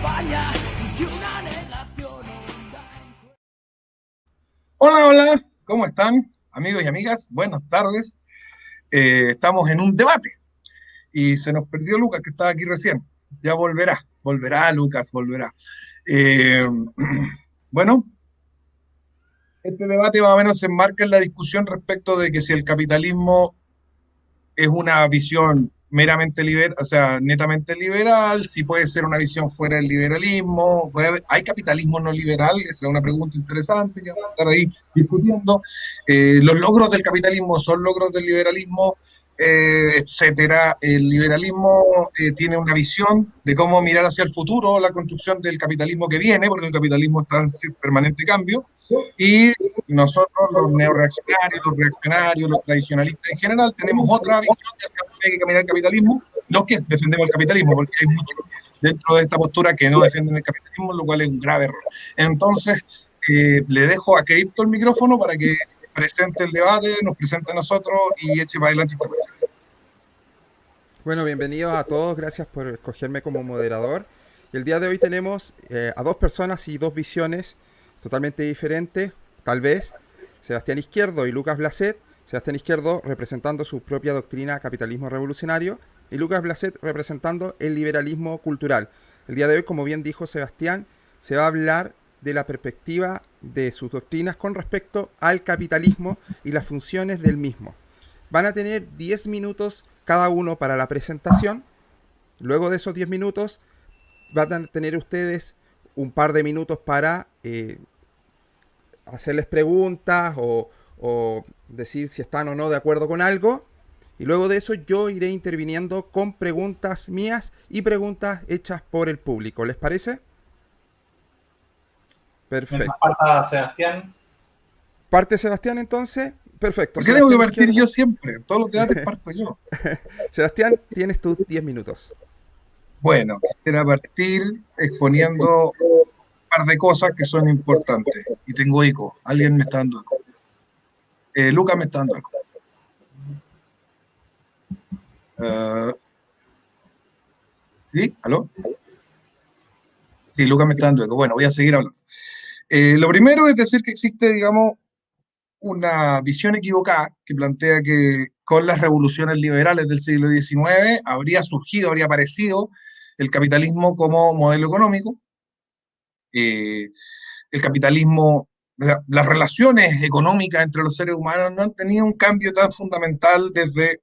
España y una negación. Hola, hola, ¿cómo están, amigos y amigas? Buenas tardes. Estamos en un debate y se nos perdió Lucas, que estaba aquí recién. Ya volverá Lucas, volverá. Eh, bueno, este debate más o menos se enmarca en la discusión respecto de que si el capitalismo es una visión meramente liberal, o sea, netamente liberal, si puede ser una visión fuera del liberalismo, ¿hay capitalismo no liberal? Esa es una pregunta interesante que vamos a estar ahí discutiendo. Los logros del capitalismo son logros del liberalismo, etcétera. El liberalismo tiene una visión de cómo mirar hacia el futuro, la construcción del capitalismo que viene, porque el capitalismo está en permanente cambio, y nosotros, los neoreaccionarios, los reaccionarios, los tradicionalistas en general, tenemos otra visión de hacia dónde hay que caminar el capitalismo, los que defendemos el capitalismo, porque hay muchos dentro de esta postura que no defienden el capitalismo, lo cual es un grave error. Entonces, le dejo a Cripto el micrófono para que presente el debate, nos presente a nosotros y eche para adelante esta cuestión. Bueno, bienvenidos a todos, gracias por escogerme como moderador. Y el día de hoy tenemos a dos personas y dos visiones totalmente diferentes, tal vez, Sebastián Izquierdo y Lucas Blaset. Sebastián Izquierdo representando su propia doctrina capitalismo revolucionario y Lucas Blaset representando el liberalismo cultural. El día de hoy, como bien dijo Sebastián, se va a hablar de la perspectiva de sus doctrinas con respecto al capitalismo y las funciones del mismo. Van a tener 10 minutos cada uno para la presentación. Luego de esos 10 minutos van a tener ustedes un par de minutos para hacerles preguntas o decir si están o no de acuerdo con algo. Y luego de eso yo iré interviniendo con preguntas mías y preguntas hechas por el público. ¿Les parece? Mientras Perfecto. falta Sebastián. ¿Parte Sebastián entonces? Perfecto. ¿Por qué tengo que Sebastián partir yo Izquierdo. siempre? En todos los debates parto yo. Sebastián, tienes tus 10 minutos. Bueno, quisiera partir exponiendo un par de cosas que son importantes. Y tengo eco. Alguien me está dando eco. Lucas me está dando eco. Uh, ¿Sí? ¿Aló? Sí, Lucas me está dando eco. Bueno, voy a seguir hablando. Lo primero es decir que existe, digamos, una visión equivocada que plantea que con las revoluciones liberales del siglo XIX habría surgido, habría aparecido el capitalismo como modelo económico. Eh, el capitalismo, las relaciones económicas entre los seres humanos no han tenido un cambio tan fundamental desde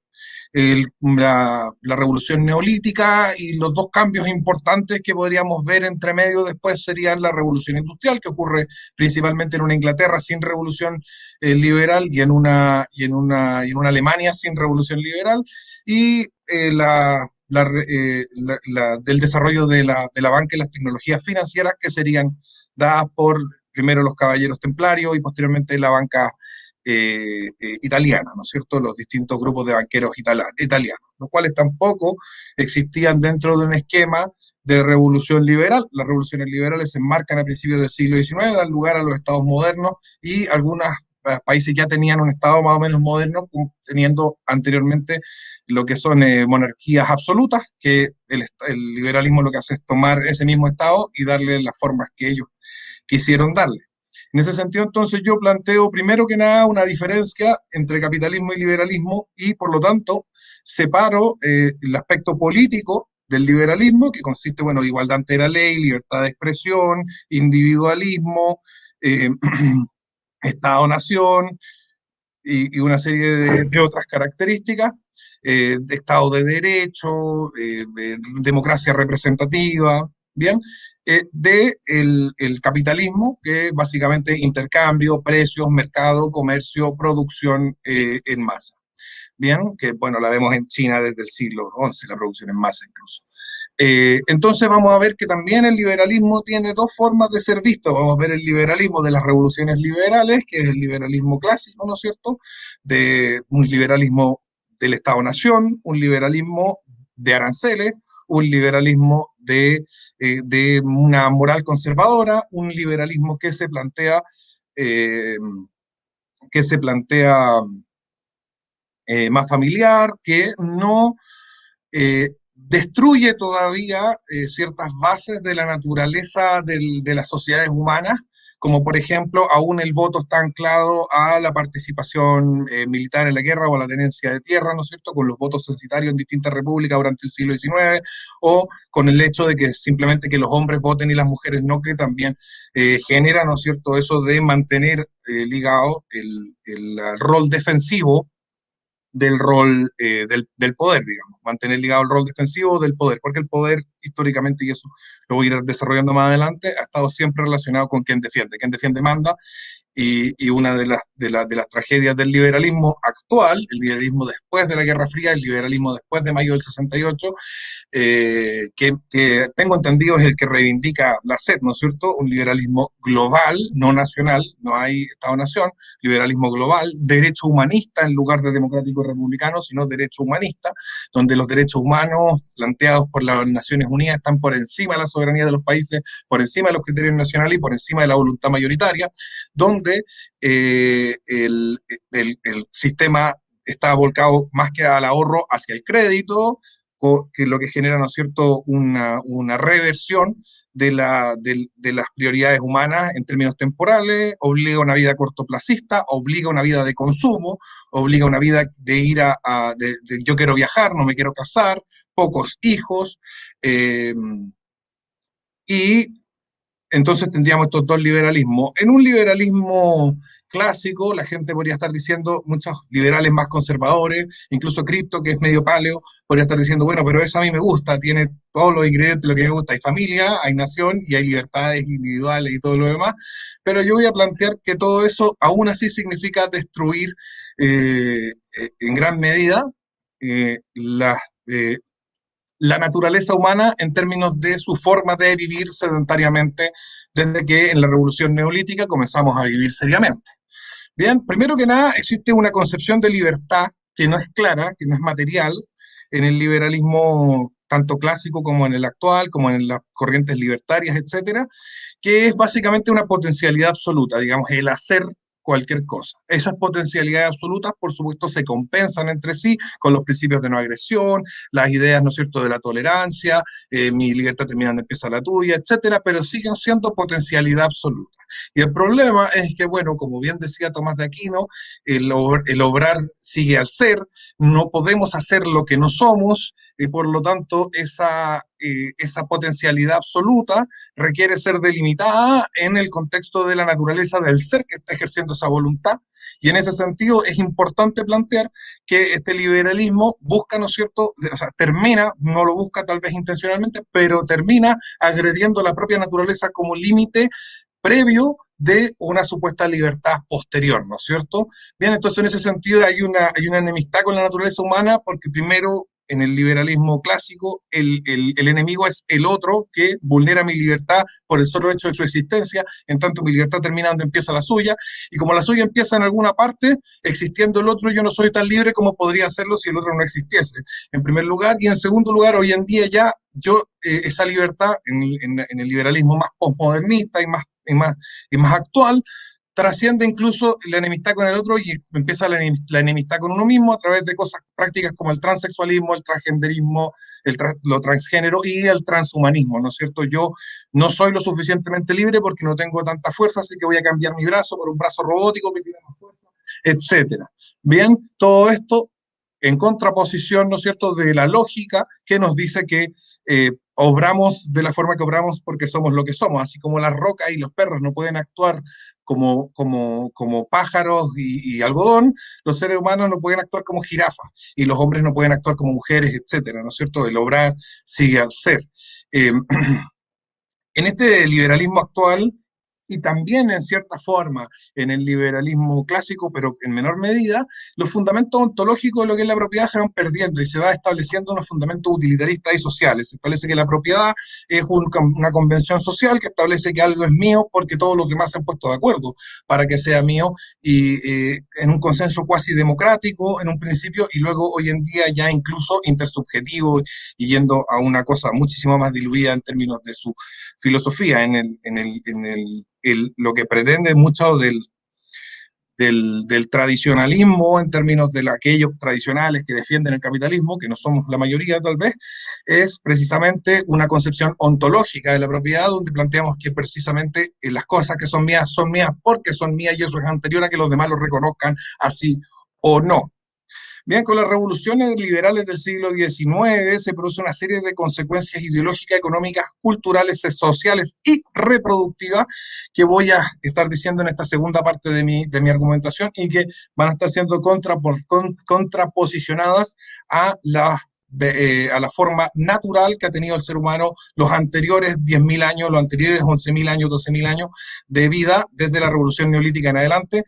la revolución neolítica, y los dos cambios importantes que podríamos ver entre medio después serían la revolución industrial, que ocurre principalmente en una Inglaterra sin revolución liberal y en una Alemania sin revolución liberal, y del desarrollo de la banca y las tecnologías financieras que serían dadas por primero los caballeros templarios y posteriormente la banca italiana, ¿no es cierto? Los distintos grupos de banqueros italianos, los cuales tampoco existían dentro de un esquema de revolución liberal. Las revoluciones liberales se enmarcan a principios del siglo XIX, dan lugar a los estados modernos, y algunos países ya tenían un estado más o menos moderno, teniendo anteriormente lo que son monarquías absolutas, que el liberalismo lo que hace es tomar ese mismo estado y darle las formas que ellos quisieron darle. En ese sentido, entonces, yo planteo primero que nada una diferencia entre capitalismo y liberalismo, y por lo tanto separo el aspecto político del liberalismo, que consiste, bueno, igualdad ante la ley, libertad de expresión, individualismo, eh, Estado-nación y una serie de otras características, de Estado de Derecho, democracia representativa, ¿bien? El capitalismo, que básicamente intercambio, precios, mercado, comercio, producción en masa. Bien, que bueno, la vemos en China desde el siglo XI, la producción en masa incluso. Entonces vamos a ver que también el liberalismo tiene dos formas de ser visto. Vamos a ver el liberalismo de las revoluciones liberales, que es el liberalismo clásico, ¿no es cierto? De un liberalismo del Estado-Nación, un liberalismo de aranceles, un liberalismo de una moral conservadora, un liberalismo eh, que se plantea más familiar, que no destruye todavía ciertas bases de la naturaleza de las sociedades humanas, como por ejemplo, aún el voto está anclado a la participación militar en la guerra o a la tenencia de tierra, ¿no es cierto?, con los votos censitarios en distintas repúblicas durante el siglo XIX, o con el hecho de que simplemente que los hombres voten y las mujeres no, que también genera, ¿no es cierto?, eso de mantener ligado el rol defensivo del rol del poder, digamos, mantener ligado el rol defensivo del poder, porque el poder históricamente, y eso lo voy a ir desarrollando más adelante, ha estado siempre relacionado con quien defiende manda, y una de las tragedias del liberalismo actual, el liberalismo después de la Guerra Fría, el liberalismo después de mayo del 68, que tengo entendido es el que reivindica la SED, ¿no es cierto? Un liberalismo global, no nacional, no hay Estado-nación, liberalismo global, derecho humanista en lugar de democrático republicano, sino derecho humanista, donde los derechos humanos planteados por las Naciones Unidas están por encima de la soberanía de los países, por encima de los criterios nacionales y por encima de la voluntad mayoritaria, donde el sistema está volcado más que al ahorro hacia el crédito, que lo que genera, ¿no es cierto?, una reversión de las prioridades humanas en términos temporales, obliga a una vida cortoplacista, obliga a una vida de consumo, obliga a una vida de ir de yo quiero viajar, no me quiero casar, pocos hijos, y entonces tendríamos estos dos liberalismos. En un liberalismo clásico, la gente podría estar diciendo, muchos liberales más conservadores, incluso Cripto, que es medio paleo, podría estar diciendo, bueno, pero eso a mí me gusta, tiene todos los ingredientes de lo que me gusta, hay familia, hay nación y hay libertades individuales y todo lo demás, pero yo voy a plantear que todo eso aún así significa destruir en gran medida las la naturaleza humana en términos de su forma de vivir sedentariamente desde que en la revolución neolítica comenzamos a vivir seriamente. Bien, primero que nada existe una concepción de libertad que no es clara, que no es material, en el liberalismo tanto clásico como en el actual, como en las corrientes libertarias, etcétera, que es básicamente una potencialidad absoluta, digamos, el hacer cualquier cosa. Esas potencialidades absolutas, por supuesto, se compensan entre sí con los principios de no agresión, las ideas, ¿no es cierto?, de la tolerancia, mi libertad termina donde empieza la tuya, etcétera, pero siguen siendo potencialidad absoluta. Y el problema es que, bueno, como bien decía Tomás de Aquino, el obrar sigue al ser, no podemos hacer lo que no somos, y por lo tanto esa potencialidad absoluta requiere ser delimitada en el contexto de la naturaleza del ser que está ejerciendo esa voluntad, y en ese sentido es importante plantear que este liberalismo busca, ¿no es cierto?, o sea, termina, no lo busca tal vez intencionalmente, pero termina agrediendo la propia naturaleza como límite previo de una supuesta libertad posterior, ¿no es cierto? Bien, entonces en ese sentido hay una enemistad con la naturaleza humana porque primero en el liberalismo clásico el enemigo es el otro que vulnera mi libertad por el solo hecho de su existencia, en tanto mi libertad termina donde empieza la suya, y como la suya empieza en alguna parte, existiendo el otro yo no soy tan libre como podría hacerlo si el otro no existiese, en primer lugar, y en segundo lugar, hoy en día ya yo esa libertad en el liberalismo más postmodernista y más actual, trasciende incluso la enemistad con el otro y empieza la enemistad con uno mismo a través de cosas prácticas como el transexualismo, el transgenderismo, lo transgénero y el transhumanismo, ¿no es cierto? Yo no soy lo suficientemente libre porque no tengo tanta fuerza, así que voy a cambiar mi brazo por un brazo robótico que tiene más fuerza, etcétera. Bien, todo esto en contraposición, ¿no es cierto?, de la lógica que nos dice que obramos de la forma que obramos porque somos lo que somos, así como las rocas y los perros no pueden actuar como pájaros y algodón, los seres humanos no pueden actuar como jirafas, y los hombres no pueden actuar como mujeres, etcétera, ¿no es cierto? El obrar sigue al ser. En este liberalismo actual, y también en cierta forma en el liberalismo clásico, pero en menor medida, los fundamentos ontológicos de lo que es la propiedad se van perdiendo y se va estableciendo unos fundamentos utilitaristas y sociales. Se establece que la propiedad es una convención social que establece que algo es mío porque todos los demás se han puesto de acuerdo para que sea mío, y en un consenso cuasi democrático en un principio, y luego hoy en día ya incluso intersubjetivo y yendo a una cosa muchísimo más diluida en términos de su filosofía, lo que pretende mucho del tradicionalismo en términos de aquellos tradicionales que defienden el capitalismo, que no somos la mayoría tal vez, es precisamente una concepción ontológica de la propiedad donde planteamos que precisamente las cosas que son mías porque son mías y eso es anterior a que los demás lo reconozcan así o no. Bien, con las revoluciones liberales del siglo XIX se produce una serie de consecuencias ideológicas, económicas, culturales, sociales y reproductivas que voy a estar diciendo en esta segunda parte de mi argumentación y que van a estar siendo contraposicionadas a la forma natural que ha tenido el ser humano los anteriores 10.000 años, los anteriores 11.000 años, 12.000 años de vida desde la revolución neolítica en adelante.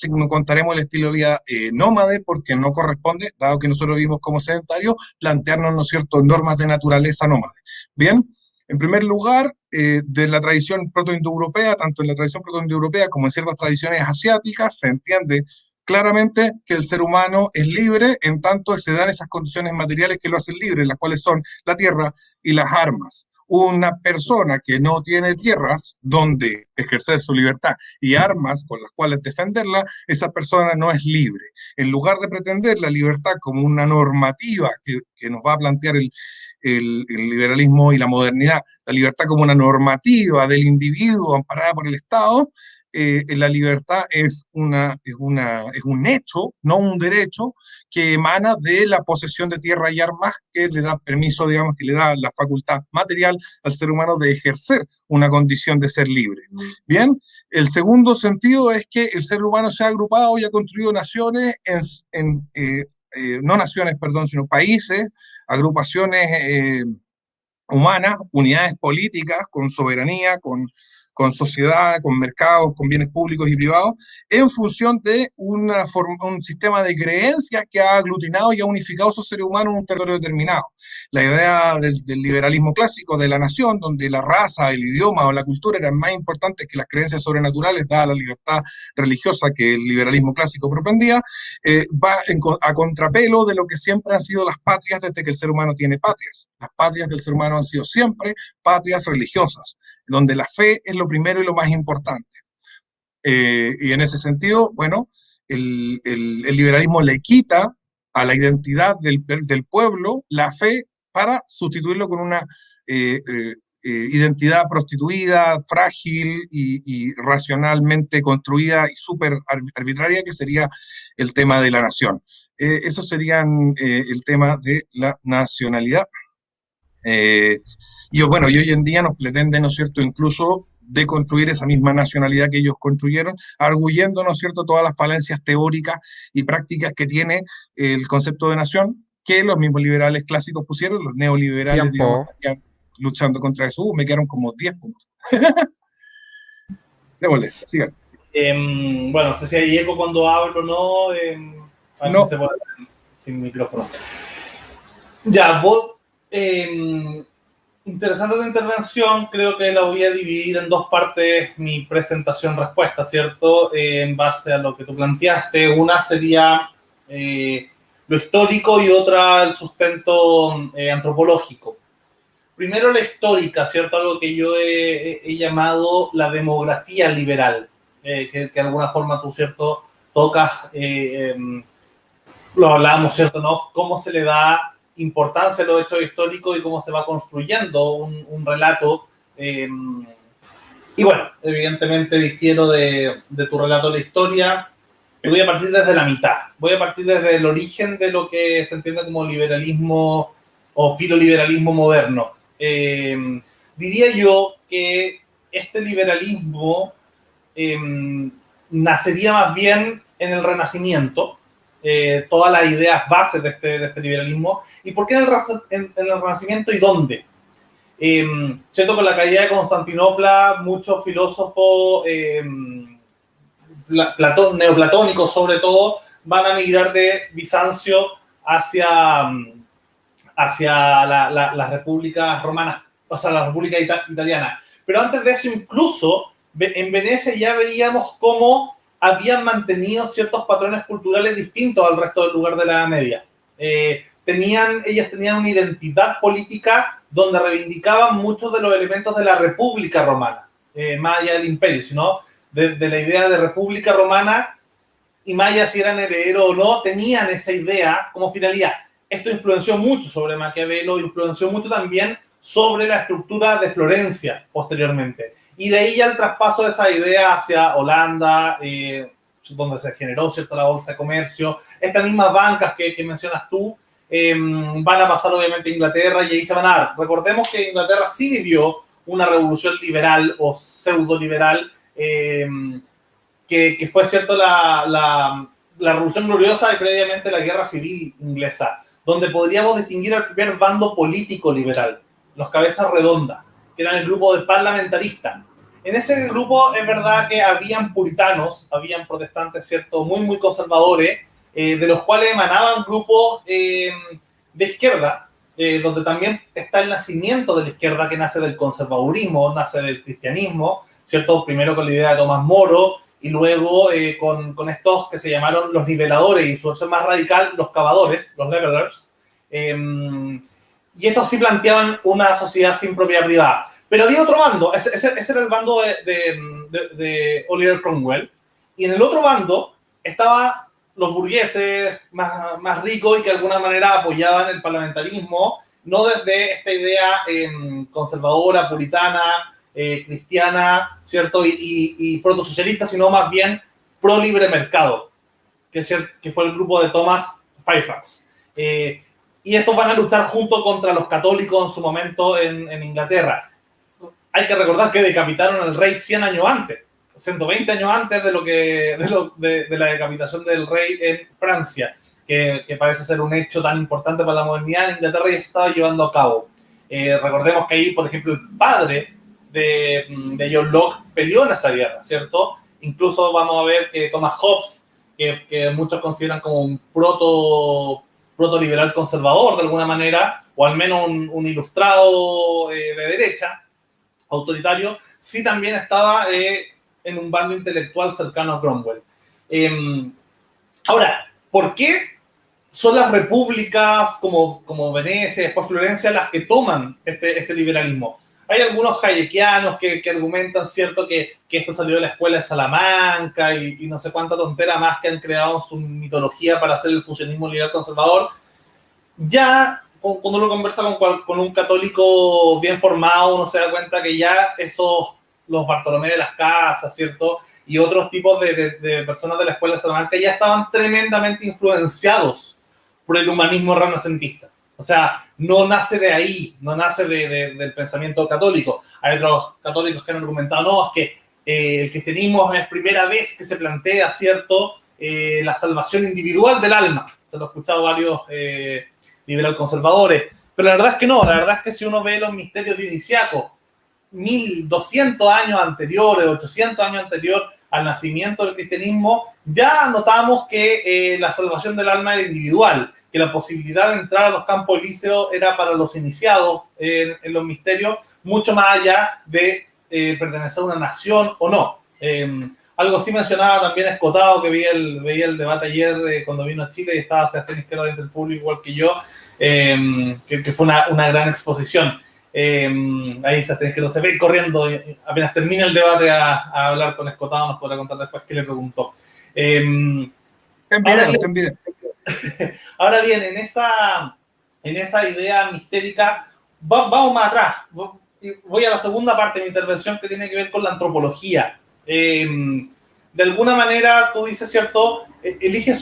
No contaremos el estilo de vida nómade porque no corresponde, dado que nosotros vivimos como sedentarios, plantearnos, ¿no es cierto?, normas de naturaleza nómade. Bien, en primer lugar, de la tradición protoindoeuropea, tanto en la tradición protoindoeuropea como en ciertas tradiciones asiáticas, se entiende claramente que el ser humano es libre en tanto se dan esas condiciones materiales que lo hacen libre, las cuales son la tierra y las armas. Una persona que no tiene tierras donde ejercer su libertad y armas con las cuales defenderla, esa persona no es libre. En lugar de pretender la libertad como una normativa que nos va a plantear el liberalismo y la modernidad, la libertad como una normativa del individuo amparada por el Estado, la libertad es un hecho, no un derecho, que emana de la posesión de tierra y armas que le da permiso, digamos, que le da la facultad material al ser humano de ejercer una condición de ser libre. Bien, el segundo sentido es que el ser humano se ha agrupado y ha construido naciones no naciones, perdón, sino países, agrupaciones humanas, unidades políticas con soberanía, con sociedad, con mercados, con bienes públicos y privados, en función de un sistema de creencias que ha aglutinado y ha unificado a esos seres humanos en un territorio determinado. La idea del liberalismo clásico de la nación, donde la raza, el idioma o la cultura eran más importantes que las creencias sobrenaturales, dada la libertad religiosa que el liberalismo clásico propendía, va a contrapelo de lo que siempre han sido las patrias desde que el ser humano tiene patrias. Las patrias del ser humano han sido siempre patrias religiosas, donde la fe es lo primero y lo más importante. Y en ese sentido, bueno, el liberalismo le quita a la identidad del pueblo la fe para sustituirlo con una identidad prostituida, frágil y racionalmente construida y súper arbitraria, que sería el tema de la nación. Eso serían el tema de la nacionalidad. Y bueno, y hoy en día nos pretenden, ¿no es cierto?, incluso de construir esa misma nacionalidad que ellos construyeron, arguyendo, ¿no es cierto?, todas las falencias teóricas y prácticas que tiene el concepto de nación, que los mismos liberales clásicos pusieron, los neoliberales, digamos, luchando contra eso. Me quedaron como 10 puntos. Démosle, sigan. Bueno, no sé si hay eco cuando hablo o no. A ver no. Si se puede sin micrófono. Ya, vos... interesante tu intervención, creo que la voy a dividir en dos partes mi presentación-respuesta, ¿cierto? En base a lo que tú planteaste, una sería lo histórico y otra el sustento antropológico. Primero la histórica, ¿cierto? Algo que yo he llamado la demografía liberal, que de alguna forma tú, ¿cierto? Tocas, lo hablábamos, ¿cierto? ¿No? Cómo se le da importancia a los hechos históricos y cómo se va construyendo un relato. Y bueno, evidentemente difiero de tu relato de la historia. Y voy a partir desde la mitad. Voy a partir desde el origen de lo que se entiende como liberalismo o filoliberalismo moderno. Diría yo que este liberalismo nacería más bien en el Renacimiento, todas las ideas bases de este liberalismo. ¿Y por qué en el Renacimiento y dónde? Siento con la caída de Constantinopla, muchos filósofos neoplatónicos sobre todo, van a migrar de Bizancio hacia las repúblicas romanas, o sea, la república italiana. Pero antes de eso, incluso, en Venecia ya veíamos cómo habían mantenido ciertos patrones culturales distintos al resto del lugar de la Edad Media. Ellas tenían una identidad política donde reivindicaban muchos de los elementos de la República Romana, más allá del imperio, sino de la idea de República Romana, y más allá si eran herederos o no, tenían esa idea como finalidad. Esto influenció mucho sobre Maquiavelo, influenció mucho también sobre la estructura de Florencia posteriormente. Y de ahí ya el traspaso de esa idea hacia Holanda, donde se generó, ¿cierto?, la bolsa de comercio. Estas mismas bancas que mencionas tú van a pasar obviamente a Inglaterra y ahí se van a dar. Recordemos que Inglaterra sí vivió una revolución liberal o pseudo-liberal, que fue, ¿cierto?, la Revolución Gloriosa y previamente la Guerra Civil Inglesa, donde podríamos distinguir al primer bando político liberal, los cabezas redondas, que eran el grupo de parlamentaristas. En ese grupo es verdad que habían puritanos, habían protestantes, ¿cierto?, muy, muy conservadores, de los cuales emanaban grupos de izquierda, donde también está el nacimiento de la izquierda, que nace del conservadurismo, nace del cristianismo, ¿cierto?, primero con la idea de Tomás Moro, y luego con estos que se llamaron los niveladores, y su versión más radical, los cavadores, los levelers. Y estos sí planteaban una sociedad sin propiedad privada. Pero había otro bando, ese era el bando de Oliver Cromwell, y en el otro bando estaban los burgueses más ricos y que de alguna manera apoyaban el parlamentarismo, no desde esta idea conservadora, puritana, cristiana, ¿cierto?, y protosocialista, sino más bien pro libre mercado, que fue el grupo de Thomas Fairfax. Y estos van a luchar junto contra los católicos en su momento en Inglaterra. Hay que recordar que decapitaron al rey 100 años antes, 120 años antes de la decapitación del rey en Francia, que parece ser un hecho tan importante para la modernidad. En Inglaterra ya se estaba llevando a cabo. Recordemos que ahí, por ejemplo, el padre de John Locke peleó en esa guerra, ¿cierto? Incluso vamos a ver que Thomas Hobbes, que muchos consideran como un proto-liberal conservador de alguna manera, o al menos un ilustrado de derecha, autoritario, sí también estaba en un bando intelectual cercano a Cromwell. Ahora, ¿por qué son las repúblicas como Venecia y después Florencia las que toman este liberalismo? Hay algunos hayekianos que argumentan, ¿cierto?, que esto salió de la escuela de Salamanca y no sé cuánta tontera más que han creado su mitología para hacer el fusionismo liberal conservador. Ya cuando uno conversa con un católico bien formado, uno se da cuenta que ya los Bartolomé de las Casas, ¿cierto?, y otros tipos de personas de la escuela de Salamanca ya estaban tremendamente influenciados por el humanismo renacentista. O sea, no nace de ahí, no nace del pensamiento católico. Hay otros católicos que han argumentado, no, es que el cristianismo es primera vez que se plantea, ¿cierto?, la salvación individual del alma. Se lo he escuchado varios liberal conservadores, pero la verdad es que no. La verdad es que si uno ve los misterios dionisiacos, 1200 años anteriores, 800 años anterior al nacimiento del cristianismo, ya notamos que la salvación del alma era individual, que la posibilidad de entrar a los campos elíseos era para los iniciados en los misterios, mucho más allá de pertenecer a una nación o no. Algo sí mencionaba también Escotado, que veía el debate ayer cuando vino a Chile y estaba Sebastián Izquierdo dentro del público igual que yo, que fue una gran exposición. Ahí Sebastián Izquierdo se ve corriendo, apenas termina el debate a hablar con Escotado, nos podrá contar después qué le preguntó. Ahora bien, en esa idea mistérica, vamos más atrás. Voy a la segunda parte de mi intervención, que tiene que ver con la antropología. De alguna manera, tú dices, ¿cierto?, elige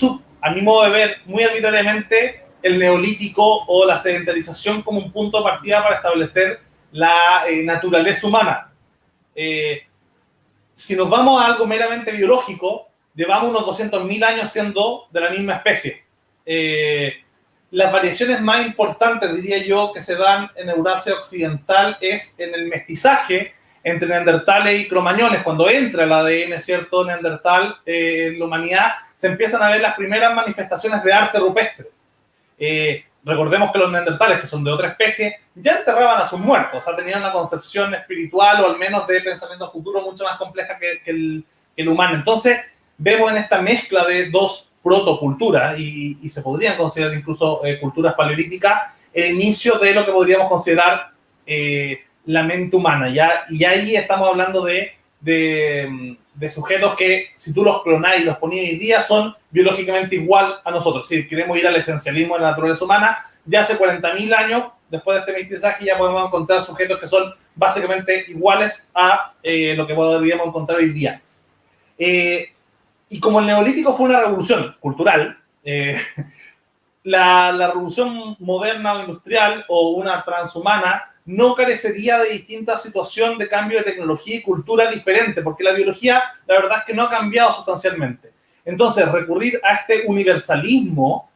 a mi modo de ver, muy arbitrariamente, el neolítico o la sedentarización como un punto de partida para establecer la naturaleza humana. Si nos vamos a algo meramente biológico, llevamos unos 200.000 años siendo de la misma especie. Las variaciones más importantes, diría yo, que se dan en Eurasia Occidental es en el mestizaje entre neandertales y cromañones. Cuando entra el ADN, ¿cierto?, neandertal en la humanidad, se empiezan a ver las primeras manifestaciones de arte rupestre. Recordemos que los neandertales, que son de otra especie, ya enterraban a sus muertos, o sea, tenían una concepción espiritual o al menos de pensamiento futuro mucho más compleja que el humano. Entonces, vemos en esta mezcla de dos protoculturas y se podrían considerar incluso culturas paleolíticas el inicio de lo que podríamos considerar la mente humana. Y ahí estamos hablando de de sujetos que, si tú los clonás y los ponías hoy día, son biológicamente igual a nosotros. Si queremos ir al esencialismo de la naturaleza humana, ya hace 40.000 años, después de este mestizaje, ya podemos encontrar sujetos que son básicamente iguales a lo que podríamos encontrar hoy día. Y como el neolítico fue una revolución cultural, la revolución moderna o industrial o una transhumana no carecería de distintas situaciones de cambio de tecnología y cultura diferente, porque la biología, la verdad es que no ha cambiado sustancialmente. Entonces, recurrir a este universalismo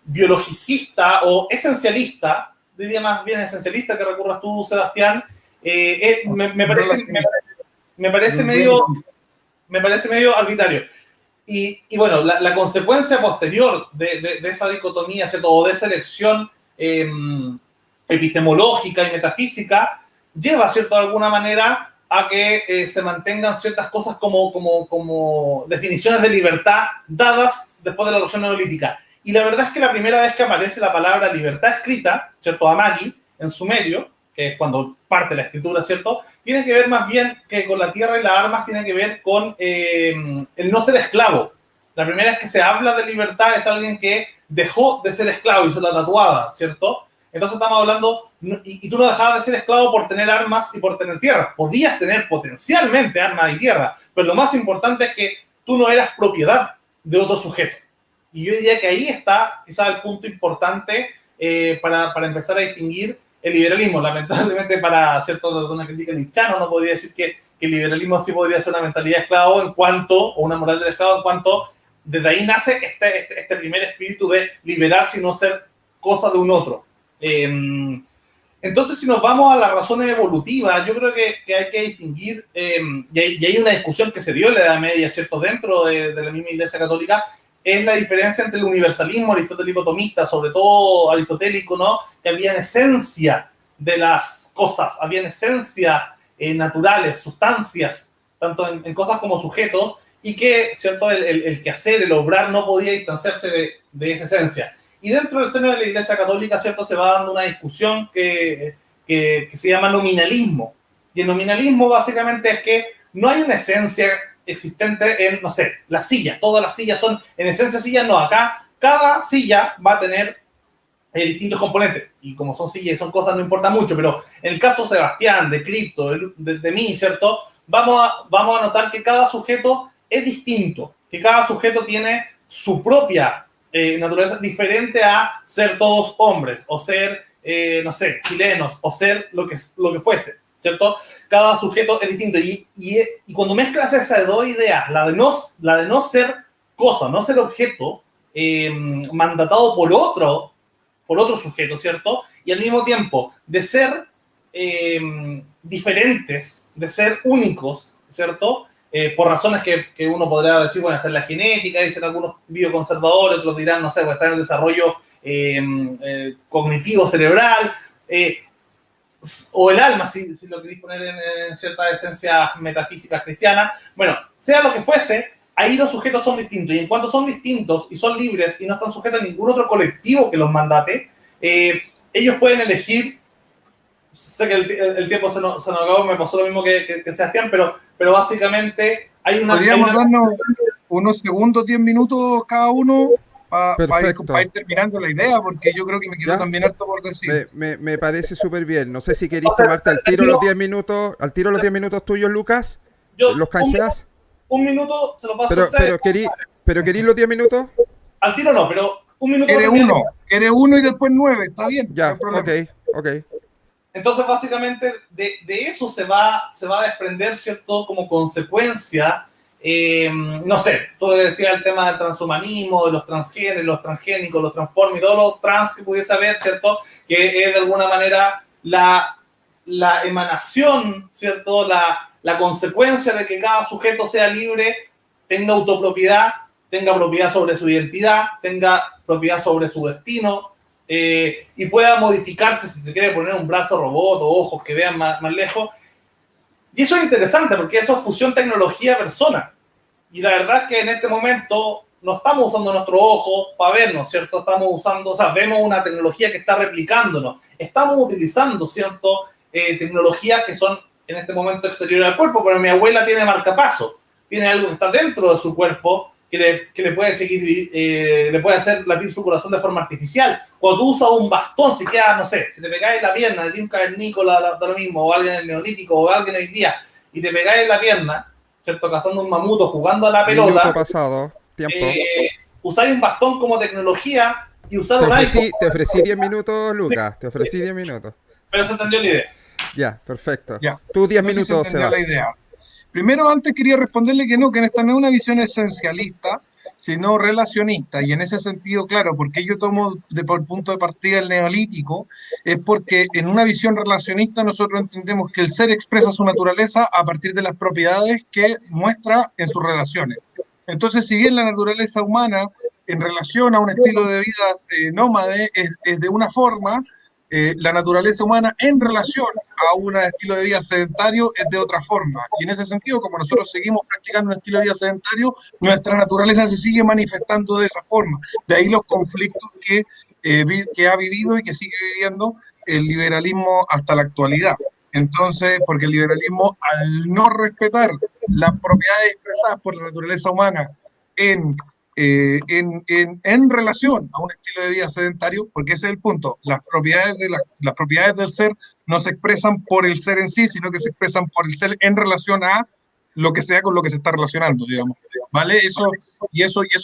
biologicista o esencialista, diría más bien esencialista que recurras tú, Sebastián, me parece medio arbitrario. Y bueno, la consecuencia posterior de esa dicotomía, ¿cierto? O de esa elección epistemológica y metafísica, lleva, ¿cierto?, de alguna manera a que se mantengan ciertas cosas como definiciones de libertad dadas después de la revolución neolítica. Y la verdad es que la primera vez que aparece la palabra libertad escrita, ¿cierto?, Amagi, en sumerio, que es cuando parte la escritura, ¿cierto?, tiene que ver más bien que con la tierra y las armas, tiene que ver con el no ser esclavo. La primera vez que se habla de libertad es alguien que dejó de ser esclavo, hizo la tatuada, ¿cierto? Entonces estamos hablando, y tú no dejabas de ser esclavo por tener armas y por tener tierra. Podías tener potencialmente armas y tierra, pero lo más importante es que tú no eras propiedad de otro sujeto. Y yo diría que ahí está quizás el punto importante para empezar a distinguir el liberalismo. Lamentablemente, para cierto una crítica nietzschiana, no podría decir que el liberalismo sí podría ser una mentalidad de esclavo en cuanto, o una moral del esclavo en cuanto, desde ahí nace este primer espíritu de liberarse y no ser cosa de un otro. Entonces, si nos vamos a las razones evolutivas, yo creo que hay que distinguir, y hay una discusión que se dio en la Edad Media, ¿cierto?, dentro de la misma Iglesia Católica, es la diferencia entre el universalismo aristotélico-tomista, sobre todo aristotélico, ¿no?, que había en esencia de las cosas, había en esencia naturales, sustancias, tanto en cosas como sujetos, y que, ¿cierto?, el quehacer, el obrar no podía distanciarse de esa esencia. Y dentro del seno de la Iglesia Católica, ¿cierto?, se va dando una discusión que se llama nominalismo. Y el nominalismo básicamente es que no hay una esencia existente en, no sé, las sillas. Todas las sillas son, en esencia, sillas. No, acá cada silla va a tener distintos componentes. Y como son sillas y son cosas, no importa mucho. Pero en el caso de Sebastián, de Cripto, de mí, ¿cierto?, vamos a notar que cada sujeto es distinto. Que cada sujeto tiene su propia naturaleza, diferente a ser todos hombres, o ser, no sé, chilenos, o ser lo que fuese, ¿cierto? Cada sujeto es distinto. Y cuando mezclas esas dos ideas, la de no ser cosa, no ser objeto, mandatado por otro sujeto, ¿cierto? Y al mismo tiempo de ser diferentes, de ser únicos, ¿cierto? Por razones que uno podrá decir, bueno, está en la genética, dicen algunos bioconservadores, otros dirán, no sé, pues está en el desarrollo cognitivo cerebral, o el alma, si lo queréis poner en ciertas esencias metafísicas cristianas. Bueno, sea lo que fuese, ahí los sujetos son distintos, y en cuanto son distintos y son libres y no están sujetos a ningún otro colectivo que los mandate, ellos pueden elegir. Sé que el tiempo se nos acabó, me pasó lo mismo que Sebastián, pero básicamente hay una... Podríamos darnos unos segundos, 10 minutos cada uno para ir terminando la idea, porque yo creo que me quedó también harto por decir. Me parece súper bien. No sé si queréis tomarte al tiro los 10 minutos tuyos, Lucas. ¿Los canjeas? Un minuto se lo paso a pero queréis los 10 minutos. Al tiro no, pero un minuto. Quiere uno y después 9, está bien. Ya, ok. Entonces, básicamente, de eso se va a desprender, ¿cierto?, como consecuencia, no sé, tú decías el tema del transhumanismo, de los transgéneros, los transgénicos, los transformers, todos los trans que pudiese haber, ¿cierto?, que es de alguna manera la emanación, ¿cierto?, la consecuencia de que cada sujeto sea libre, tenga autopropiedad, tenga propiedad sobre su identidad, tenga propiedad sobre su destino, y pueda modificarse si se quiere poner un brazo robot o ojos que vean más lejos. Y eso es interesante porque eso es fusión tecnología-persona. Y la verdad es que en este momento no estamos usando nuestro ojo para vernos, ¿cierto? Estamos usando, o sea, vemos una tecnología que está replicándonos. Estamos utilizando, ¿cierto?, tecnologías que son en este momento exterior al cuerpo, pero mi abuela tiene marcapaso, tiene algo que está dentro de su cuerpo que le puede seguir, le puede hacer latir su corazón de forma artificial. Cuando tú usas un bastón, si queda, no sé, si te pegáis en la pierna, de un cavernícola da lo mismo, o alguien en el neolítico, o alguien hoy día, y te pegáis en la pierna, ¿cierto? Cazando un mamuto, jugando a la pelota. Minuto pasado, tiempo. Usáis un bastón como tecnología y usar Te un iPhone. te ofrecí 10 minutos, Lucas. Te ofrecí 10 minutos. Pero se entendió la idea. Ya, perfecto. Ya. Tú 10 No sé si minutos, entendió Seba. la idea. Primero, antes quería responderle que no, que esta no es una visión esencialista, sino relacionista. Y en ese sentido, claro, porque yo tomo por punto de partida el neolítico, es porque en una visión relacionista nosotros entendemos que el ser expresa su naturaleza a partir de las propiedades que muestra en sus relaciones. Entonces, si bien la naturaleza humana en relación a un estilo de vida nómade es de una forma, la naturaleza humana en relación a un estilo de vida sedentario es de otra forma. Y en ese sentido, como nosotros seguimos practicando un estilo de vida sedentario, nuestra naturaleza se sigue manifestando de esa forma. De ahí los conflictos que ha vivido y que sigue viviendo el liberalismo hasta la actualidad. Entonces, porque el liberalismo, al no respetar las propiedades expresadas por la naturaleza humana en relación a un estilo de vida sedentario, porque ese es el punto. Las propiedades del ser no se expresan por el ser en sí, sino que se expresan por el ser en relación a lo que sea con lo que se está relacionando, digamos. ¿Vale? Eso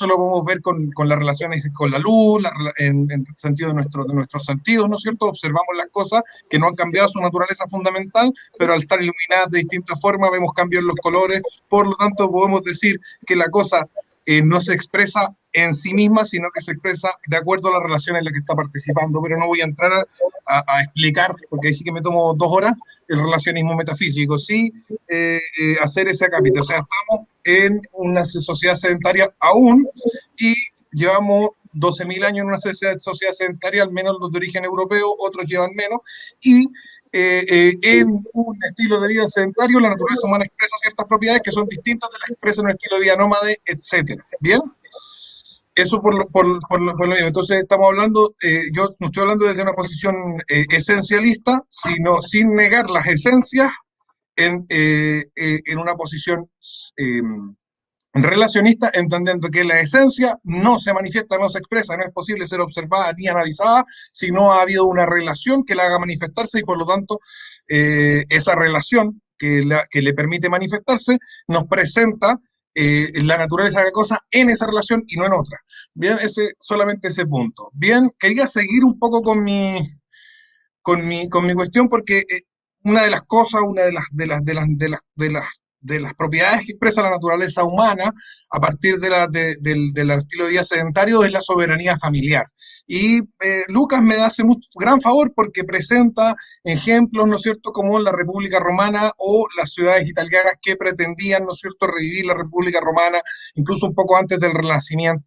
lo podemos ver con las relaciones con la luz, en el sentido de nuestros sentidos, ¿no es cierto? Observamos las cosas que no han cambiado su naturaleza fundamental, pero al estar iluminadas de distintas formas vemos cambios en los colores, por lo tanto podemos decir que la cosa no se expresa en sí misma, sino que se expresa de acuerdo a la relación en la que está participando. Pero no voy a entrar a explicar, porque ahí sí que me tomo 2 horas, el relacionismo metafísico. Sí, hacer ese acápite. O sea, estamos en una sociedad sedentaria aún y llevamos 12.000 años en una sociedad sedentaria, al menos los de origen europeo, otros llevan menos, y en un estilo de vida sedentario, la naturaleza humana expresa ciertas propiedades que son distintas de las que expresa en un estilo de vida nómade, etcétera. ¿Bien? Eso por lo mismo. Entonces estamos hablando, yo no estoy hablando desde una posición esencialista, sino sin negar las esencias en una posición relacionista, entendiendo que la esencia no se manifiesta, no se expresa, no es posible ser observada ni analizada si no ha habido una relación que la haga manifestarse y por lo tanto esa relación que le permite manifestarse nos presenta la naturaleza de la cosa en esa relación y no en otra. Bien, solamente ese punto. Bien, quería seguir un poco con mi cuestión porque una de las cosas, una de las propiedades que expresa la naturaleza humana a partir del estilo de vida sedentario es la soberanía familiar. Y Lucas me hace un gran favor porque presenta ejemplos, ¿no es cierto?, como la República Romana o las ciudades italianas que pretendían, ¿no es cierto?, revivir la República Romana, incluso un poco antes del Renacimiento.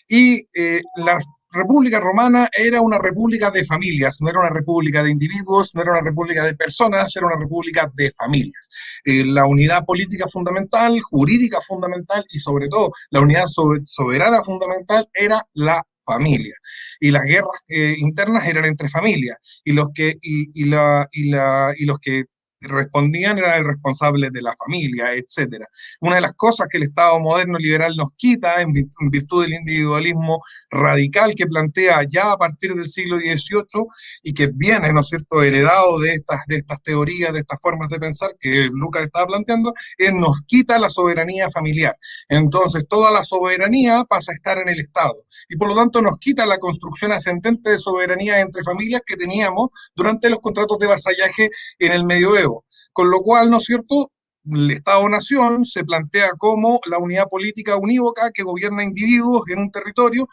Y la República Romana era una república de familias, no era una república de individuos, no era una república de personas, era una república de familias. La unidad política fundamental, jurídica fundamental y sobre todo la unidad soberana fundamental era la familia. Y las guerras internas eran entre familias. Y los que respondían eran el responsable de la familia, etcétera. Una de las cosas que el Estado moderno liberal nos quita en virtud del individualismo radical que plantea ya a partir del siglo XVIII y que viene, ¿no es cierto?, heredado de estas teorías, de estas formas de pensar que Lucas estaba planteando, nos quita la soberanía familiar. Entonces, toda la soberanía pasa a estar en el Estado y por lo tanto nos quita la construcción ascendente de soberanía entre familias que teníamos durante los contratos de vasallaje en el medioevo. Con lo cual, ¿no es cierto?, el Estado-Nación se plantea como la unidad política unívoca que gobierna individuos en un territorio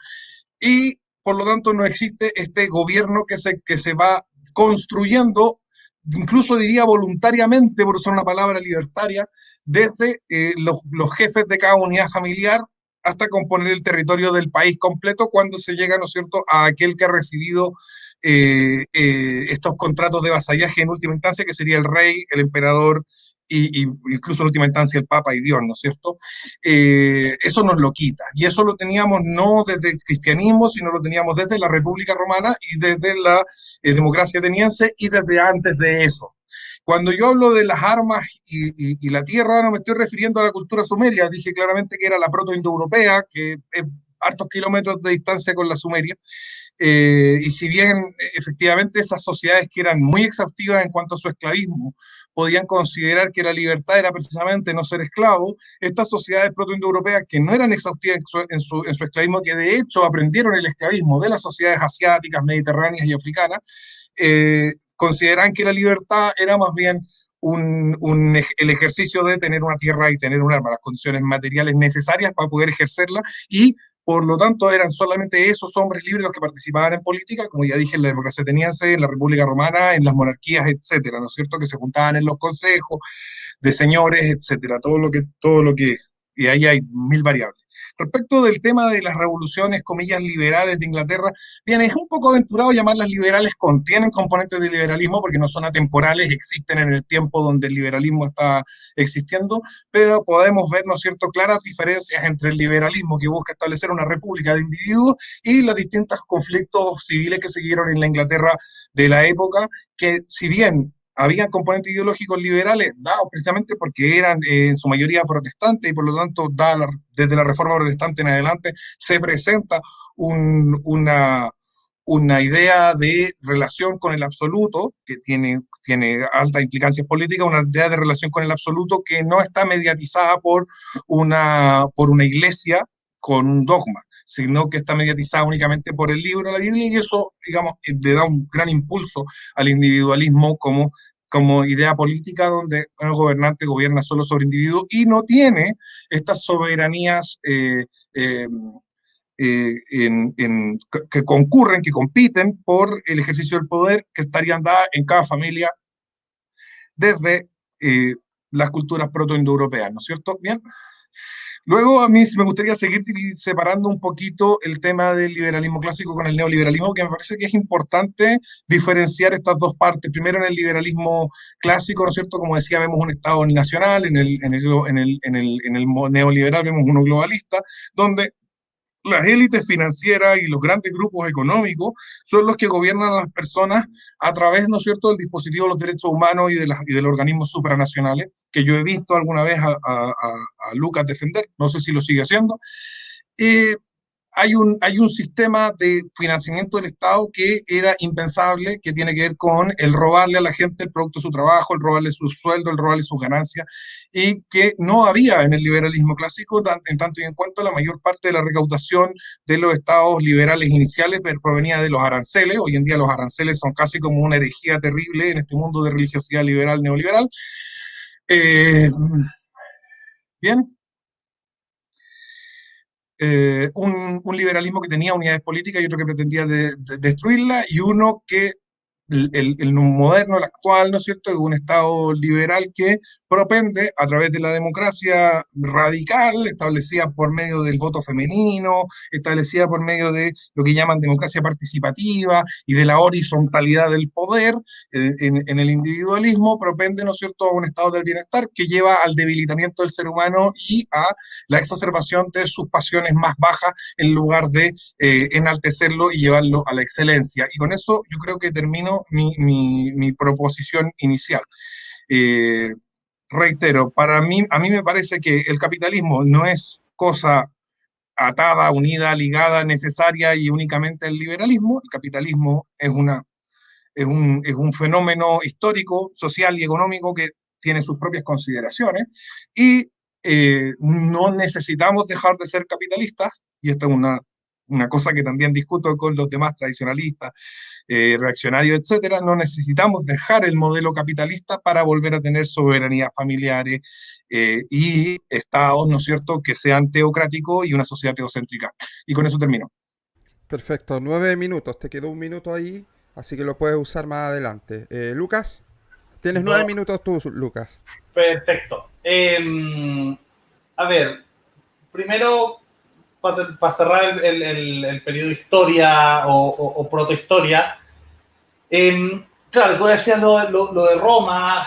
y, por lo tanto, no existe este gobierno que se va construyendo, incluso diría voluntariamente, por usar una palabra libertaria, desde los jefes de cada unidad familiar hasta componer el territorio del país completo cuando se llega, ¿no es cierto?, a aquel que ha recibido estos contratos de vasallaje en última instancia, que sería el rey, el emperador y incluso en última instancia el Papa y Dios, ¿no es cierto? Eso nos lo quita. Y eso lo teníamos no desde el cristianismo, sino lo teníamos desde la República Romana y desde la democracia ateniense y desde antes de eso. Cuando yo hablo de las armas y la tierra, no me estoy refiriendo a la cultura sumeria, dije claramente que era la proto-indoeuropea, que es hartos kilómetros de distancia con la sumeria. Y si bien efectivamente esas sociedades que eran muy exhaustivas en cuanto a su esclavismo podían considerar que la libertad era precisamente no ser esclavo, estas sociedades proto-indoeuropeas que no eran exhaustivas en su esclavismo, que de hecho aprendieron el esclavismo de las sociedades asiáticas, mediterráneas y africanas, consideran que la libertad era más bien el ejercicio de tener una tierra y tener un arma, las condiciones materiales necesarias para poder ejercerla, y por lo tanto eran solamente esos hombres libres los que participaban en política, como ya dije, en la democracia ateniense, en la República Romana, en las monarquías, etcétera, ¿no es cierto?, que se juntaban en los consejos de señores, etcétera, todo lo que, y ahí hay mil variables. Respecto del tema de las revoluciones, comillas, liberales de Inglaterra, bien, es un poco aventurado llamarlas liberales, contienen componentes de liberalismo porque no son atemporales, existen en el tiempo donde el liberalismo está existiendo, pero podemos ver, ¿no es cierto?, claras diferencias entre el liberalismo que busca establecer una república de individuos y los distintos conflictos civiles que siguieron en la Inglaterra de la época, que si bien habían componentes ideológicos liberales, dados precisamente porque eran en su mayoría protestantes y por lo tanto, desde la Reforma Protestante en adelante, se presenta una idea de relación con el absoluto, que tiene altas implicancias políticas, una idea de relación con el absoluto que no está mediatizada por una iglesia con un dogma, sino que está mediatizada únicamente por el libro de la Biblia, y eso, digamos, le da un gran impulso al individualismo como idea política donde el gobernante gobierna solo sobre individuos y no tiene estas soberanías que concurren, que compiten por el ejercicio del poder, que estarían dadas en cada familia desde las culturas proto-indoeuropeas, ¿no es cierto? Bien. Luego a mí me gustaría seguir separando un poquito el tema del liberalismo clásico con el neoliberalismo, que me parece que es importante diferenciar estas dos partes. Primero, en el liberalismo clásico, ¿no es cierto? Como decía, vemos un Estado nacional, en el neoliberal vemos uno globalista, donde las élites financieras y los grandes grupos económicos son los que gobiernan a las personas a través, ¿no es cierto?, del dispositivo de los derechos humanos y de los organismos supranacionales, que yo he visto alguna vez a Lucas defender, no sé si lo sigue haciendo. Hay un sistema de financiamiento del Estado que era impensable, que tiene que ver con el robarle a la gente el producto de su trabajo, el robarle su sueldo, el robarle sus ganancias, y que no había en el liberalismo clásico, en tanto y en cuanto la mayor parte de la recaudación de los estados liberales iniciales provenía de los aranceles. Hoy en día los aranceles son casi como una herejía terrible en este mundo de religiosidad liberal neoliberal. Bien. Un liberalismo que tenía unidades políticas y otro que pretendía destruirla, y uno que el moderno, el actual, ¿no es cierto?, es un Estado liberal que propende a través de la democracia radical, establecida por medio del voto femenino, establecida por medio de lo que llaman democracia participativa y de la horizontalidad del poder en el individualismo, propende, ¿no es cierto?, a un estado del bienestar que lleva al debilitamiento del ser humano y a la exacerbación de sus pasiones más bajas en lugar de enaltecerlo y llevarlo a la excelencia. Y con eso yo creo que termino mi proposición inicial. Reitero, a mí me parece que el capitalismo no es cosa atada, unida, ligada, necesaria y únicamente al liberalismo. El capitalismo es un fenómeno histórico, social y económico que tiene sus propias consideraciones, y no necesitamos dejar de ser capitalistas, y esto es una cosa que también discuto con los demás tradicionalistas, reaccionarios, etcétera. No necesitamos dejar el modelo capitalista para volver a tener soberanía familiares y estados, ¿no es cierto?, que sean teocráticos y una sociedad teocéntrica. Y con eso termino. Perfecto, 9 minutos, te quedó un minuto ahí, así que lo puedes usar más adelante. Lucas, tienes 9 minutos tú, Lucas. Perfecto. A ver, primero, para cerrar el periodo de historia o protohistoria, claro, tú decías lo de Roma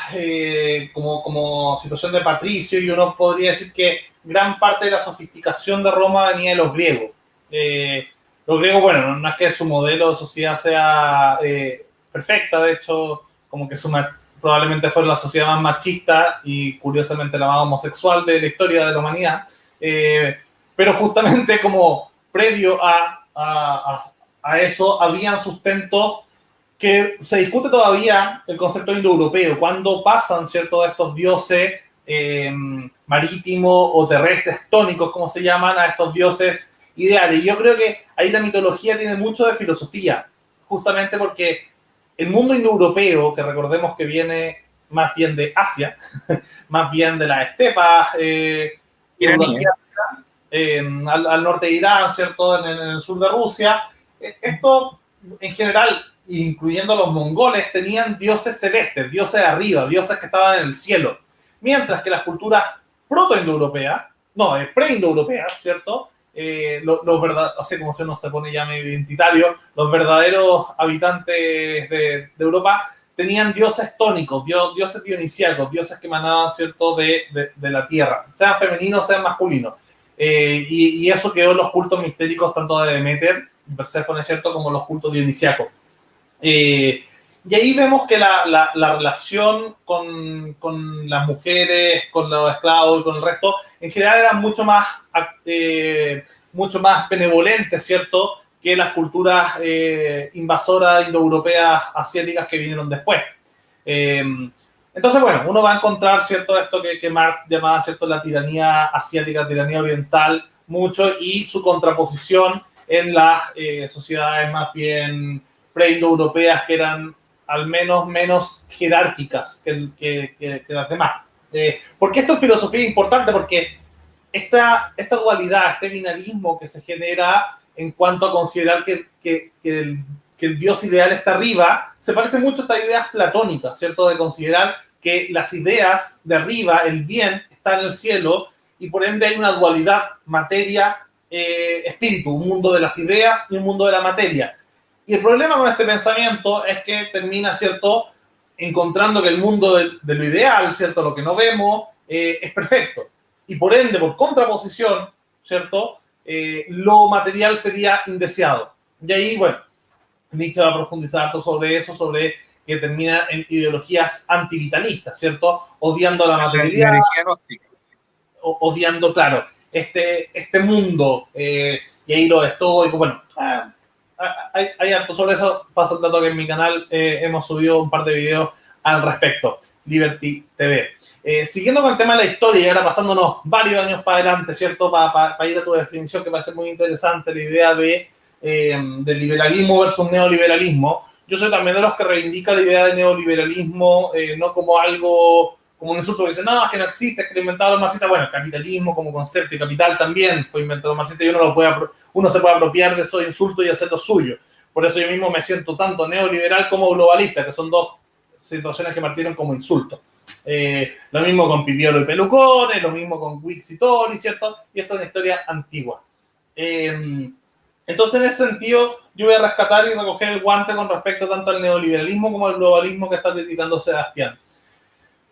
como situación de patricio, y uno podría decir que gran parte de la sofisticación de Roma venía de los griegos. Los griegos, bueno, no es que su modelo de sociedad sea perfecta, de hecho, como que su probablemente fue la sociedad más machista y curiosamente la más homosexual de la historia de la humanidad, pero justamente como previo a eso habían sustentos que se discute todavía el concepto indoeuropeo, cuando pasan, ¿cierto?, de estos dioses marítimos o terrestres tónicos, como se llaman, a estos dioses ideales. Y yo creo que ahí la mitología tiene mucho de filosofía, justamente porque el mundo indoeuropeo, que recordemos que viene más bien de Asia, más bien de las estepas euroasiáticas, al norte de Irán, ¿cierto?, en el sur de Rusia, esto en general, incluyendo los mongoles, tenían dioses celestes, dioses de arriba, dioses que estaban en el cielo, mientras que las culturas proto-indoeuropeas, pre-indoeuropeas, ¿cierto?, así como si uno se pone ya medio identitario, los verdaderos habitantes de Europa tenían dioses tónicos, dioses dionisíacos, dioses que emanaban, ¿cierto?, de la tierra, sean femeninos, sean masculinos. Y eso quedó en los cultos mistéricos tanto de Deméter y Perséfone, ¿cierto?, como los cultos dionisíacos. Y ahí vemos que la relación con las mujeres, con los esclavos y con el resto, en general era mucho más benevolente, ¿cierto?, que las culturas invasoras indoeuropeas asiáticas que vinieron después. Entonces, bueno, uno va a encontrar, ¿cierto?, esto que Marx llamaba, ¿cierto?, la tiranía asiática, tiranía oriental, mucho, y su contraposición en las sociedades más bien pre-indoeuropeas, que eran al menos menos jerárquicas que las demás. ¿Por qué esto en filosofía es importante? Porque esta dualidad, este binarismo que se genera en cuanto a considerar que el Dios ideal está arriba, se parece mucho a estas ideas platónicas, ¿cierto? De considerar que las ideas de arriba, el bien, está en el cielo, y por ende hay una dualidad materia-espíritu, un mundo de las ideas y un mundo de la materia. Y el problema con este pensamiento es que termina, ¿cierto?, encontrando que el mundo de lo ideal, ¿cierto?, lo que no vemos, es perfecto. Y por ende, por contraposición, ¿cierto?, lo material sería indeseado. Y ahí, bueno, Nietzsche va a profundizar sobre eso, sobre que termina en ideologías antivitalistas, ¿cierto?, odiando la materialidad, odiando, claro, este mundo, y ahí los estoicos, bueno, hay harto sobre eso. Paso el dato que en mi canal hemos subido un par de videos al respecto. Liberty TV. Siguiendo con el tema de la historia y ahora pasándonos varios años para adelante, ¿cierto? Para ir a tu definición, que parece muy interesante, la idea del liberalismo versus neoliberalismo. Yo soy también de los que reivindica la idea de neoliberalismo, no como algo, como un insulto que dice, no, es que no existe, es que lo inventaron los marxistas. Bueno, el capitalismo como concepto y capital también fue inventado los marxistas, y uno se puede apropiar de esos insultos y hacerlo suyo. Por eso yo mismo me siento tanto neoliberal como globalista, que son dos situaciones que partieron como insultos. Lo mismo con Pipiolo y Pelucones, lo mismo con Wix y Tony, ¿cierto? Y esto es una historia antigua. Entonces, en ese sentido, yo voy a rescatar y recoger el guante con respecto tanto al neoliberalismo como al globalismo que está criticando Sebastián.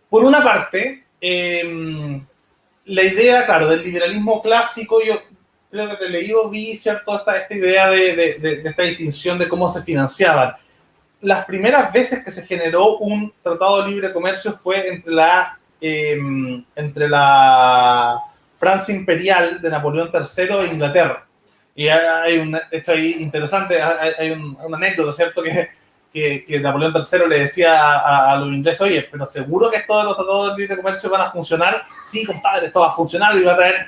Por una parte, la idea, claro, del liberalismo clásico, yo creo que te leí o vi, ¿cierto?, esta idea de esta distinción de cómo se financiaban. Las primeras veces que se generó un tratado de libre comercio fue entre la Francia imperial de Napoleón III e Inglaterra. Y esto ahí interesante, hay una anécdota, ¿cierto?, que Napoleón III le decía a los ingleses, oye, pero seguro que estos de los tratados de libre comercio van a funcionar. Sí, compadre, esto va a funcionar y va a traer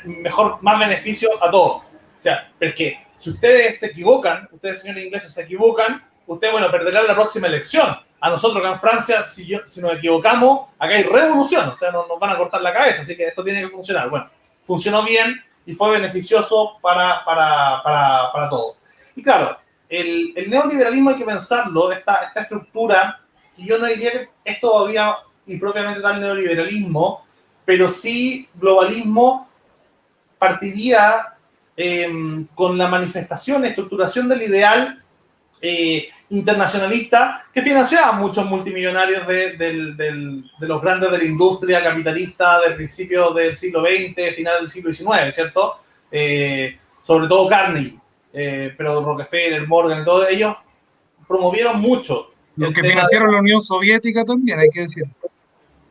más beneficio a todos. O sea, pero es que si ustedes se equivocan, ustedes, señores ingleses, se equivocan, ustedes, bueno, perderán la próxima elección. A nosotros acá en Francia, si nos equivocamos, acá hay revolución, o sea, nos van a cortar la cabeza, así que esto tiene que funcionar. Bueno, funcionó bien y fue beneficioso para todos. Y claro, el neoliberalismo hay que pensarlo, esta estructura, y yo no diría que esto todavía y propiamente tal neoliberalismo, pero sí globalismo partiría con la manifestación, estructuración del ideal internacionalista que financiaba muchos multimillonarios de los grandes de la industria capitalista de principios del siglo XX, final del siglo XIX, ¿cierto? Sobre todo Carnegie, pero Rockefeller, Morgan y todos ellos promovieron mucho Los el que tema financiaron la Unión Soviética también, hay que decir.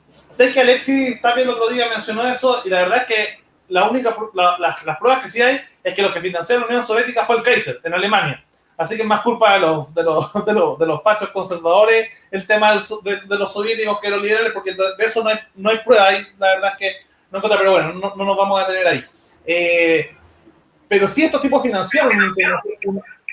sé que Alexis también el otro día mencionó eso y la verdad es que las pruebas que sí hay es que los que financiaron la Unión Soviética fue el Kaiser en Alemania. Así que es más culpa de los fachos conservadores el tema de los soviéticos que los liberales, porque de eso no hay prueba. La verdad es que no encuentro, pero bueno, no nos vamos a tener ahí. Pero sí estos tipos financiaron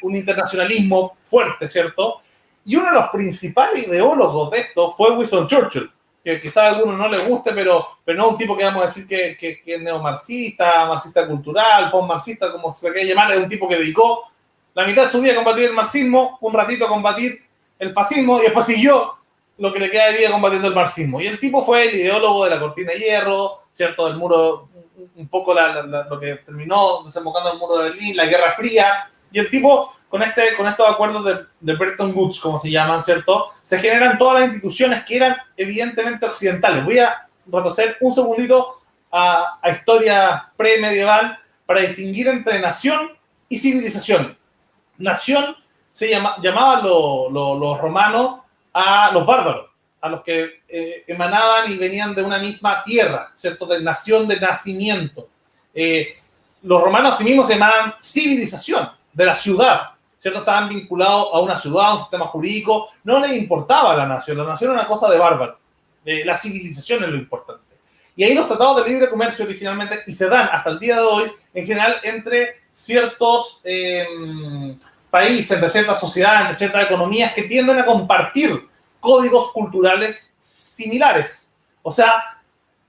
un internacionalismo fuerte, ¿cierto? Y uno de los principales ideólogos de esto fue Winston Churchill, que quizás a algunos no les guste, pero no es un tipo que vamos a decir que es neomarxista, marxista cultural, postmarxista, como se quiere llamar, es un tipo que dedicó la mitad de su vida a combatir el marxismo, un ratito a combatir el fascismo, y después siguió lo que le queda de vida combatiendo el marxismo. Y el tipo fue el ideólogo de la cortina de hierro, ¿cierto? Del muro, un poco lo que terminó desembocando en el muro de Berlín, la Guerra Fría, y el tipo, con estos acuerdos de Bretton Woods, como se llaman, ¿cierto? Se generan todas las instituciones que eran evidentemente occidentales. Voy a retroceder un segundito a historia premedieval para distinguir entre nación y civilización. Nación se llamaban los romanos a los bárbaros, a los que emanaban y venían de una misma tierra, ¿cierto? De nación, de nacimiento. Los romanos sí mismos se llamaban civilización, de la ciudad, ¿cierto? Estaban vinculados a una ciudad, a un sistema jurídico, no les importaba la nación era una cosa de bárbaro. La civilización es lo importante. Y ahí los tratados de libre comercio originalmente, y se dan hasta el día de hoy, en general, entre ciertos países, entre ciertas sociedades, entre ciertas economías que tienden a compartir códigos culturales similares. O sea,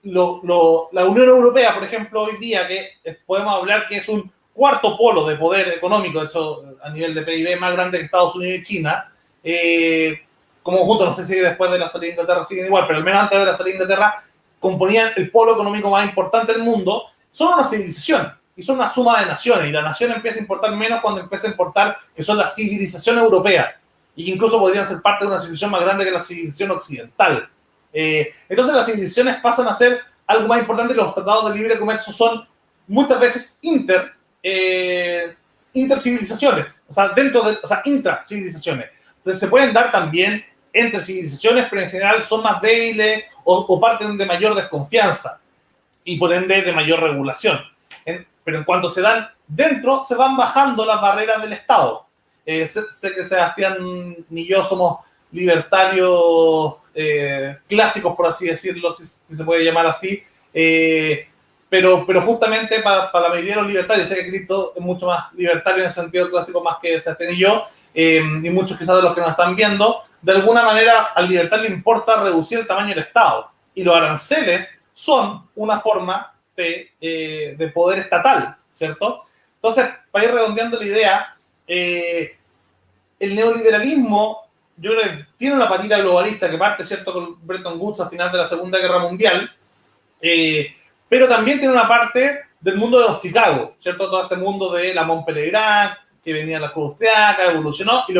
la Unión Europea, por ejemplo, hoy día, que podemos hablar que es un cuarto polo de poder económico, de hecho, a nivel de PIB más grande que Estados Unidos y China, como junto, no sé si después de la salida de Inglaterra siguen igual, pero al menos antes de la salida de Inglaterra, componían el polo económico más importante del mundo, son una civilización y son una suma de naciones, y la nación empieza a importar menos cuando empieza a importar que son la civilización europea, y que incluso podrían ser parte de una civilización más grande que la civilización occidental. Entonces las civilizaciones pasan a ser algo más importante, y los tratados de libre comercio son muchas veces intercivilizaciones, o sea, intracivilizaciones. Entonces se pueden dar también entre civilizaciones, pero en general son más débiles o parten de mayor desconfianza y por ende de mayor regulación. Pero en cuanto se dan dentro, se van bajando las barreras del Estado. Sé que Sebastián ni yo somos libertarios clásicos, por así decirlo, si se puede llamar así, pero justamente para la mayoría de los libertarios, sé que Cristo es mucho más libertario en el sentido clásico más que Sebastián y yo, y muchos quizás de los que nos están viendo, de alguna manera al libertario le importa reducir el tamaño del Estado, y los aranceles son una forma de poder estatal, ¿cierto? Entonces, para ir redondeando la idea, el neoliberalismo, yo creo que tiene una patita globalista que parte, ¿cierto?, con Bretton Woods al final de la Segunda Guerra Mundial, pero también tiene una parte del mundo de los Chicago, ¿cierto? Todo este mundo de la Montpellier, que venía de la escuela austriaca, evolucionó, y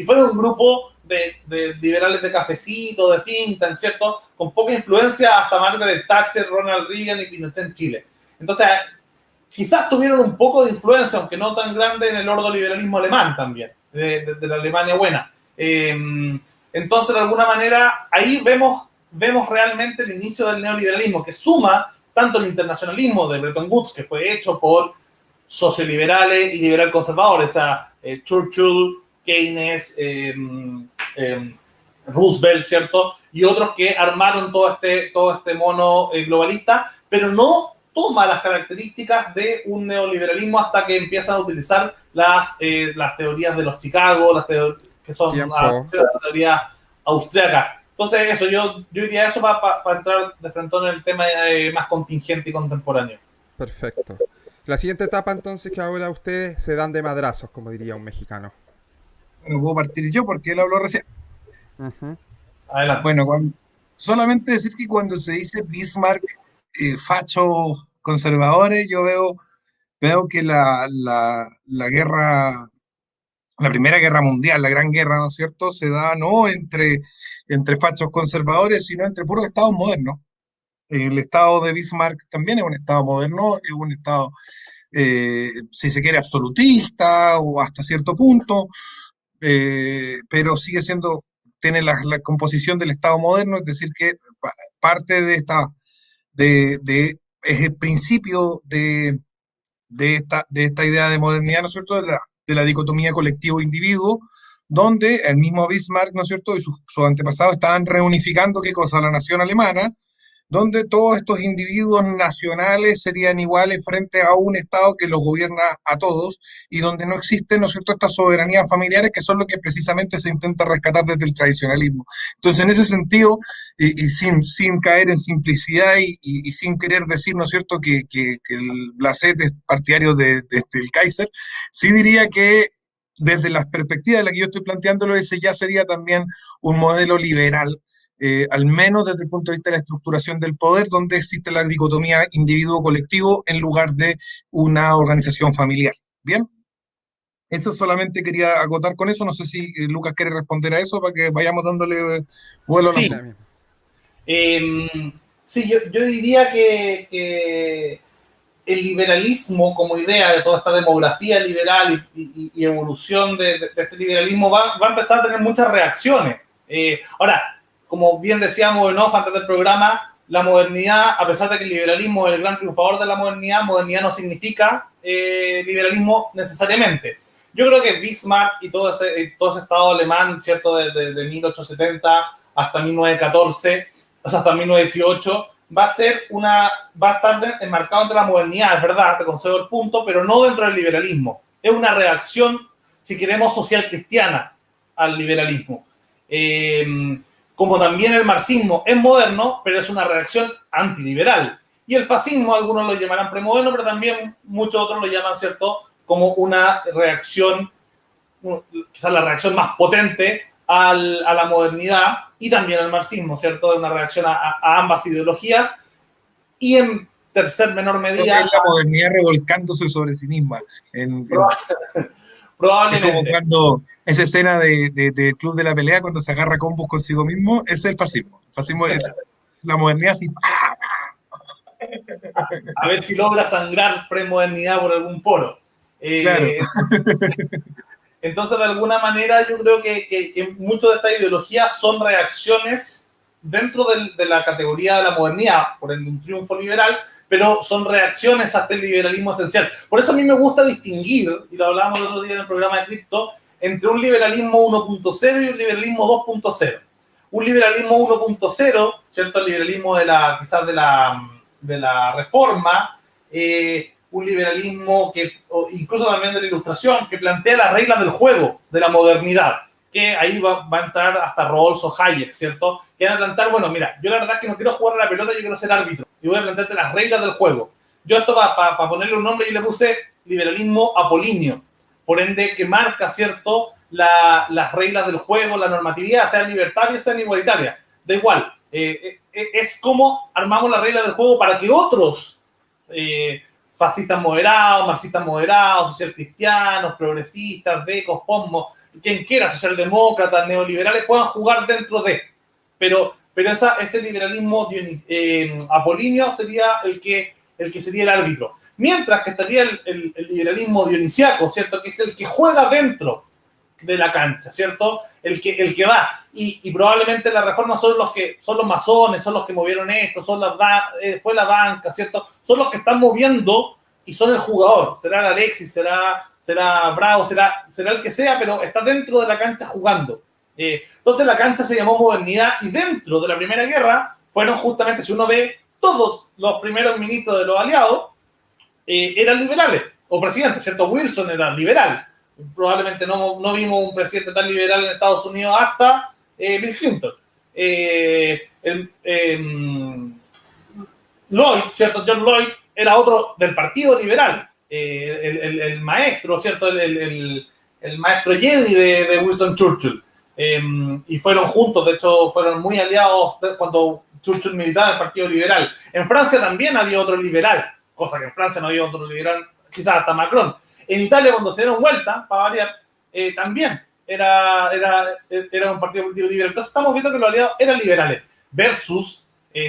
fueron un grupo de liberales de cafecito, de think tank, ¿cierto? Con poca influencia hasta Margaret Thatcher, Ronald Reagan y Pinochet en Chile. Entonces, quizás tuvieron un poco de influencia, aunque no tan grande, en el ordoliberalismo alemán también, de la Alemania buena. Entonces, de alguna manera, ahí vemos realmente el inicio del neoliberalismo, que suma tanto el internacionalismo de Bretton Woods, que fue hecho por socioliberales y liberal conservadores, o sea, Churchill, Keynes, Roosevelt, ¿cierto? Y otros que armaron todo este mono globalista, pero no toma las características de un neoliberalismo hasta que empiezan a utilizar las teorías de los Chicago, que son la teoría austriaca. Entonces, eso, yo diría eso para entrar de frente en el tema más contingente y contemporáneo. Perfecto. La siguiente etapa, entonces, que ahora ustedes se dan de madrazos, como diría un mexicano. Bueno, puedo partir yo porque él habló recién. Adelante. Bueno, solamente decir que cuando se dice Bismarck, fachos conservadores, yo veo que la guerra, la Primera Guerra Mundial, la Gran Guerra, ¿no es cierto?, se da no entre fachos conservadores, sino entre puros estados modernos. El estado de Bismarck también es un estado moderno, es un estado, si se quiere, absolutista o hasta cierto punto, pero sigue siendo, tiene la composición del Estado moderno, es decir, que parte es el principio de esta idea de modernidad, ¿no es cierto?, de la dicotomía colectivo-individuo, donde el mismo Bismarck, ¿no es cierto?, y sus antepasados estaban reunificando, ¿qué cosa?, la nación alemana, donde todos estos individuos nacionales serían iguales frente a un Estado que los gobierna a todos y donde no existen, ¿no es cierto?, estas soberanías familiares que son lo que precisamente se intenta rescatar desde el tradicionalismo. Entonces, en ese sentido, y sin caer en simplicidad y sin querer decir, ¿no es cierto?, que el Blacet es partidario del Kaiser, sí diría que desde las perspectivas de la que yo estoy planteándolo, ese ya sería también un modelo liberal, al menos desde el punto de vista de la estructuración del poder, donde existe la dicotomía individuo-colectivo en lugar de una organización familiar. ¿Bien? Eso solamente quería acotar con eso. No sé si Lucas quiere responder a eso para que vayamos dándole vuelo al Sí, asunto. sí, yo diría que el liberalismo como idea de toda esta demografía liberal y evolución de este liberalismo va a empezar a tener muchas reacciones. Ahora, como bien decíamos en off antes del programa, la modernidad, a pesar de que el liberalismo es el gran triunfador de la modernidad no significa liberalismo necesariamente. Yo creo que Bismarck y todo ese Estado alemán, ¿cierto?, de 1870 hasta 1914, o sea, hasta 1918, va a estar enmarcado entre la modernidad, es verdad, te concedo el punto, pero no dentro del liberalismo. Es una reacción, si queremos, social cristiana al liberalismo. Como también el marxismo es moderno, pero es una reacción antiliberal. Y el fascismo, algunos lo llamarán premoderno, pero también muchos otros lo llaman, ¿cierto?, como una reacción, quizás la reacción más potente a la modernidad y también al marxismo, ¿cierto? Es una reacción a ambas ideologías y en tercer menor medida... Es la modernidad revolcándose sobre sí misma. Es como Probablemente. cuando esa escena de Club de la Pelea, cuando se agarra combos consigo mismo, ese es el fascismo. El fascismo es la modernidad así. A ver si logra sangrar premodernidad por algún poro. Claro. Entonces, de alguna manera, yo creo que muchas de estas ideologías son reacciones dentro de la categoría de la modernidad, por ende un triunfo liberal, pero son reacciones a este liberalismo esencial. Por eso a mí me gusta distinguir, y lo hablábamos el otro día en el programa de Cripto, entre un liberalismo 1.0 y un liberalismo 2.0. Un liberalismo 1.0, ¿cierto? El liberalismo quizás de la reforma, un liberalismo incluso también de la ilustración, que plantea las reglas del juego, de la modernidad, que ahí va a entrar hasta Rawls o Hayek, ¿cierto? Que van a plantear, bueno, mira, yo la verdad es que no quiero jugar a la pelota, yo quiero ser árbitro, y voy a plantearte las reglas del juego. Yo esto para ponerle un nombre, yo le puse liberalismo apolíneo, por ende que marca, ¿cierto?, las reglas del juego, la normatividad, sean libertarias, sean igualitarias, da igual. Es como armamos las reglas del juego para que otros fascistas moderados, marxistas moderados, social cristianos, progresistas, becos, pomos, quien quiera, socialdemócratas, neoliberales, puedan jugar dentro de. Pero ese liberalismo apolíneo sería el que sería el árbitro. Mientras que estaría el liberalismo dionisiaco, ¿cierto?, que es el que juega dentro de la cancha, ¿cierto? El que va. Y probablemente las reformas son los masones, son los que movieron esto, fue la banca, ¿cierto? Son los que están moviendo y son el jugador. Será el Alexis, será Bravo, será el que sea, pero está dentro de la cancha jugando. Entonces la cancha se llamó modernidad y dentro de la Primera Guerra fueron justamente, si uno ve, todos los primeros ministros de los aliados eran liberales, o presidentes, ¿cierto? Wilson era liberal. Probablemente no vimos un presidente tan liberal en Estados Unidos hasta Bill Clinton. Lloyd, ¿cierto? John Lloyd era otro del Partido Liberal, el maestro, ¿cierto? El maestro Jedi de Winston Churchill. Y fueron juntos, de hecho, fueron muy aliados cuando Churchill militaba en el Partido Liberal. En Francia también había otro liberal, cosa que en Francia no había otro liberal, quizás hasta Macron. En Italia, cuando se dieron vuelta, para variar, también era un partido político liberal. Entonces estamos viendo que los aliados eran liberales, versus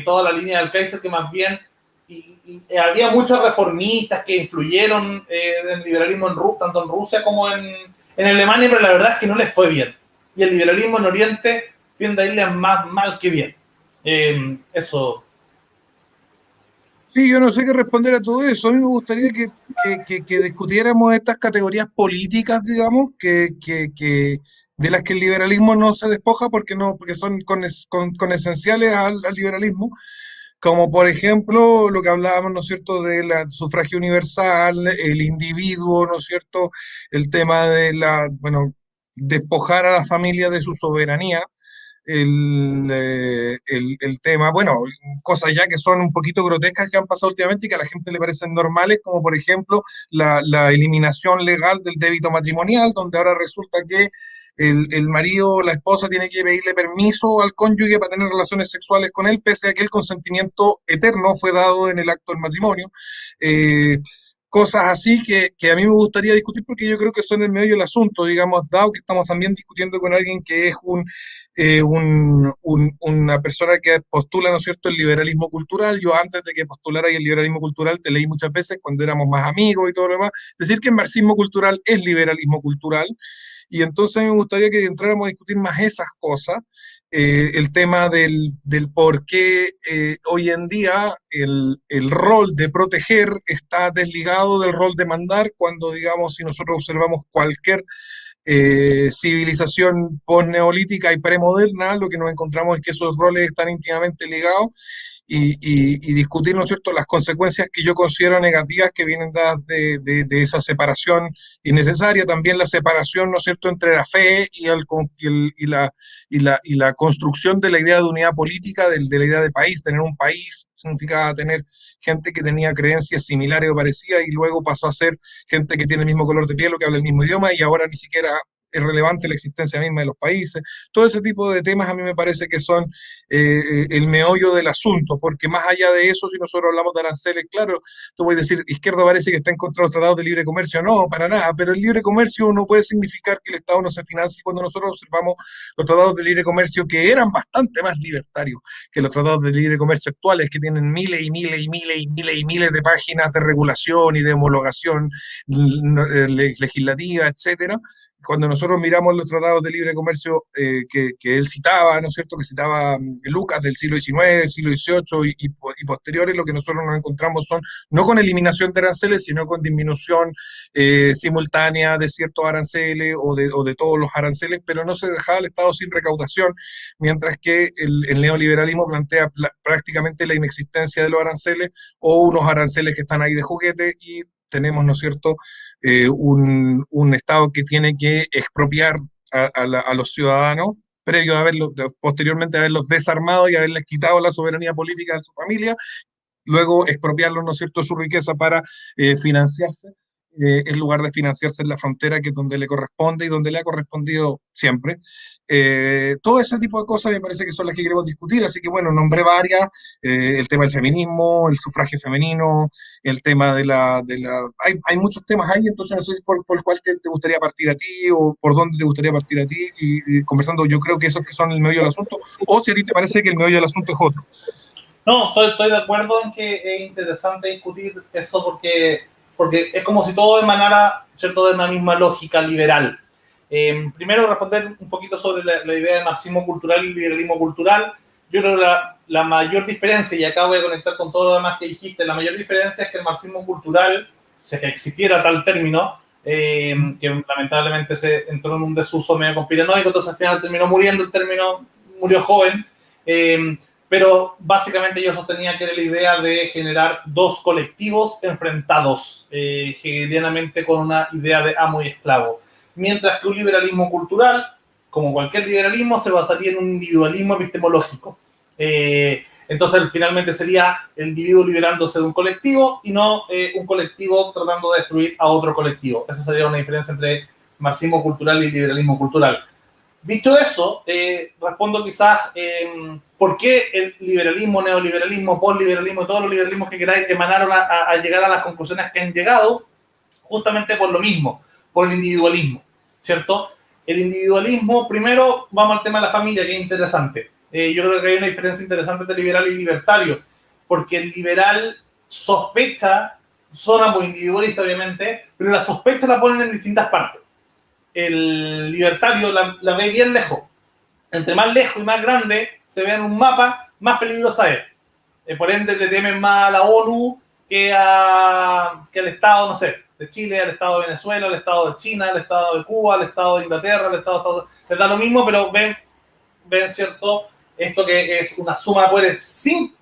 toda la línea del Kaiser, que más bien había muchos reformistas que influyeron en el liberalismo tanto en Rusia como en en Alemania, pero la verdad es que no les fue bien. Y el liberalismo en Oriente tiende a irle más mal que bien. Eso. Sí, yo no sé qué responder a todo eso. A mí me gustaría que discutiéramos estas categorías políticas, digamos, de las que el liberalismo no se despoja porque no, porque son con esenciales al liberalismo, como por ejemplo lo que hablábamos, ¿no es cierto?, del sufragio universal, el individuo, ¿no es cierto?, el tema de bueno, despojar a la familia de su soberanía, el tema, bueno, cosas ya que son un poquito grotescas que han pasado últimamente y que a la gente le parecen normales, como por ejemplo la eliminación legal del débito matrimonial, donde ahora resulta que el marido o la esposa tiene que pedirle permiso al cónyuge para tener relaciones sexuales con él, pese a que el consentimiento eterno fue dado en el acto del matrimonio. Cosas así que a mí me gustaría discutir porque yo creo que son el meollo del asunto, digamos, dado que estamos también discutiendo con alguien que es una persona que postula, ¿no es cierto?, el liberalismo cultural. Yo antes de que postulara el liberalismo cultural te leí muchas veces cuando éramos más amigos y todo lo demás, decir que el marxismo cultural es liberalismo cultural, y entonces a mí me gustaría que entráramos a discutir más esas cosas, el tema del por qué hoy en día el rol de proteger está desligado del rol de mandar, cuando, digamos, si nosotros observamos cualquier civilización post-neolítica y premoderna, lo que nos encontramos es que esos roles están íntimamente ligados, y discutir, ¿no es cierto?, las consecuencias que yo considero negativas que vienen dadas de esa separación innecesaria, también la separación, ¿no es cierto?, entre la fe y la construcción de la idea de unidad política, de la idea de país. Tener un país significaba tener gente que tenía creencias similares o parecidas, y luego pasó a ser gente que tiene el mismo color de piel o que habla el mismo idioma, y ahora ni siquiera es relevante la existencia misma de los países. Todo ese tipo de temas a mí me parece que son el meollo del asunto, porque más allá de eso, si nosotros hablamos de aranceles, claro, tú puedes decir, izquierda parece que está en contra de los tratados de libre comercio. No, para nada, pero el libre comercio no puede significar que el Estado no se financie. Cuando nosotros observamos los tratados de libre comercio, que eran bastante más libertarios que los tratados de libre comercio actuales, que tienen miles y miles y miles y miles y miles de páginas de regulación y de homologación legislativa, etcétera. Cuando nosotros miramos los tratados de libre comercio que él citaba, ¿no es cierto?, que citaba Lucas, del siglo XIX, siglo XVIII y posteriores, lo que nosotros nos encontramos son no con eliminación de aranceles, sino con disminución simultánea de ciertos aranceles o de todos los aranceles, pero no se dejaba al Estado sin recaudación, mientras que el neoliberalismo plantea prácticamente la inexistencia de los aranceles, o unos aranceles que están ahí de juguete, y tenemos, ¿no es cierto?, un Estado que tiene que expropiar a los ciudadanos, previo a posteriormente a haberlos desarmado y haberles quitado la soberanía política de su familia, luego expropiarlos, ¿no es cierto?, su riqueza para financiarse, en lugar de financiarse en la frontera, que es donde le corresponde y donde le ha correspondido siempre. Todo ese tipo de cosas me parece que son las que queremos discutir, así que bueno, nombré varias, el tema del feminismo, el sufragio femenino, el tema hay muchos temas ahí, entonces no sé si por cuál te gustaría partir a ti, o por dónde te gustaría partir a ti, y conversando, yo creo que esos que son el meollo del asunto, o si a ti te parece que el meollo del asunto es otro. No, estoy de acuerdo en que es interesante discutir eso porque es como si todo emanara, ¿cierto?, de una misma lógica liberal. Primero, responder un poquito sobre la idea de marxismo cultural y liberalismo cultural. Yo creo que la mayor diferencia, y acá voy a conectar con todo lo demás que dijiste, la mayor diferencia es que el marxismo cultural, si es que existiera tal término, que lamentablemente se entró en un desuso medio conspiranoico, entonces al final terminó muriendo el término, murió joven, pero básicamente yo sostenía que era la idea de generar dos colectivos enfrentados hegelianamente con una idea de amo y esclavo. Mientras que un liberalismo cultural, como cualquier liberalismo, se basaría en un individualismo epistemológico. Entonces finalmente sería el individuo liberándose de un colectivo y no un colectivo tratando de destruir a otro colectivo. Esa sería una diferencia entre marxismo cultural y liberalismo cultural. Dicho eso, respondo quizás por qué el liberalismo, neoliberalismo, postliberalismo, todos los liberalismos que queráis emanaron a llegar a las conclusiones que han llegado, justamente por lo mismo, por el individualismo, ¿cierto? El individualismo, primero vamos al tema de la familia, que es interesante. Yo creo que hay una diferencia interesante entre liberal y libertario, porque el liberal sospecha, suena muy individualista obviamente, pero la sospecha la ponen en distintas partes. el libertario la ve bien lejos. Entre más lejos y más grande se ve en un mapa, más peligrosa es. Por ende, le temen más a la ONU que al Estado, no sé, de Chile, al Estado de Venezuela, al Estado de China, al Estado de Cuba, al Estado de Inglaterra, al Estado de Estados Unidos. Les da lo mismo, pero ven, ¿cierto? Esto que es una suma de poderes sin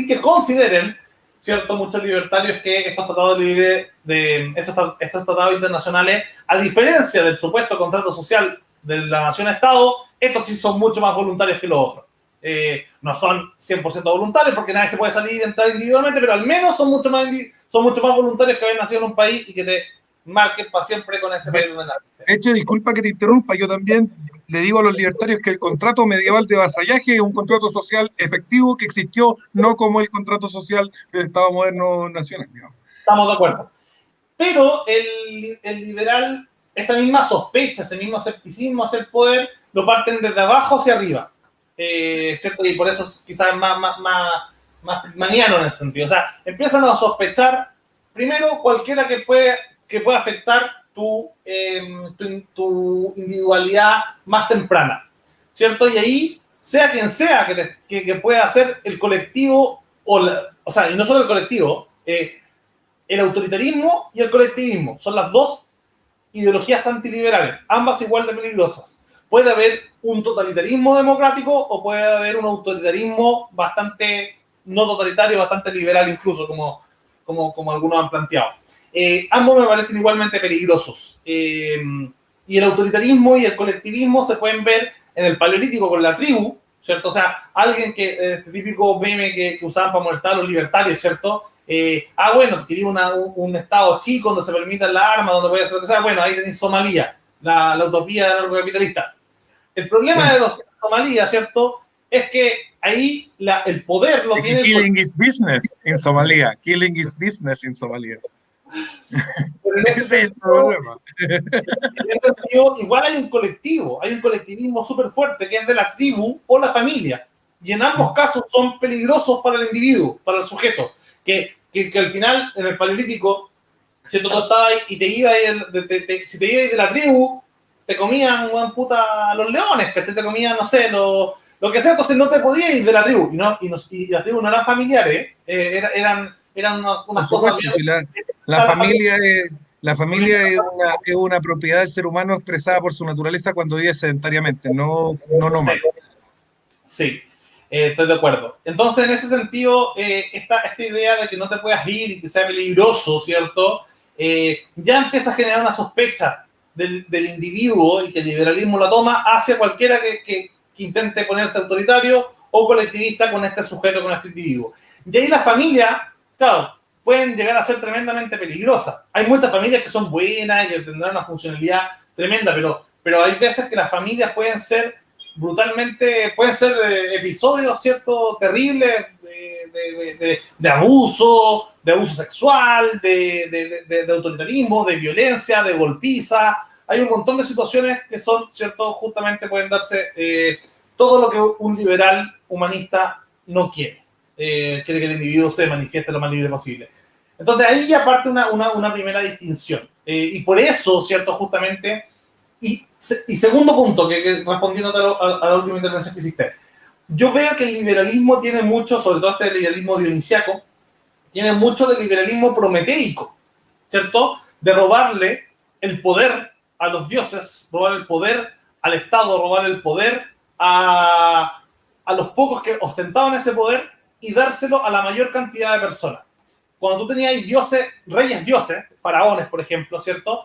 que consideren, ¿cierto? Muchos libertarios que estos tratados internacionales, a diferencia del supuesto contrato social de la nación-estado, estos sí son mucho más voluntarios que los otros. No son 100% voluntarios porque nadie se puede salir y entrar individualmente, pero al menos son mucho más voluntarios que haber nacido en un país y que te marquen para siempre con ese país. De hecho, disculpa que te interrumpa, yo también le digo a los libertarios que el contrato medieval de vasallaje es un contrato social efectivo que existió, no como el contrato social del Estado moderno nacional. Digamos. Estamos de acuerdo. Pero el liberal, esa misma sospecha, ese mismo escepticismo hacia el poder, lo parten desde abajo hacia arriba. ¿Cierto? Y por eso quizás es más maniano en ese sentido. O sea, empiezan a sospechar, primero, cualquiera que pueda afectar tu individualidad más temprana, ¿cierto? Y ahí, sea quien sea que pueda hacer el colectivo, o sea, y no solo el colectivo, el autoritarismo y el colectivismo son las dos ideologías antiliberales, ambas igual de peligrosas. Puede haber un totalitarismo democrático o puede haber un autoritarismo bastante no totalitario, bastante liberal incluso, como algunos han planteado. Ambos me parecen igualmente peligrosos. Y el autoritarismo y el colectivismo se pueden ver en el Paleolítico con la tribu, ¿cierto? O sea, alguien este típico meme que usaban para molestar a los libertarios, ¿cierto? Bueno, quería un estado chico donde se permitan las armas, donde puede hacer lo que sea. Bueno, ahí tenéis Somalia, la utopía del anarcocapitalista. El problema de los Somalia, ¿cierto? Es que ahí el poder lo tiene... Killing is business en Somalia. Killing is business en Somalia. Pero en ese sentido, igual hay un colectivismo súper fuerte que es de la tribu o la familia. Y en ambos casos son peligrosos para el individuo, para el sujeto. Que al final, en el Paleolítico, si tú estabas ahí y si te ibas de la tribu, te comían los leones, que te comían, no sé, lo que sea, entonces no te podías ir de la tribu. Y las tribus no eran familiares, eran unas cosas... La familia es una propiedad del ser humano expresada por su naturaleza cuando vive sedentariamente, no nómada. Sí, estoy de acuerdo. Entonces, en ese sentido, esta idea de que no te puedas ir y que sea peligroso, ¿cierto? Ya empieza a generar una sospecha del individuo y que el liberalismo la toma hacia cualquiera que intente ponerse autoritario o colectivista con este sujeto, con este individuo. Y ahí la familia, claro, pueden llegar a ser tremendamente peligrosas. Hay muchas familias que son buenas y que tendrán una funcionalidad tremenda, pero hay veces que las familias pueden ser episodios, ¿cierto?, terribles de abuso sexual, de autoritarismo, de violencia, de golpiza. Hay un montón de situaciones que son, ¿cierto?, justamente pueden darse todo lo que un liberal humanista no quiere. Quiere que el individuo se manifieste lo más libre posible. Entonces ahí ya parte una primera distinción. Y por eso, ¿cierto?, justamente, y segundo punto, que respondiendo a la última intervención que hiciste, yo veo que el liberalismo tiene mucho, sobre todo este liberalismo dionisiaco, tiene mucho del liberalismo prometeico, ¿cierto? De robarle el poder a los dioses, robar el poder al Estado, robar el poder a los pocos que ostentaban ese poder y dárselo a la mayor cantidad de personas. Cuando tú tenías reyes dioses, faraones, por ejemplo, ¿cierto?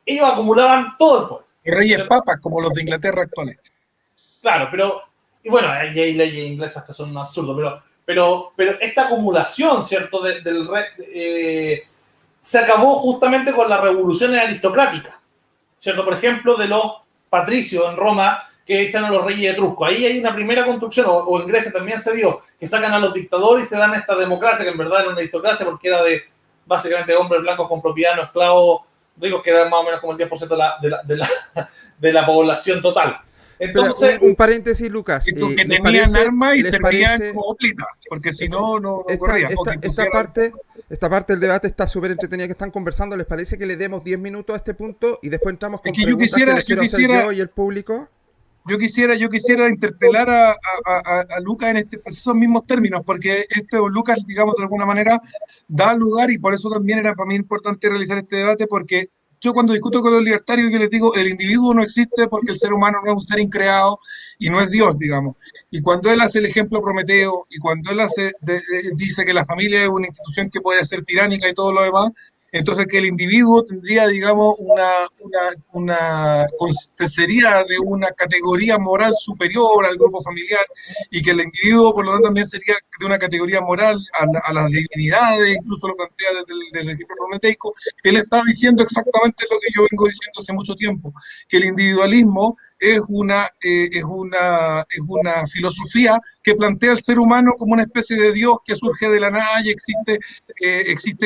Ellos acumulaban todo el poder. Reyes papas, como los de Inglaterra actuales. Claro, y bueno, hay leyes inglesas que son un absurdo, pero esta acumulación, ¿cierto?, del rey, se acabó justamente con las revoluciones aristocráticas, ¿cierto? Por ejemplo, de los patricios en Roma, que echan a los reyes etruscos. Ahí hay una primera construcción, o en Grecia también se dio, que sacan a los dictadores y se dan esta democracia, que en verdad era una aristocracia porque era de, básicamente, hombres blancos con propiedad, no esclavos ricos, que eran más o menos como el 10% de la población total. Entonces, un paréntesis, Lucas. Que tenían armas y servían como plita, porque si no corría. Esta parte del debate está súper entretenida que están conversando. ¿Les parece que le demos 10 minutos a este punto y después entramos con Es que preguntas que les quiero hacer yo y el público? Yo quisiera interpelar a Lucas en esos mismos términos, porque Lucas, digamos, de alguna manera da lugar, y por eso también era para mí importante realizar este debate, porque yo cuando discuto con los libertarios, yo les digo, el individuo no existe porque el ser humano no es un ser increado y no es Dios, digamos. Y cuando él hace el ejemplo Prometeo, y cuando él dice que la familia es una institución que puede ser tiránica y todo lo demás, entonces que el individuo tendría, digamos, sería de una categoría moral superior al grupo familiar, y que el individuo, por lo tanto, también sería de una categoría moral a las divinidades, incluso lo plantea desde el ejemplo prometeico. Él está diciendo exactamente lo que yo vengo diciendo hace mucho tiempo, que el individualismo es una filosofía que plantea al ser humano como una especie de Dios que surge de la nada y existe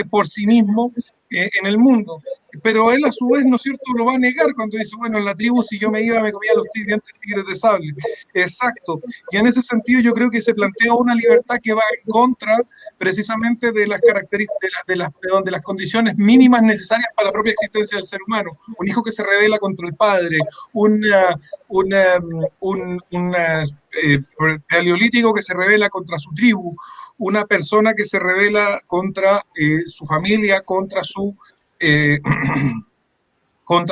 por sí mismo en el mundo. Pero él a su vez, ¿no es cierto?, lo va a negar cuando dice, bueno, en la tribu si yo me iba me comía los dientes tigres de sable. Exacto. Y en ese sentido yo creo que se plantea una libertad que va en contra precisamente de las características, de las condiciones mínimas necesarias para la propia existencia del ser humano. Un hijo que se rebela contra el padre, un paleolítico que se rebela contra su tribu, una persona que se rebela contra su familia, contra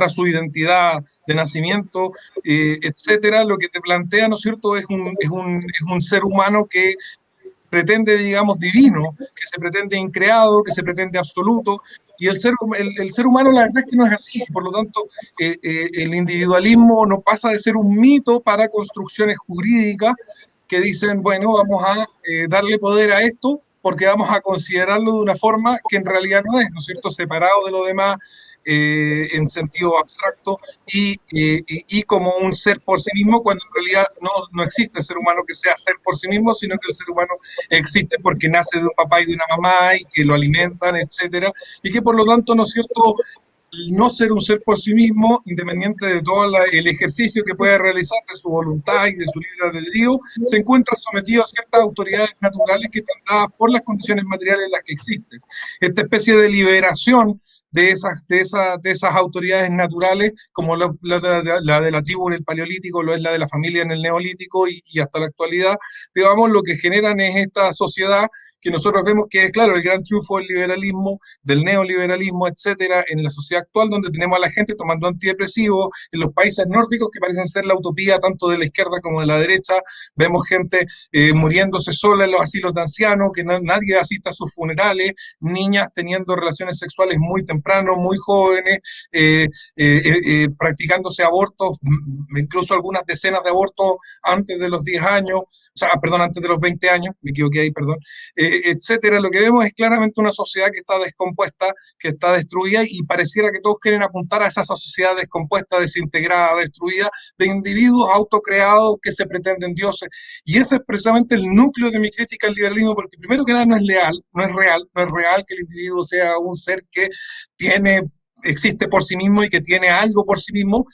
su identidad de nacimiento, etcétera. Lo que te plantea, ¿no es cierto?, es un ser humano que pretende, digamos, divino, que se pretende increado, que se pretende absoluto, y el ser humano la verdad es que no es así. Por lo tanto, el individualismo no pasa de ser un mito para construcciones jurídicas que dicen, bueno, vamos a darle poder a esto porque vamos a considerarlo de una forma que en realidad no es, ¿no es cierto?, separado de lo demás, en sentido abstracto y como un ser por sí mismo, cuando en realidad no existe el ser humano que sea ser por sí mismo, sino que el ser humano existe porque nace de un papá y de una mamá y que lo alimentan, etcétera, y que por lo tanto, ¿no es cierto?, no ser un ser por sí mismo, independiente de todo el ejercicio que pueda realizar de su voluntad y de su libre albedrío, se encuentra sometido a ciertas autoridades naturales que están dadas por las condiciones materiales en las que existen. Esta especie de liberación de esas autoridades naturales, como la de la tribu en el Paleolítico, lo es la de la familia en el Neolítico y hasta la actualidad, digamos, lo que generan es esta sociedad que nosotros vemos que es, claro, el gran triunfo del liberalismo, del neoliberalismo, etcétera, en la sociedad actual, donde tenemos a la gente tomando antidepresivos, en los países nórdicos, que parecen ser la utopía tanto de la izquierda como de la derecha, vemos gente muriéndose sola en los asilos de ancianos, que nadie asista a sus funerales, niñas teniendo relaciones sexuales muy temprano, muy jóvenes, practicándose abortos, incluso algunas decenas de abortos antes de los 10 años, o sea, perdón, antes de los 20 años, me equivoqué ahí, perdón, etcétera. Lo que vemos es claramente una sociedad que está descompuesta, que está destruida, y pareciera que todos quieren apuntar a esa sociedad descompuesta, desintegrada, destruida, de individuos autocreados que se pretenden dioses. Y ese es precisamente el núcleo de mi crítica al liberalismo, porque primero que nada no es real que el individuo sea un ser que existe por sí mismo y que tiene algo por sí mismo,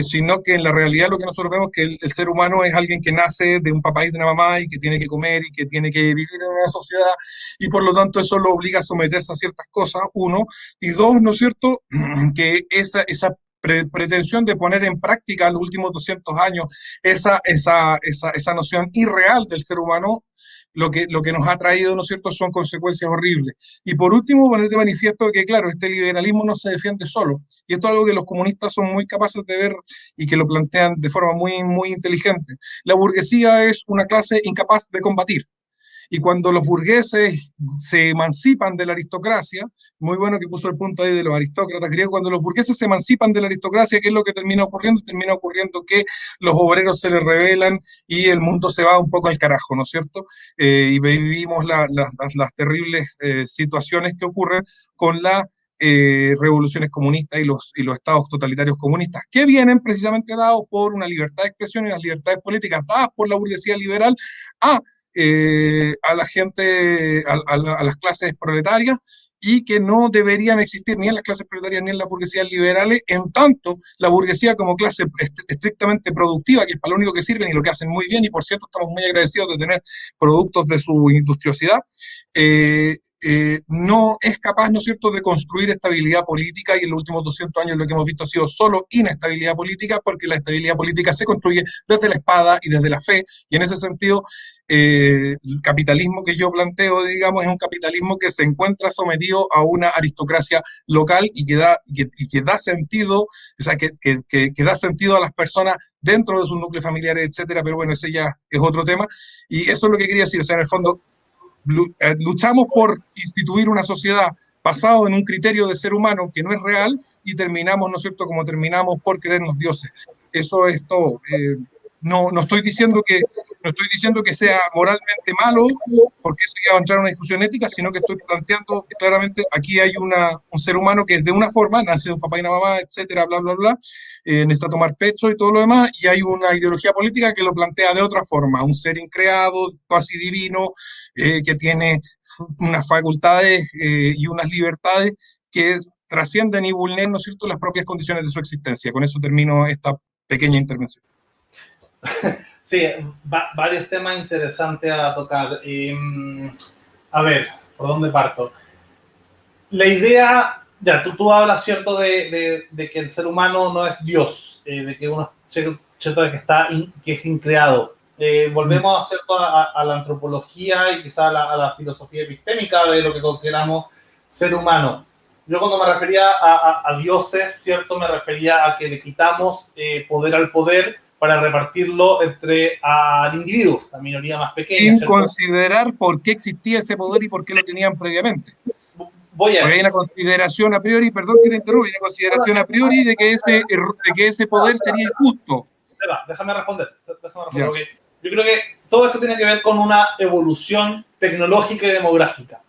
sino que en la realidad lo que nosotros vemos es que el ser humano es alguien que nace de un papá y de una mamá y que tiene que comer y que tiene que vivir en una sociedad, y por lo tanto eso lo obliga a someterse a ciertas cosas, uno, y dos, ¿no es cierto?, que esa pretensión de poner en práctica en los últimos 200 años esa noción irreal del ser humano, lo que nos ha traído, ¿no es cierto?, son consecuencias horribles. Y por último, poner de manifiesto que, claro, este liberalismo no se defiende solo, y esto es algo que los comunistas son muy capaces de ver y que lo plantean de forma muy, muy inteligente. La burguesía es una clase incapaz de combatir. Y cuando los burgueses se emancipan de la aristocracia, muy bueno que puso el punto ahí de los aristócratas griegos, cuando los burgueses se emancipan de la aristocracia, ¿qué es lo que termina ocurriendo? Termina ocurriendo que los obreros se les rebelan y el mundo se va un poco al carajo, ¿no es cierto? Y vivimos las terribles situaciones que ocurren con las revoluciones comunistas y los estados totalitarios comunistas, que vienen precisamente dados por una libertad de expresión y las libertades políticas dadas por la burguesía liberal a la gente, a las clases proletarias, y que no deberían existir ni en las clases proletarias ni en las burguesías liberales, en tanto la burguesía como clase estrictamente productiva, que es para lo único que sirven y lo que hacen muy bien, y por cierto estamos muy agradecidos de tener productos de su industriosidad, no es capaz, ¿no es cierto?, de construir estabilidad política, y en los últimos 200 años lo que hemos visto ha sido solo inestabilidad política, porque la estabilidad política se construye desde la espada y desde la fe, y en ese sentido el capitalismo que yo planteo, digamos, es un capitalismo que se encuentra sometido a una aristocracia local y que da sentido, o sea, que da sentido a las personas dentro de sus núcleos familiares, etcétera, pero bueno, ese ya es otro tema, y eso es lo que quería decir, o sea, en el fondo luchamos por instituir una sociedad basado en un criterio de ser humano que no es real, y terminamos, ¿no es cierto?, como terminamos, por creernos dioses. Eso es todo. No estoy diciendo que sea moralmente malo, porque eso ya va a entrar en una discusión ética, sino que estoy planteando que claramente aquí hay un ser humano que es de una forma, nace de un papá y una mamá, etcétera, bla, bla, bla, necesita tomar pecho y todo lo demás, y hay una ideología política que lo plantea de otra forma, un ser increado, casi divino, que tiene unas facultades y unas libertades que trascienden y vulneran, ¿no es cierto?, las propias condiciones de su existencia. Con eso termino esta pequeña intervención. Sí, varios temas interesantes a tocar. A ver, ¿por dónde parto? La idea, ya, tú hablas, ¿cierto?, de que el ser humano no es Dios, de que uno, ¿cierto?, de que es increado. Volvemos, ¿cierto?, a la antropología y quizá a la filosofía epistémica de lo que consideramos ser humano. Yo cuando me refería a dioses, ¿cierto?, me refería a que le quitamos poder al poder para repartirlo entre al individuo, la minoría más pequeña. Sin ¿cierto?, considerar por qué existía ese poder y por qué lo tenían previamente. Voy a Porque hay una consideración a priori, perdón que te interrumpa, hay una consideración a priori de que ese poder sería injusto. Déjame responder, porque yo creo que todo esto tiene que ver con una evolución tecnológica y demográfica.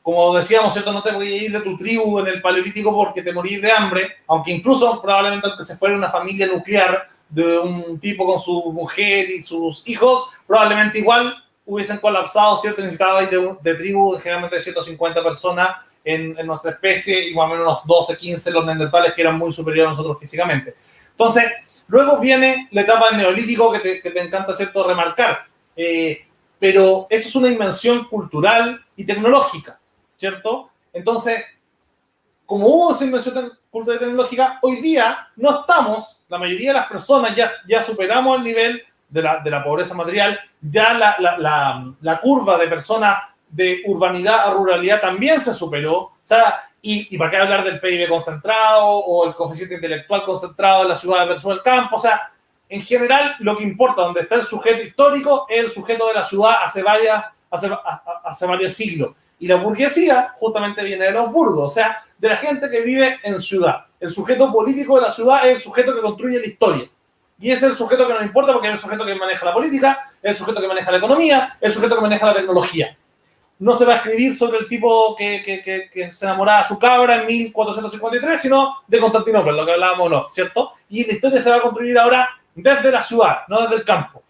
Como decíamos, ¿cierto?, no te voy a ir de tu tribu en el Paleolítico porque te morís de hambre, aunque incluso probablemente aunque se fuera una familia nuclear de un tipo con su mujer y sus hijos, probablemente igual hubiesen colapsado, ¿cierto? Necesitabais de tribu generalmente de 150 personas en nuestra especie, y más o menos unos 12, 15 los neandertales, que eran muy superiores a nosotros físicamente. Entonces, luego viene la etapa del Neolítico que te encanta, ¿cierto?, remarcar. Pero eso es una invención cultural y tecnológica, ¿cierto? Entonces, como hubo esa invención cultural y tecnológica, hoy día no estamos, la mayoría de las personas ya superamos el nivel de la pobreza material, ya la curva de personas de urbanidad a ruralidad también se superó, o sea, y para qué hablar del PIB concentrado o el coeficiente intelectual concentrado en la ciudad versus el campo, o sea, en general lo que importa, donde está el sujeto histórico, es el sujeto de la ciudad hace varios siglos. Y la burguesía justamente viene de los burgos, o sea, de la gente que vive en ciudad. El sujeto político de la ciudad es el sujeto que construye la historia. Y es el sujeto que nos importa porque es el sujeto que maneja la política, es el sujeto que maneja la economía, es el sujeto que maneja la tecnología. No se va a escribir sobre el tipo que se enamoraba de su cabra en 1453, sino de Constantinopla, lo que hablábamos, ¿no? ¿Cierto? Y la historia se va a construir ahora desde la ciudad, no desde el campo.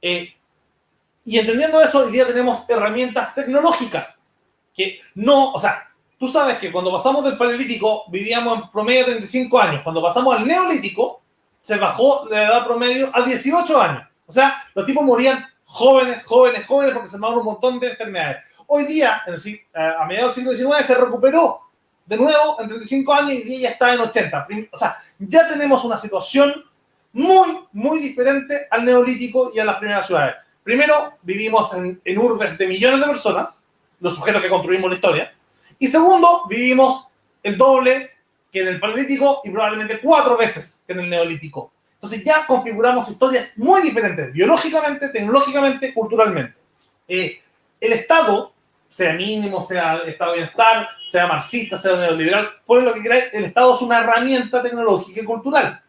Y entendiendo eso, hoy día tenemos herramientas tecnológicas que no, o sea, tú sabes que cuando pasamos del Paleolítico vivíamos en promedio 35 años. Cuando pasamos al Neolítico, se bajó la edad promedio a 18 años. O sea, los tipos morían jóvenes, porque se armaron un montón de enfermedades. Hoy día, a mediados del siglo XIX, se recuperó de nuevo en 35 años y ya está en 80. O sea, ya tenemos una situación muy, muy diferente al Neolítico y a las primeras ciudades. Primero, vivimos en urbes de millones de personas, los sujetos que construimos la historia. Y segundo, vivimos el doble que en el Paleolítico y probablemente 4 veces que en el Neolítico. Entonces ya configuramos historias muy diferentes, biológicamente, tecnológicamente, culturalmente. El Estado, sea mínimo, sea Estado de bienestar, sea marxista, sea neoliberal, por lo que queráis, el Estado es una herramienta tecnológica y cultural.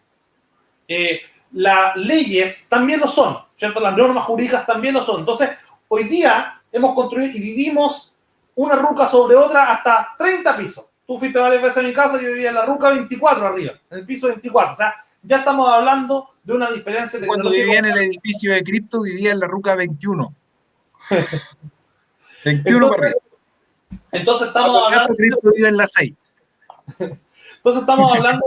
Las leyes también lo son, ¿cierto? Las normas jurídicas también lo son. Entonces, hoy día hemos construido y vivimos una ruca sobre otra hasta 30 pisos. Tú fuiste varias veces a mi casa y yo vivía en la ruca 24 arriba, en el piso 24. O sea, ya estamos hablando de una diferencia tecnológica. Cuando vivía en el edificio de cripto, vivía en la ruca 21. 21 para arriba. Entonces estamos hablando... cripto vive en la 6. Entonces estamos hablando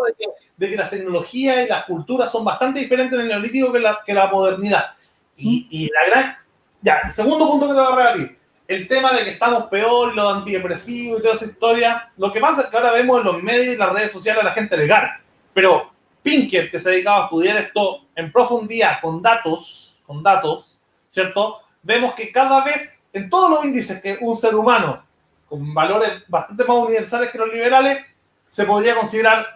de que las tecnologías y las culturas son bastante diferentes en el Neolítico que la modernidad. Y la gran... Ya, el segundo punto que te voy a rebatir. el tema de que estamos peor y los antidepresivos y toda esa historia, lo que pasa es que ahora vemos en los medios y las redes sociales a la gente legal, pero Pinker, que se ha dedicado a estudiar esto en profundidad con datos, ¿cierto? Vemos que cada vez, en todos los índices que un ser humano con valores bastante más universales que los liberales, se podría considerar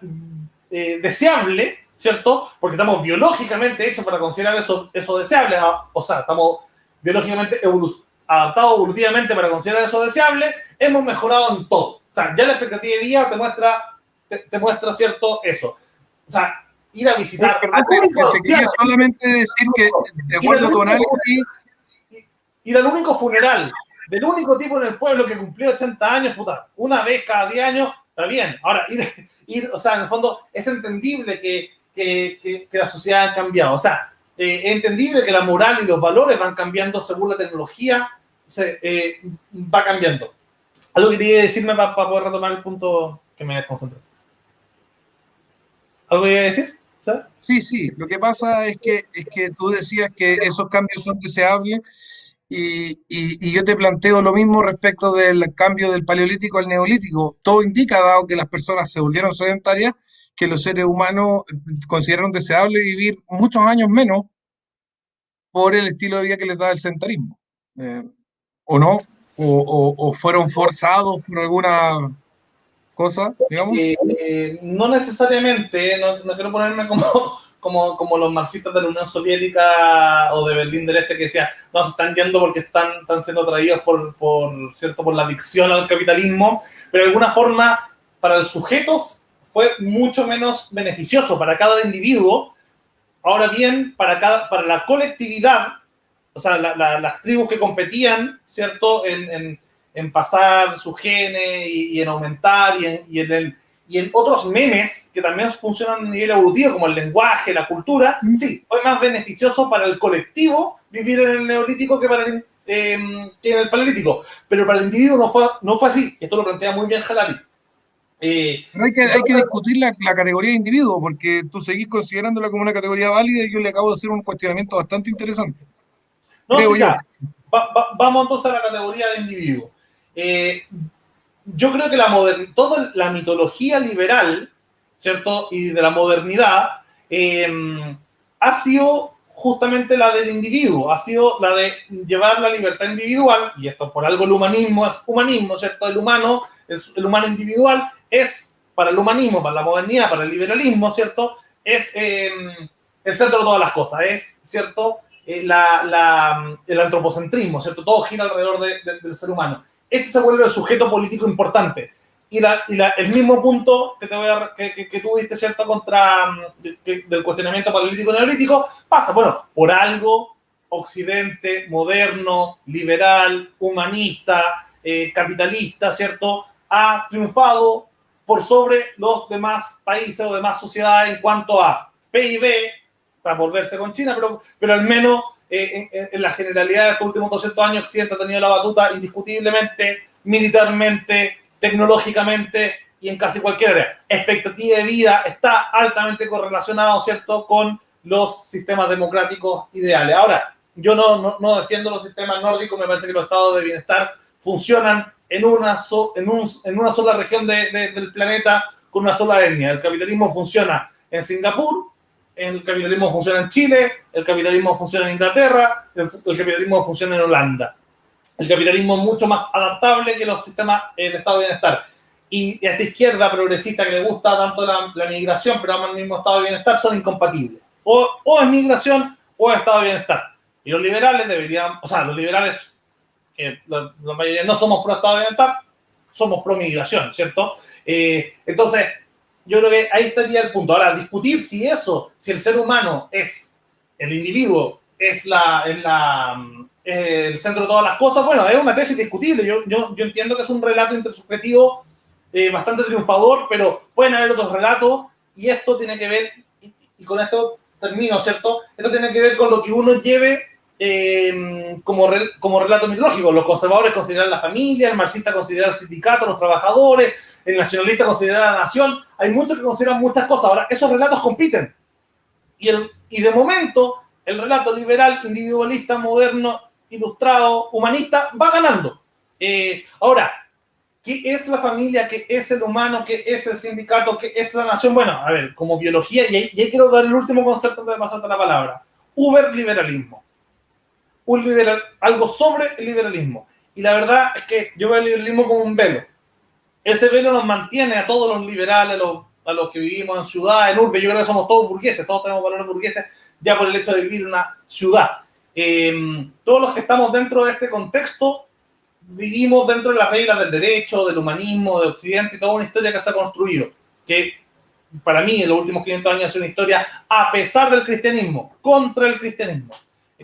deseable, ¿cierto? Porque estamos biológicamente hechos para considerar eso deseable, o sea, estamos biológicamente adaptados evolutivamente para considerar eso deseable, hemos mejorado en todo. O sea, ya la expectativa de vida te muestra cierto, eso. O sea, ir a visitar... Perdón, se quería solamente decir que, de acuerdo con análisis... Ir al único funeral del único tipo en el pueblo que cumplió 80 años, puta, una vez cada 10 años, está bien. Ahora, o sea, en el fondo, es entendible que la sociedad ha cambiado. O sea, es entendible que la moral y los valores van cambiando según la tecnología va cambiando. ¿Algo quería decirme para poder retomar el punto que me desconcentré? ¿Algo quería decir? ¿Sabes? Sí. Lo que pasa es que tú decías que esos cambios son deseables y yo te planteo lo mismo respecto del cambio del paleolítico al neolítico. Todo indica, dado que las personas se volvieron sedentarias, que los seres humanos consideraron deseable vivir muchos años menos por el estilo de vida que les da el sedentarismo. ¿O no? ¿O fueron forzados por alguna cosa, digamos? No necesariamente, no quiero ponerme como los marxistas de la Unión Soviética o de Berlín del Este que decían, no, se están yendo porque están siendo atraídos por la adicción al capitalismo, pero de alguna forma para los sujetos fue mucho menos beneficioso para cada individuo. Ahora bien, para la colectividad, o sea, las tribus que competían, ¿cierto?, en pasar sus genes y en aumentar y en otros memes que también funcionan a nivel evolutivo, como el lenguaje, la cultura, sí, fue más beneficioso para el colectivo vivir en el neolítico que en el paleolítico. Pero para el individuo no fue así. Esto lo plantea muy bien Halabi. Pero hay que discutir la categoría de individuo, porque tú seguís considerándola como una categoría válida y yo le acabo de hacer un cuestionamiento bastante interesante. No, sí, ya. Vamos entonces a la categoría de individuo. Yo creo que toda la mitología liberal, ¿cierto?, y de la modernidad, ha sido justamente la del individuo, ha sido la de llevar la libertad individual, y esto por algo el humanismo es humanismo, ¿cierto? El humano individual es, para el humanismo, para la modernidad, para el liberalismo, ¿cierto?, es el centro de todas las cosas, es, ¿cierto?, el antropocentrismo, ¿cierto? Todo gira alrededor del ser humano. Ese se vuelve el sujeto político importante. Y el mismo punto que tú diste, ¿cierto?, del cuestionamiento paleolítico neolítico, pasa, bueno, por algo Occidente, moderno, liberal, humanista, capitalista, ¿cierto?, ha triunfado por sobre los demás países o demás sociedades en cuanto a PIB, para volverse con China, pero al menos en la generalidad de estos últimos 200 años Occidente ha tenido la batuta indiscutiblemente, militarmente, tecnológicamente y en casi cualquier área. Expectativa de vida está altamente correlacionado, ¿cierto?, con los sistemas democráticos ideales. Ahora, yo no defiendo los sistemas nórdicos, me parece que los estados de bienestar funcionan en una sola región del planeta con una sola etnia. El capitalismo funciona en Singapur, el capitalismo funciona en Chile, el capitalismo funciona en Inglaterra, el capitalismo funciona en Holanda. El capitalismo es mucho más adaptable que los sistemas del estado de bienestar. Y a esta izquierda progresista que le gusta tanto la migración, pero además el mismo estado de bienestar, son incompatibles. O es migración o es estado de bienestar. Y los liberales los liberales, que la mayoría no somos pro estado de bienestar, somos pro migración, ¿cierto? Entonces, yo creo que ahí estaría el punto. Ahora, discutir si el ser humano el individuo es el centro de todas las cosas, bueno, es una tesis discutible. Yo entiendo que es un relato intersubjetivo bastante triunfador, pero pueden haber otros relatos y esto tiene que ver, y con esto termino, ¿cierto? Esto tiene que ver con lo que uno lleve como relato mitológico. Los conservadores consideran la familia, el marxista considera el sindicato, los trabajadores, el nacionalista considera la nación. Hay muchos que consideran muchas cosas. Ahora, esos relatos compiten. Y de momento, el relato liberal, individualista, moderno, ilustrado, humanista, va ganando. Ahora, ¿qué es la familia? ¿Qué es el humano? ¿Qué es el sindicato? ¿Qué es la nación? Bueno, a ver, como biología, y ahí quiero dar el último concepto antes de pasarte la palabra. Uberliberalismo. Algo sobre el liberalismo. Y la verdad es que yo veo el liberalismo como un velo. Ese velo nos mantiene a todos los liberales, a los que vivimos en ciudad, en urbe. Yo creo que somos todos burgueses, todos tenemos valores burgueses ya por el hecho de vivir en una ciudad. Todos los que estamos dentro de este contexto vivimos dentro de las reglas del derecho, del humanismo, de Occidente, y toda una historia que se ha construido, que para mí en los últimos 500 años es una historia a pesar del cristianismo, contra el cristianismo,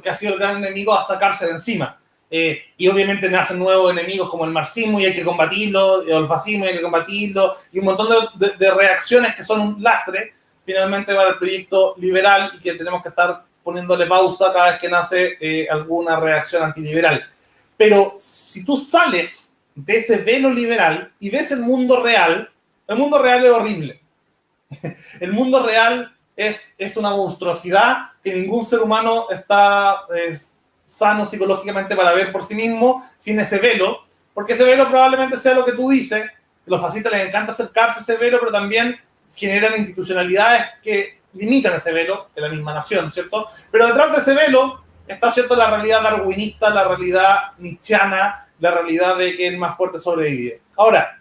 que ha sido el gran enemigo a sacarse de encima. Y obviamente nacen nuevos enemigos como el marxismo y hay que combatirlo, o el fascismo y hay que combatirlo, y un montón de reacciones que son un lastre finalmente para el proyecto liberal y que tenemos que estar poniéndole pausa cada vez que nace alguna reacción antiliberal. Pero si tú sales de ese velo liberal y ves el mundo real es horrible. El mundo real es una monstruosidad que ningún ser humano está sano psicológicamente para ver por sí mismo sin ese velo, porque ese velo probablemente sea lo que tú dices. A los fascistas les encanta acercarse a ese velo, pero también generan institucionalidades que limitan ese velo de la misma nación, ¿cierto? Pero detrás de ese velo está, ¿cierto?, la realidad darwinista, la realidad nietzschiana, la realidad de que el más fuerte sobrevive. Ahora,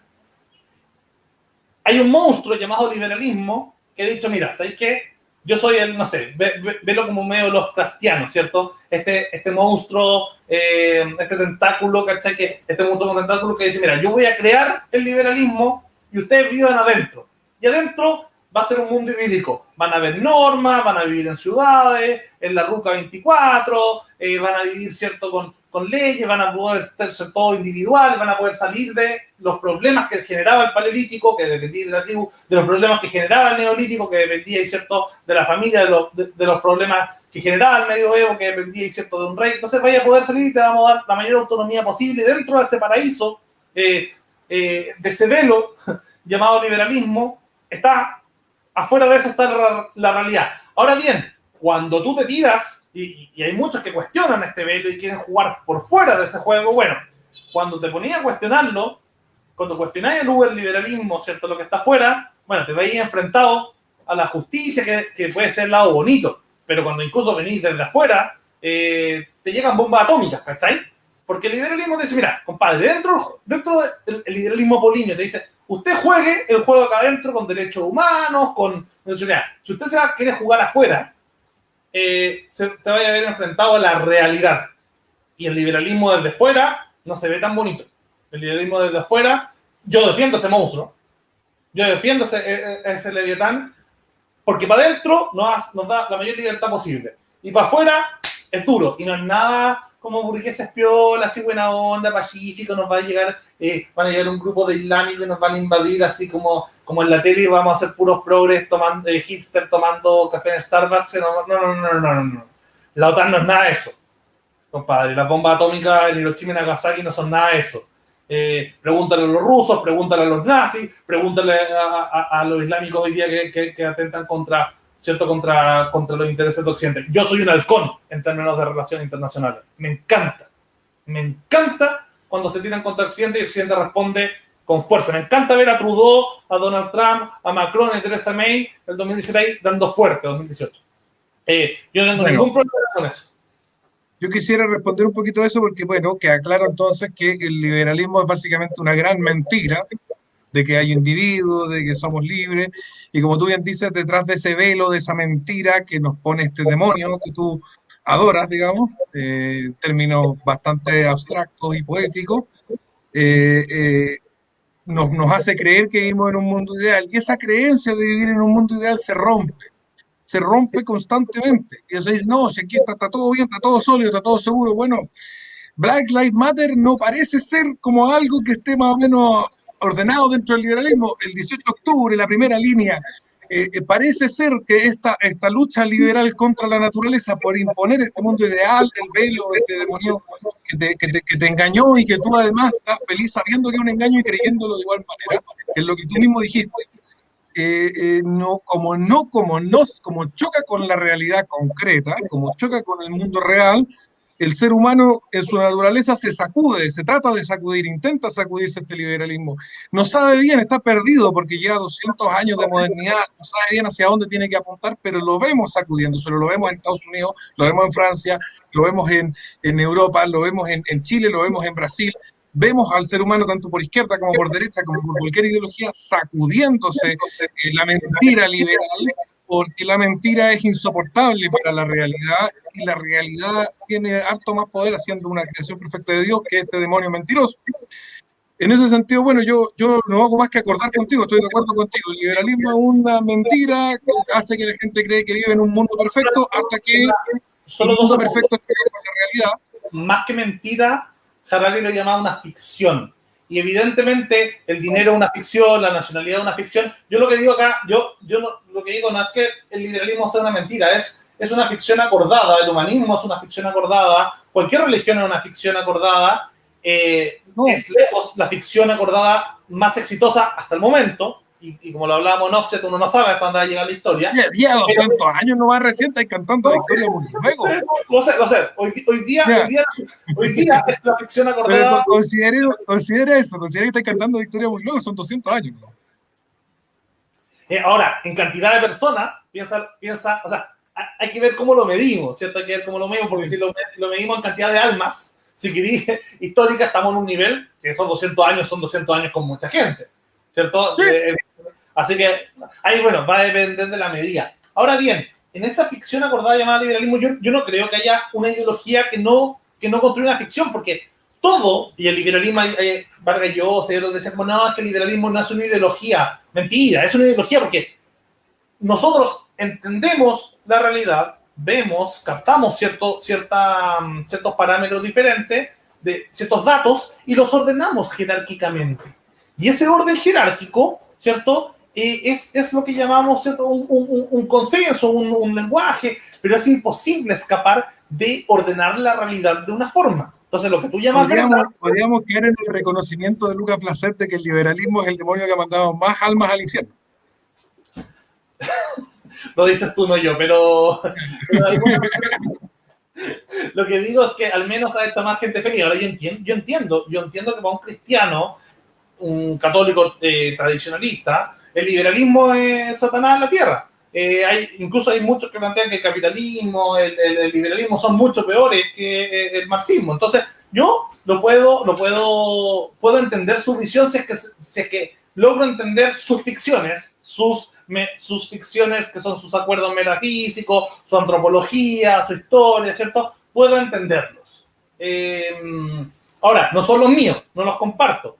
hay un monstruo llamado liberalismo que ha dicho, mira, ¿sabes qué? Yo soy el, no sé, velo como medio Lovecraftiano, ¿cierto? Este monstruo, este tentáculo, ¿cachai? Este monstruo con tentáculo que dice, mira, yo voy a crear el liberalismo y ustedes vivan adentro. Y adentro va a ser un mundo idílico. Van a haber normas, van a vivir en ciudades, en la Ruca 24, van a vivir, ¿cierto?, con leyes, van a poder ser todos individuales, van a poder salir de los problemas que generaba el paleolítico, que dependía de la tribu, de los problemas que generaba el neolítico, que dependía, ¿cierto?, de la familia, de los problemas que generaba el medioevo, que dependía, ¿cierto?, de un rey. Entonces vaya a poder salir y te vamos a dar la mayor autonomía posible dentro de ese paraíso, de ese velo llamado liberalismo. Está afuera de eso está la realidad. Ahora bien, cuando tú te tiras, y hay muchos que cuestionan este velo y quieren jugar por fuera de ese juego, bueno, cuando te ponías a cuestionarlo, cuando cuestionáis el liberalismo, ¿cierto?, lo que está afuera, bueno, te veis enfrentado a la justicia, que puede ser el lado bonito, pero cuando incluso venís desde afuera, te llegan bombas atómicas, ¿cachai? Porque el liberalismo te dice, mira, compadre, dentro del liberalismo apolíneo te dice, usted juegue el juego acá adentro con derechos humanos, con... Si usted quiere jugar afuera, te vaya a ver enfrentado a la realidad. Y el liberalismo desde fuera no se ve tan bonito. El liberalismo desde afuera, yo defiendo ese monstruo, yo defiendo ese leviatán, porque para adentro nos da la mayor libertad posible. Y para afuera es duro, y no es nada como burgueses piola, así buena onda, pacífico, nos va a llegar, van a llegar un grupo de islámicos que nos van a invadir, así como en la tele vamos a ser puros progres tomando, hipster tomando café en Starbucks. No. La OTAN no es nada de eso, compadre. Las bombas atómicas en Hiroshima y Nagasaki no son nada de eso. Pregúntale a los rusos, pregúntale a los nazis, pregúntale a los islámicos hoy día que atentan contra los intereses de Occidente. Yo soy un halcón en términos de relaciones internacionales. Me encanta cuando se tiran contra Occidente y Occidente responde con fuerza. Me encanta ver a Trudeau, a Donald Trump, a Macron y a Theresa May el 2016 dando fuerte, 2018. Yo no tengo ningún problema con eso. Yo quisiera responder un poquito a eso porque, bueno, que aclaro entonces que el liberalismo es básicamente una gran mentira, de que hay individuos, de que somos libres, y como tú bien dices, detrás de ese velo, de esa mentira que nos pone este demonio que tú adoras, digamos, términos bastante abstractos y poéticos, nos hace creer que vivimos en un mundo ideal, y esa creencia de vivir en un mundo ideal se rompe constantemente, y eso es, no, si aquí está todo bien, está todo sólido, está todo seguro. Bueno, Black Lives Matter no parece ser como algo que esté más o menos ordenado dentro del liberalismo. El 18 de octubre, la primera línea, parece ser que esta lucha liberal contra la naturaleza por imponer este mundo ideal, el velo, este demonio que te engañó y que tú además estás feliz sabiendo que es un engaño y creyéndolo de igual manera, que es lo que tú mismo dijiste. Como choca con la realidad concreta, como choca con el mundo real, el ser humano en su naturaleza se sacude, se trata de sacudir, intenta sacudirse este liberalismo. No sabe bien, está perdido porque lleva 200 años de modernidad, no sabe bien hacia dónde tiene que apuntar, pero lo vemos sacudiéndose, lo vemos en Estados Unidos, lo vemos en Francia, lo vemos en Europa, lo vemos en Chile, lo vemos en Brasil. Vemos al ser humano tanto por izquierda como por derecha, como por cualquier ideología, sacudiéndose la mentira liberal, porque la mentira es insoportable para la realidad y la realidad tiene harto más poder haciendo una creación perfecta de Dios que este demonio mentiroso. En ese sentido, bueno, yo no hago más que acordar contigo, estoy de acuerdo contigo. El liberalismo es una mentira que hace que la gente cree que vive en un mundo perfecto hasta que el mundo perfecto esté con la realidad. Más que mentira, Harari lo llamaba una ficción. Y evidentemente el dinero es una ficción, la nacionalidad es una ficción. Yo lo que digo acá, lo que digo no es que el liberalismo sea una mentira, es una ficción acordada, el humanismo es una ficción acordada, cualquier religión es una ficción acordada, es lejos la ficción acordada más exitosa hasta el momento, y como lo hablábamos en Offset, uno no sabe cuándo va a llegar la historia. Ya 200 años no más reciente y cantando Victoria muy luego. Lo sé. Hoy día es la ficción acordada. Pero considera que está cantando Victoria muy luego, son 200 años. ¿No? Ahora, en cantidad de personas, piensa, o sea, hay que ver cómo lo medimos, ¿cierto? Hay que ver cómo lo medimos, porque si lo medimos en cantidad de almas, si queréis, histórica, estamos en un nivel que son 200 años con mucha gente, ¿cierto? Sí. Así que ahí, bueno, va a depender de la medida. Ahora bien, en esa ficción acordada llamada liberalismo, yo no creo que haya una ideología que no construya una ficción, porque todo, y el liberalismo, Vargas Llosa y otros decían como, no, es que el liberalismo no es una ideología. Mentira, es una ideología porque nosotros entendemos la realidad, vemos, captamos ciertos parámetros diferentes, de ciertos datos, y los ordenamos jerárquicamente. Y ese orden jerárquico, ¿cierto?, es lo que llamamos, ¿cierto?, un consenso, un lenguaje, pero es imposible escapar de ordenar la realidad de una forma. Entonces, lo que tú llamas podríamos caer en el reconocimiento de Lucas Placet de que el liberalismo es el demonio que ha mandado más almas al infierno. Lo dices tú, no yo, pero lo que digo es que al menos ha hecho más gente feliz. Ahora yo entiendo que para un cristiano, un católico tradicionalista, el liberalismo es Satanás en la tierra. Incluso hay muchos que plantean que el capitalismo, el liberalismo son mucho peores que el marxismo. Entonces, yo puedo entender su visión si es que logro entender sus ficciones, sus ficciones que son sus acuerdos metafísicos, su antropología, su historia, ¿cierto? Puedo entenderlos. Ahora, no son los míos, no los comparto.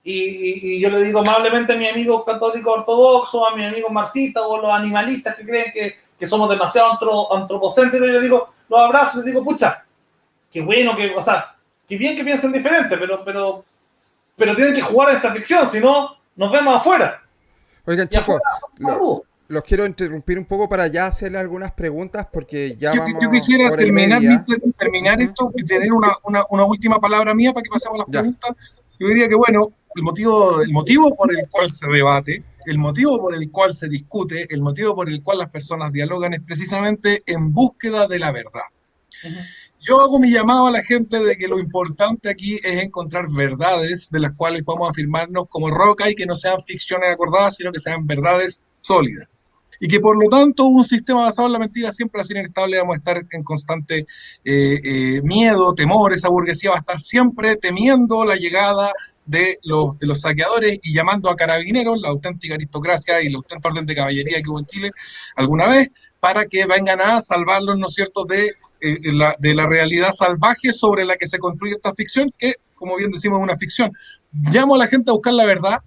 Y yo le digo amablemente a mis amigos católicos ortodoxos, a mis amigos marxistas o los animalistas que creen que somos demasiado antropocéntricos, y les digo, los abrazo y les digo, pucha, qué bueno, qué bien que piensen diferente, pero tienen que jugar a esta ficción, si no, nos vemos afuera. Oigan, chicos, los quiero interrumpir un poco para ya hacerle algunas preguntas porque ya vamos. Yo quisiera terminar esto y tener una última palabra mía para que pasemos a las preguntas. Yo diría que, bueno, el motivo por el cual se debate, el motivo por el cual se discute, el motivo por el cual las personas dialogan es precisamente en búsqueda de la verdad. Uh-huh. Yo hago mi llamado a la gente de que lo importante aquí es encontrar verdades de las cuales podamos afirmarnos como roca y que no sean ficciones acordadas, sino que sean verdades sólidas. Y que por lo tanto un sistema basado en la mentira siempre va a ser inestable, vamos a estar en constante miedo, temor, esa burguesía va a estar siempre temiendo la llegada de los saqueadores y llamando a carabineros, la auténtica aristocracia y la auténtica orden de caballería que hubo en Chile alguna vez, para que vengan a salvarlos, ¿no es cierto?, de la realidad salvaje sobre la que se construye esta ficción, que, como bien decimos, es una ficción. Llamo a la gente a buscar la verdad.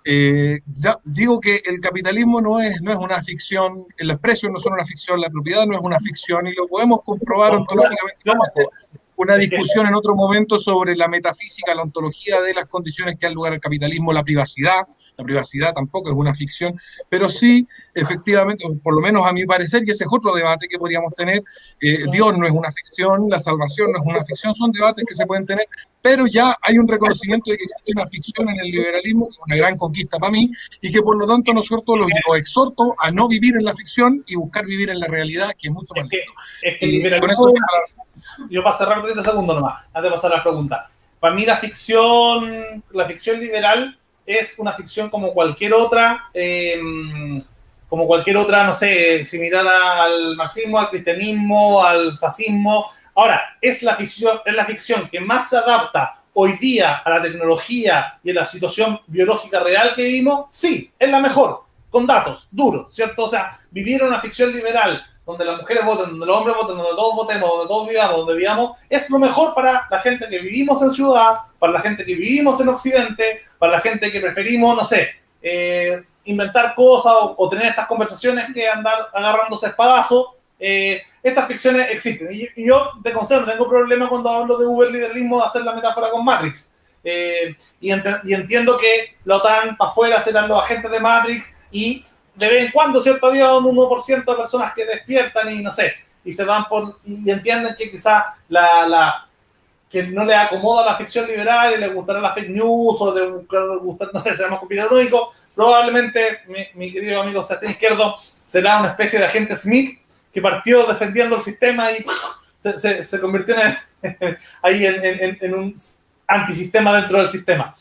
Ya digo que el capitalismo no es una ficción, los precios no son una ficción, la propiedad no es una ficción, y lo podemos comprobar ontológicamente. Vamos a hacer una discusión en otro momento sobre la metafísica, la ontología de las condiciones que dan lugar al capitalismo, la privacidad tampoco es una ficción, pero sí, efectivamente, por lo menos a mi parecer, y ese es otro debate que podríamos tener, Dios no es una ficción, la salvación no es una ficción, son debates que se pueden tener, pero ya hay un reconocimiento de que existe una ficción en el liberalismo, que es una gran conquista para mí, y que por lo tanto nosotros los exhorto a no vivir en la ficción y buscar vivir en la realidad, que es mucho más lindo. Es que el liberalismo yo para cerrar 30 segundos nomás, antes de pasar a la pregunta. Para mí la ficción liberal es una ficción como cualquier otra, no sé, similar al marxismo, al cristianismo, al fascismo. Ahora, es la ficción que más se adapta hoy día a la tecnología y a la situación biológica real que vivimos. Sí, es la mejor, con datos duros, ¿cierto? O sea, vivir una ficción liberal donde las mujeres voten, donde los hombres voten, donde todos votemos, donde todos vivamos, donde vivamos, es lo mejor para la gente que vivimos en ciudad, para la gente que vivimos en occidente, para la gente que preferimos, no sé, inventar cosas o tener estas conversaciones que andar agarrándose espadazos. Estas ficciones existen. Y yo, de consejo, no tengo problema cuando hablo de uberliberalismo de hacer la metáfora con Matrix. Y entiendo que la OTAN para afuera serán los agentes de Matrix y de vez en cuando, ¿cierto? Había un 1% de personas que despiertan y no sé, y se van y entienden que quizás que no les acomoda la ficción liberal y les gustará la fake news o les gustará, no sé, se llama conspiranoico. Probablemente mi querido amigo Sebastián Izquierdo será una especie de agente Smith que partió defendiendo el sistema y se convirtió ahí en un antisistema dentro del sistema.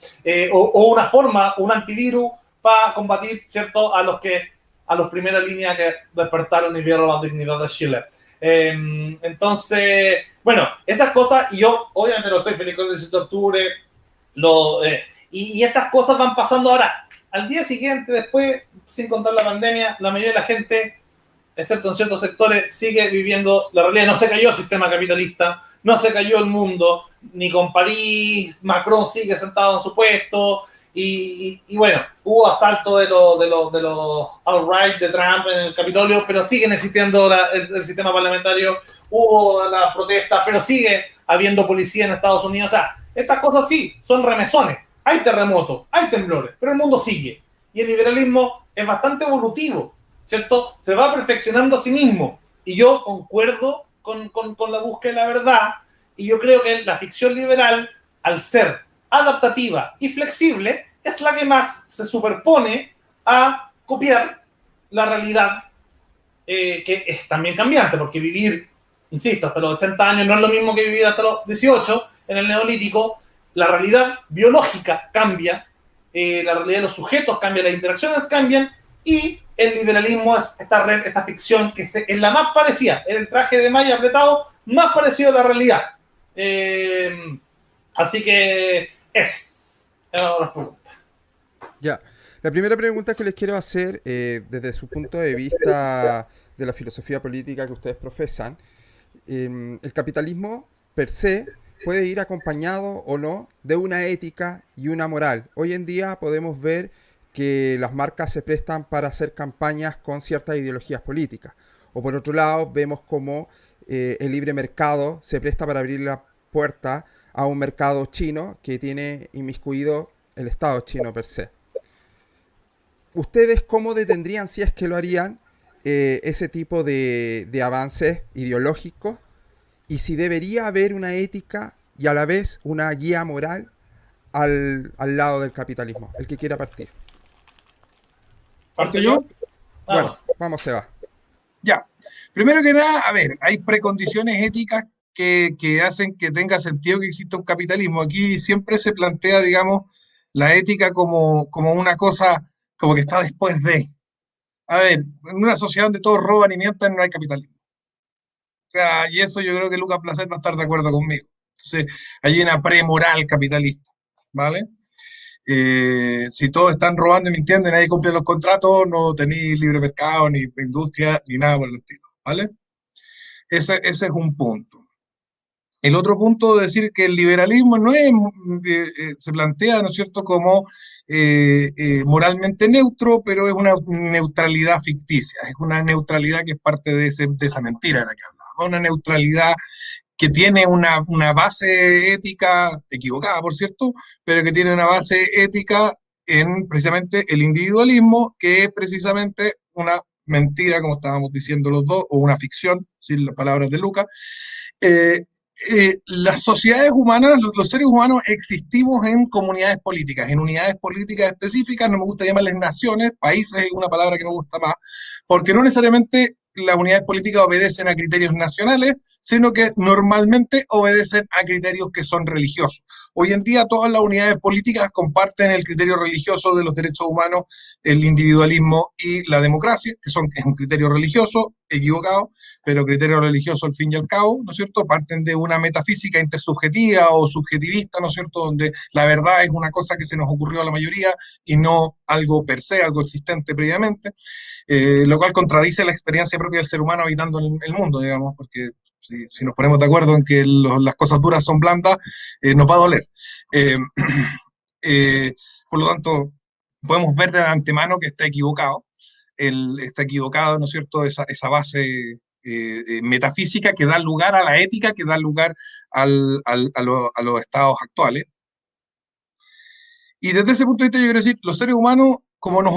O una forma, un antivirus para combatir, ¿cierto?, a los primera línea que despertaron y vieron la dignidad de Chile. Entonces, bueno, esas cosas, y yo obviamente no estoy feliz con el 18 de octubre, y estas cosas van pasando ahora. Al día siguiente, después, sin contar la pandemia, la mayoría de la gente, excepto en ciertos sectores, sigue viviendo la realidad. No se cayó el sistema capitalista, no se cayó el mundo, ni con París, Macron sigue sentado en su puesto, y bueno, hubo asalto de los alt-right de Trump en el Capitolio, pero siguen existiendo el sistema parlamentario, hubo las protestas, pero sigue habiendo policía en Estados Unidos. O sea, estas cosas sí, son remesones. Hay terremotos, hay temblores, pero el mundo sigue. Y el liberalismo es bastante evolutivo, ¿cierto? Se va perfeccionando a sí mismo. Y yo concuerdo con la búsqueda de la verdad, y yo creo que la ficción liberal, al ser adaptativa y flexible, es la que más se superpone a copiar la realidad, que es también cambiante, porque vivir, insisto, hasta los 80 años no es lo mismo que vivir hasta los 18 en el Neolítico. La realidad biológica cambia, la realidad de los sujetos cambia, las interacciones cambian, y el liberalismo es esta ficción que es la más parecida, el traje de malla apretado más parecido a la realidad. Así que eso. Ya, la primera pregunta que les quiero hacer, desde su punto de vista de la filosofía política que ustedes profesan, el capitalismo per se puede ir acompañado o no de una ética y una moral. Hoy en día podemos ver que las marcas se prestan para hacer campañas con ciertas ideologías políticas. O por otro lado, vemos cómo el libre mercado se presta para abrir la puerta a un mercado chino que tiene inmiscuido el Estado chino per se. ¿Ustedes cómo detendrían, si es que lo harían, ese tipo de avances ideológicos? Y si debería haber una ética y a la vez una guía moral al lado del capitalismo. El que quiera partir. ¿Parto yo? Bueno, vamos, Seba. Ya. Primero que nada, a ver, hay precondiciones éticas que hacen que tenga sentido que exista un capitalismo. Aquí siempre se plantea, digamos, la ética como una cosa, como que está después de. A ver, en una sociedad donde todos roban y mienten no hay capitalismo. O sea, y eso yo creo que Lucas Placet va a estar de acuerdo conmigo. Entonces, hay una premoral capitalista, ¿vale? Si todos están robando y mintiendo y nadie cumple los contratos, no tenéis libre mercado, ni industria, ni nada por el estilo, ¿vale? Ese es un punto. El otro punto de decir que el liberalismo no es, se plantea, ¿no es cierto?, como moralmente neutro, pero es una neutralidad ficticia, es una neutralidad que es parte de esa mentira de la que hablábamos, una neutralidad que tiene una base ética, equivocada por cierto, pero que tiene una base ética en precisamente el individualismo, que es precisamente una mentira, como estábamos diciendo los dos, o una ficción, sin las palabras de Lucas. Las sociedades humanas, los seres humanos existimos en comunidades políticas, en unidades políticas específicas, no me gusta llamarles naciones, países es una palabra que me gusta más, porque no necesariamente las unidades políticas obedecen a criterios nacionales, sino que normalmente obedecen a criterios que son religiosos. Hoy en día todas las unidades políticas comparten el criterio religioso de los derechos humanos, el individualismo y la democracia, es un criterio religioso, equivocado, pero criterio religioso al fin y al cabo, ¿no es cierto? Parten de una metafísica intersubjetiva o subjetivista, ¿no es cierto? Donde la verdad es una cosa que se nos ocurrió a la mayoría y no algo per se, algo existente previamente, lo cual contradice la experiencia propia del ser humano habitando el mundo, digamos, porque si nos ponemos de acuerdo en que las cosas duras son blandas, nos va a doler. Eh, por lo tanto, podemos ver de antemano que está equivocado, ¿no es cierto?, esa base metafísica que da lugar a la ética, que da lugar a los estados actuales. Y desde ese punto de vista yo quiero decir, los seres humanos, como nos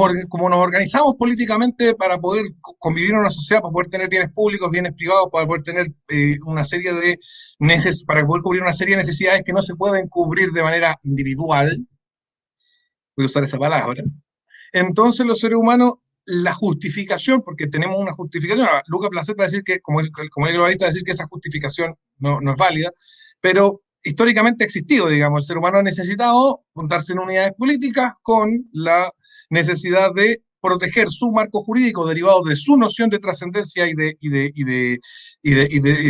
organizamos políticamente para poder convivir en una sociedad, para poder tener bienes públicos, bienes privados, para poder tener una serie de para poder cubrir una serie de necesidades que no se pueden cubrir de manera individual, voy a usar esa palabra. Entonces los seres humanos, la justificación, porque tenemos una justificación, Lucas Placet va a decir que, como el globalista, va a decir que esa justificación no es válida, pero históricamente ha existido, digamos, el ser humano ha necesitado juntarse en unidades políticas con la necesidad de proteger su marco jurídico derivado de su noción de trascendencia y de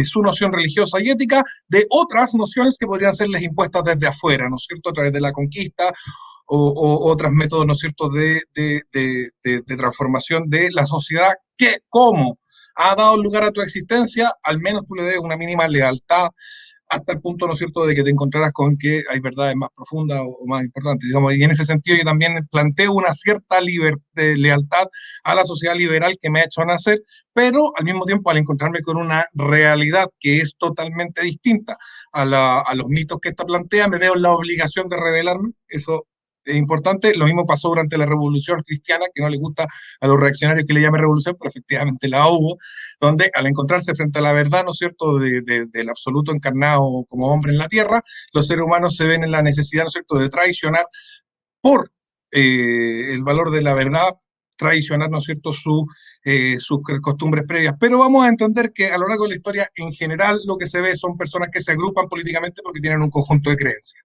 su noción religiosa y ética, de otras nociones que podrían serles impuestas desde afuera, ¿no es cierto?, a través de la conquista o otros métodos, ¿no es cierto?, de transformación de la sociedad que, como ha dado lugar a tu existencia, al menos tú le debes una mínima lealtad hasta el punto, ¿no es cierto?, de que te encontrarás con que hay verdades más profundas o más importantes, digamos, y en ese sentido yo también planteo una cierta lealtad a la sociedad liberal que me ha hecho nacer, pero al mismo tiempo al encontrarme con una realidad que es totalmente distinta a los mitos que esta plantea, me veo en la obligación de rebelarme. Eso es importante. Lo mismo pasó durante la Revolución Cristiana, que no le gusta a los reaccionarios que le llame revolución, pero efectivamente la hubo, donde al encontrarse frente a la verdad, ¿no es cierto?, del absoluto encarnado como hombre en la tierra, los seres humanos se ven en la necesidad, ¿no es cierto?, de traicionar por el valor de la verdad, traicionar, ¿no es cierto?, sus costumbres previas. Pero vamos a entender que a lo largo de la historia, en general, lo que se ve son personas que se agrupan políticamente porque tienen un conjunto de creencias.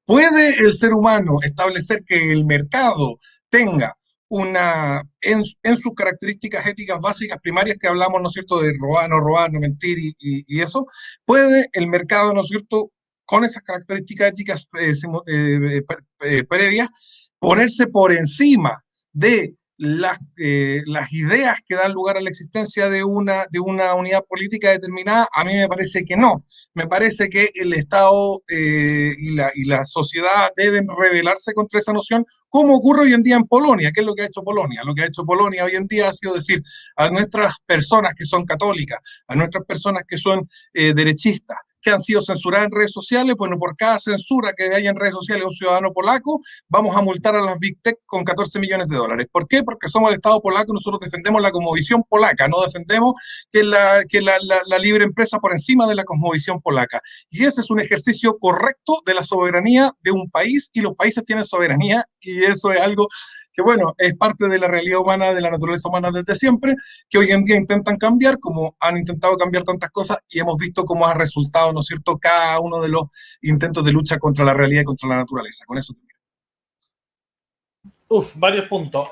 ¿Puede el ser humano establecer que el mercado tenga en sus características éticas básicas primarias que hablamos, ¿no es cierto?, de robar, no mentir y eso? ¿Puede el mercado, ¿no es cierto?, con esas características éticas previas, ponerse por encima de las ideas que dan lugar a la existencia de una unidad política determinada? A mí me parece que no. Me parece que el Estado y la sociedad deben rebelarse contra esa noción, como ocurre hoy en día en Polonia. ¿Qué es lo que ha hecho Polonia? Lo que ha hecho Polonia hoy en día ha sido decir a nuestras personas que son católicas, a nuestras personas que son derechistas, que han sido censuradas en redes sociales, bueno, por cada censura que haya en redes sociales a un ciudadano polaco, vamos a multar a las Big Tech con 14 millones de dólares. ¿Por qué? Porque somos el Estado polaco, nosotros defendemos la cosmovisión polaca, no defendemos que la libre empresa por encima de la cosmovisión polaca. Y ese es un ejercicio correcto de la soberanía de un país, y los países tienen soberanía, y eso es algo que, bueno, es parte de la realidad humana, de la naturaleza humana desde siempre, que hoy en día intentan cambiar, como han intentado cambiar tantas cosas, y hemos visto cómo ha resultado, ¿no es cierto?, cada uno de los intentos de lucha contra la realidad y contra la naturaleza. Con eso termino. Varios puntos.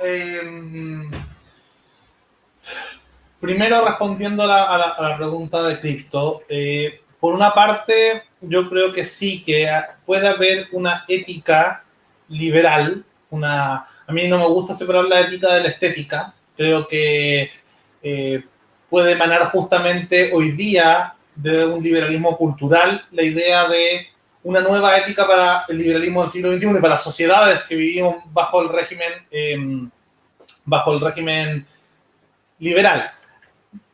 Primero, respondiendo a la pregunta de Cripto, por una parte, yo creo que sí, que puede haber una ética liberal, a mí no me gusta separar la ética de la estética, creo que puede emanar justamente hoy día de un liberalismo cultural la idea de una nueva ética para el liberalismo del siglo XXI y para las sociedades que vivimos bajo el régimen liberal.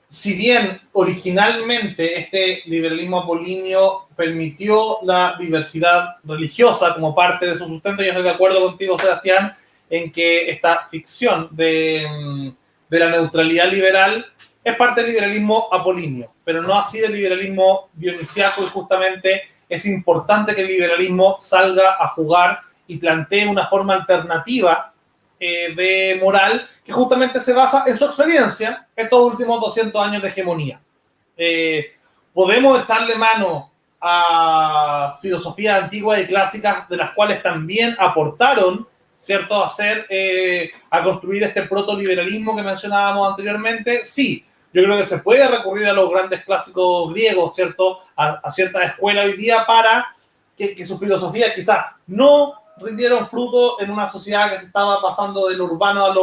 Si bien originalmente este liberalismo apolíneo permitió la diversidad religiosa como parte de su sustento, yo estoy de acuerdo contigo, Sebastián, en que esta ficción de la neutralidad liberal es parte del liberalismo apolíneo, pero no así del liberalismo dionisiaco, y justamente es importante que el liberalismo salga a jugar y plantee una forma alternativa de moral que justamente se basa en su experiencia estos últimos 200 años de hegemonía. podemos echarle mano a filosofías antiguas y clásicas de las cuales también aportaron, ¿cierto?, a construir este protoliberalismo que mencionábamos anteriormente. Sí, yo creo que se puede recurrir a los grandes clásicos griegos, ¿cierto?, a ciertas escuelas hoy día para que sus filosofías quizás no rindieron fruto en una sociedad que se estaba pasando de lo urbano a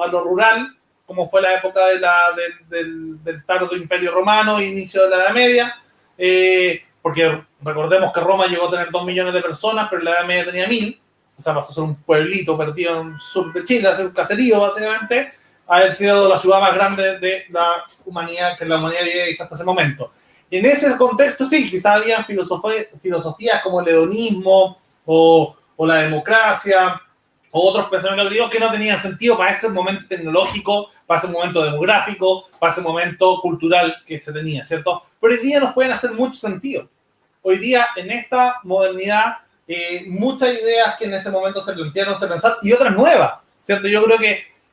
lo rural, como fue la época del tardo Imperio Romano e inicio de la Edad Media, porque recordemos que Roma llegó a tener 2 millones de personas, pero en la Edad Media tenía 1000, o sea, pasó a ser un pueblito perdido en el sur de Chile, a ser un caserío básicamente, a haber sido la ciudad más grande de la humanidad, que la humanidad había hasta ese momento. En ese contexto, sí, quizás había filosofías como el hedonismo o la democracia o otros pensamientos griegos que no tenían sentido para ese momento tecnológico, para ese momento demográfico, para ese momento cultural que se tenía, ¿cierto? Pero hoy día nos pueden hacer mucho sentido. Hoy día, en esta modernidad, muchas ideas que en ese momento se plantearon, se pensaron, y otras nuevas, ¿cierto? Yo creo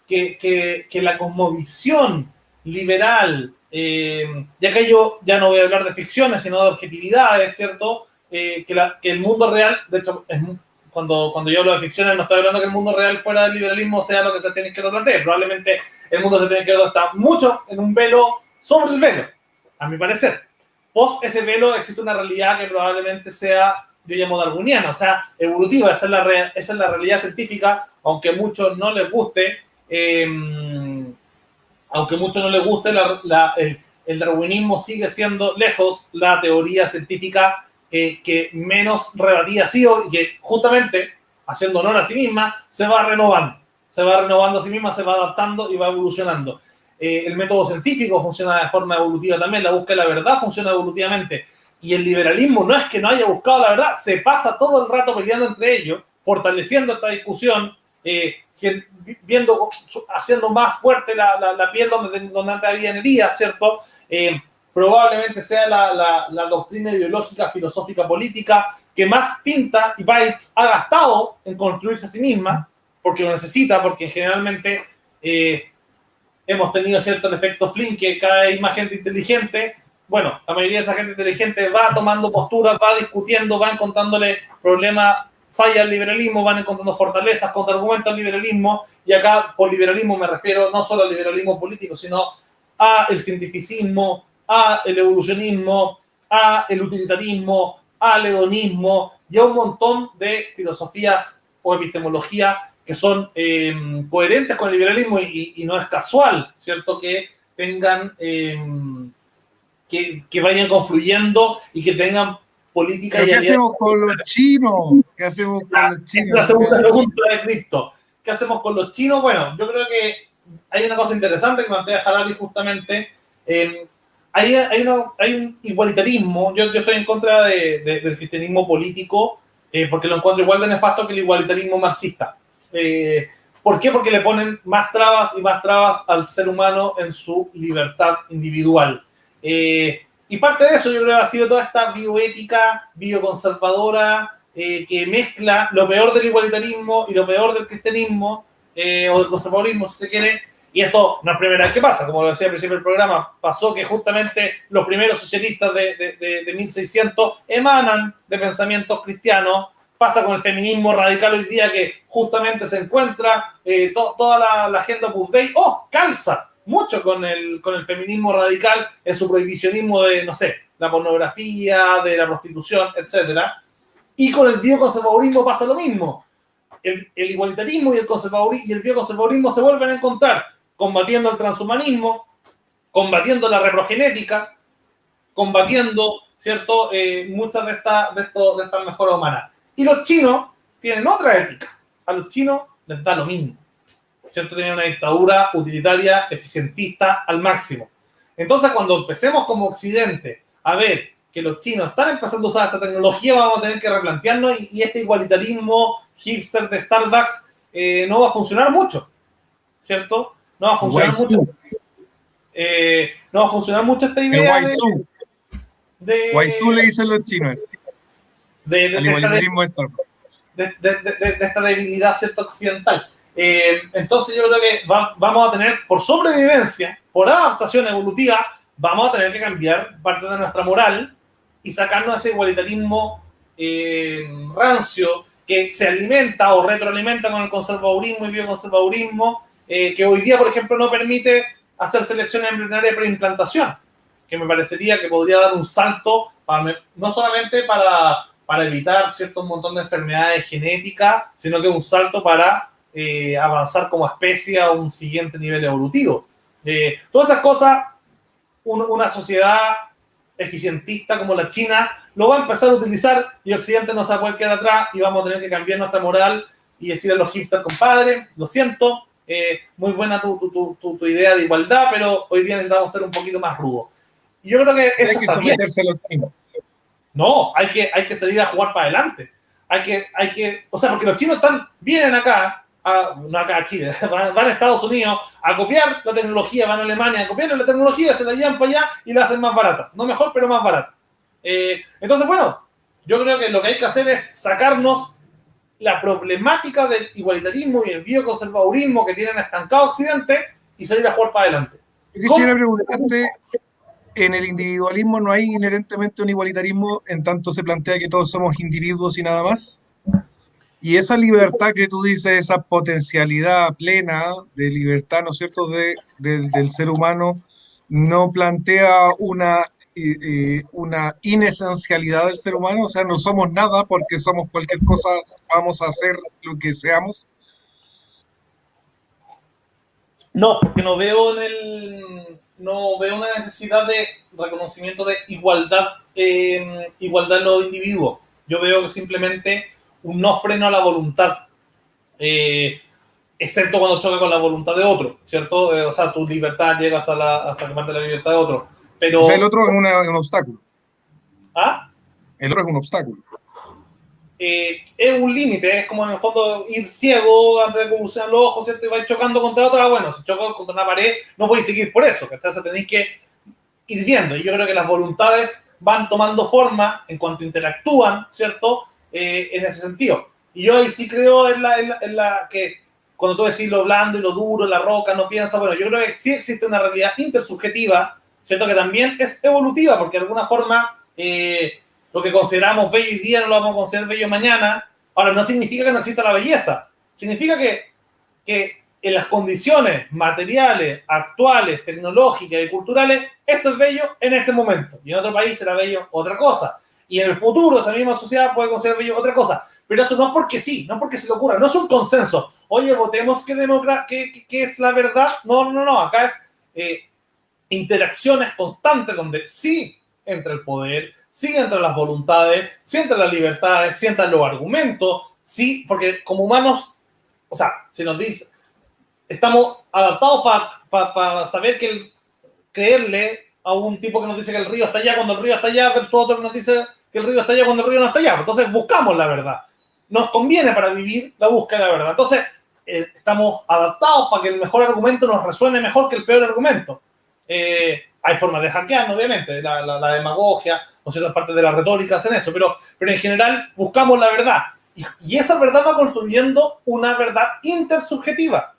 que la cosmovisión liberal, ya que yo ya no voy a hablar de ficciones, sino de objetividades, ¿cierto? Que el mundo real, de hecho, cuando yo hablo de ficciones, no estoy hablando que el mundo real fuera del liberalismo sea lo que se tiene que plantear. Probablemente el mundo se tiene que está mucho en un velo sobre el velo, a mi parecer. Post ese velo existe una realidad que probablemente sea, yo llamo darwiniana, o sea, evolutiva. Esa es la realidad científica, aunque a muchos no les guste, el darwinismo sigue siendo lejos la teoría científica que menos rebatida ha sido y que justamente, haciendo honor a sí misma, se va renovando a sí misma, se va adaptando y va evolucionando. El método científico funciona de forma evolutiva también, la búsqueda de la verdad funciona evolutivamente, y el liberalismo no es que no haya buscado la verdad, se pasa todo el rato peleando entre ellos, fortaleciendo esta discusión, haciendo más fuerte la piel donde antes había heridas, ¿cierto? Probablemente sea la doctrina ideológica, filosófica, política que más tinta y bytes ha gastado en construirse a sí misma, porque lo necesita, porque generalmente hemos tenido cierto efecto Flynn, que cada vez más gente inteligente, bueno, la mayoría de esa gente inteligente va tomando posturas, va discutiendo, va encontrándole problemas, falla al liberalismo, van encontrando fortalezas, contraargumentos al liberalismo, y acá por liberalismo me refiero no solo al liberalismo político, sino a el cientificismo, a el evolucionismo, a el utilitarismo, al hedonismo y a un montón de filosofías o epistemología que son coherentes con el liberalismo y no es casual, ¿cierto? Que tengan, que vayan confluyendo y que tengan política. ¿Pero qué hacemos con los chinos? ¿Qué hacemos con los chinos? Es la segunda pregunta de Cristo. ¿Qué hacemos con los chinos? Bueno, yo creo que hay una cosa interesante que plantea Harari justamente. Hay un igualitarismo. Yo estoy en contra del cristianismo político porque lo encuentro igual de nefasto que el igualitarismo marxista. ¿Por qué? Porque le ponen más trabas y más trabas al ser humano en su libertad individual. Y parte de eso yo creo que ha sido toda esta bioética, bioconservadora, que mezcla lo peor del igualitarismo y lo peor del cristianismo, o del conservadurismo, si se quiere. Y esto no es primera vez que pasa, como lo decía al principio del programa, pasó que justamente los primeros socialistas de 1600 emanan de pensamientos cristianos. Pasa con el feminismo radical hoy día, que justamente se encuentra toda la agenda Opus Dei, calza mucho con el feminismo radical en su prohibicionismo de, no sé, la pornografía, de la prostitución, etcétera. Y con el bioconservadurismo pasa lo mismo. El igualitarismo y el bioconservadurismo se vuelven a encontrar combatiendo el transhumanismo, combatiendo la reprogenética, combatiendo, ¿cierto?, muchas de estas mejoras humanas. Y los chinos tienen otra ética. A los chinos les da lo mismo, ¿cierto? Tienen una dictadura utilitaria, eficientista al máximo. Entonces, cuando empecemos como Occidente a ver que los chinos están empezando a usar esta tecnología, vamos a tener que replantearnos y este igualitarismo hipster de Starbucks no va a funcionar mucho, ¿cierto? No va a funcionar mucho. No va a funcionar mucho esta idea de Waisu le dicen los chinos. De esta debilidad, ¿cierto?, occidental. Entonces yo creo que vamos a tener, por sobrevivencia, por adaptación evolutiva, vamos a tener que cambiar parte de nuestra moral y sacarnos ese igualitarismo rancio que se alimenta o retroalimenta con el conservadurismo y bioconservadurismo, que hoy día, por ejemplo, no permite hacer selecciones embrionarias de preimplantación, que me parecería que podría dar un salto, no solamente para evitar cierto montón de enfermedades genéticas, sino que un salto para avanzar como especie a un siguiente nivel evolutivo. Todas esas cosas, una sociedad eficientista como la China lo va a empezar a utilizar y Occidente no se va a poder quedar atrás y vamos a tener que cambiar nuestra moral y decirle a los hipsters, compadre, lo siento, muy buena tu idea de igualdad, pero hoy día necesitamos ser un poquito más rudos. Y yo creo que eso está bien. No, hay que salir a jugar para adelante. O sea, porque los chinos vienen acá, no acá a Chile, van a Estados Unidos a copiar la tecnología, van a Alemania a copiar la tecnología, se la llevan para allá y la hacen más barata. No mejor, pero más barata. Entonces, bueno, yo creo que lo que hay que hacer es sacarnos la problemática del igualitarismo y el bioconservadurismo que tienen estancado Occidente y salir a jugar para adelante. Yo quisiera preguntarte, en el individualismo no hay inherentemente un igualitarismo en tanto se plantea que todos somos individuos y nada más. Y esa libertad que tú dices, esa potencialidad plena de libertad, ¿no es cierto?, del ser humano, no plantea una inesencialidad del ser humano, o sea, no somos nada porque somos cualquier cosa, vamos a hacer lo que seamos. No, porque no veo una necesidad de reconocimiento de igualdad en los individuos. Yo veo que simplemente un no freno a la voluntad, excepto cuando choca con la voluntad de otro, ¿cierto? O sea, tu libertad llega hasta quemarte la libertad de otro. Pero, o sea, el otro es un obstáculo. ¿Ah? El otro es un obstáculo. Es un límite, es como en el fondo ir ciego antes de que convulsionar los ojos, ¿cierto? Y vais chocando contra otra, bueno, si chocas contra una pared, no podéis seguir por eso, ¿cachai? O sea, tenéis que ir viendo. Y yo creo que las voluntades van tomando forma en cuanto interactúan, ¿cierto? En ese sentido. Y yo ahí sí creo en la que cuando tú decís lo blando y lo duro, la roca, no piensa, bueno, yo creo que sí existe una realidad intersubjetiva, ¿cierto? Que también es evolutiva, porque de alguna forma lo que consideramos bello hoy día no lo vamos a considerar bello mañana. Ahora, no significa que no exista la belleza. Significa que en las condiciones materiales, actuales, tecnológicas y culturales, esto es bello en este momento. Y en otro país será bello otra cosa. Y en el futuro esa misma sociedad puede considerar bello otra cosa. Pero eso no porque sí, no porque se le ocurra. No es un consenso. Oye, votemos que es la verdad. No. Acá es interacciones constantes donde sí entra el poder, sí entran las voluntades, sí entran las libertades, sí entran los argumentos, sí, porque como humanos, o sea, si nos dice, estamos adaptados para saber creerle a un tipo que nos dice que el río está allá cuando el río está allá, versus otro que nos dice que el río está allá cuando el río no está allá. Entonces buscamos la verdad. Nos conviene para vivir la búsqueda de la verdad. Entonces estamos adaptados para que el mejor argumento nos resuene mejor que el peor argumento. Hay formas de hackear, obviamente, la demagogia o ciertas partes de la retórica hacen eso, pero en general buscamos la verdad. Y esa verdad va construyendo una verdad intersubjetiva,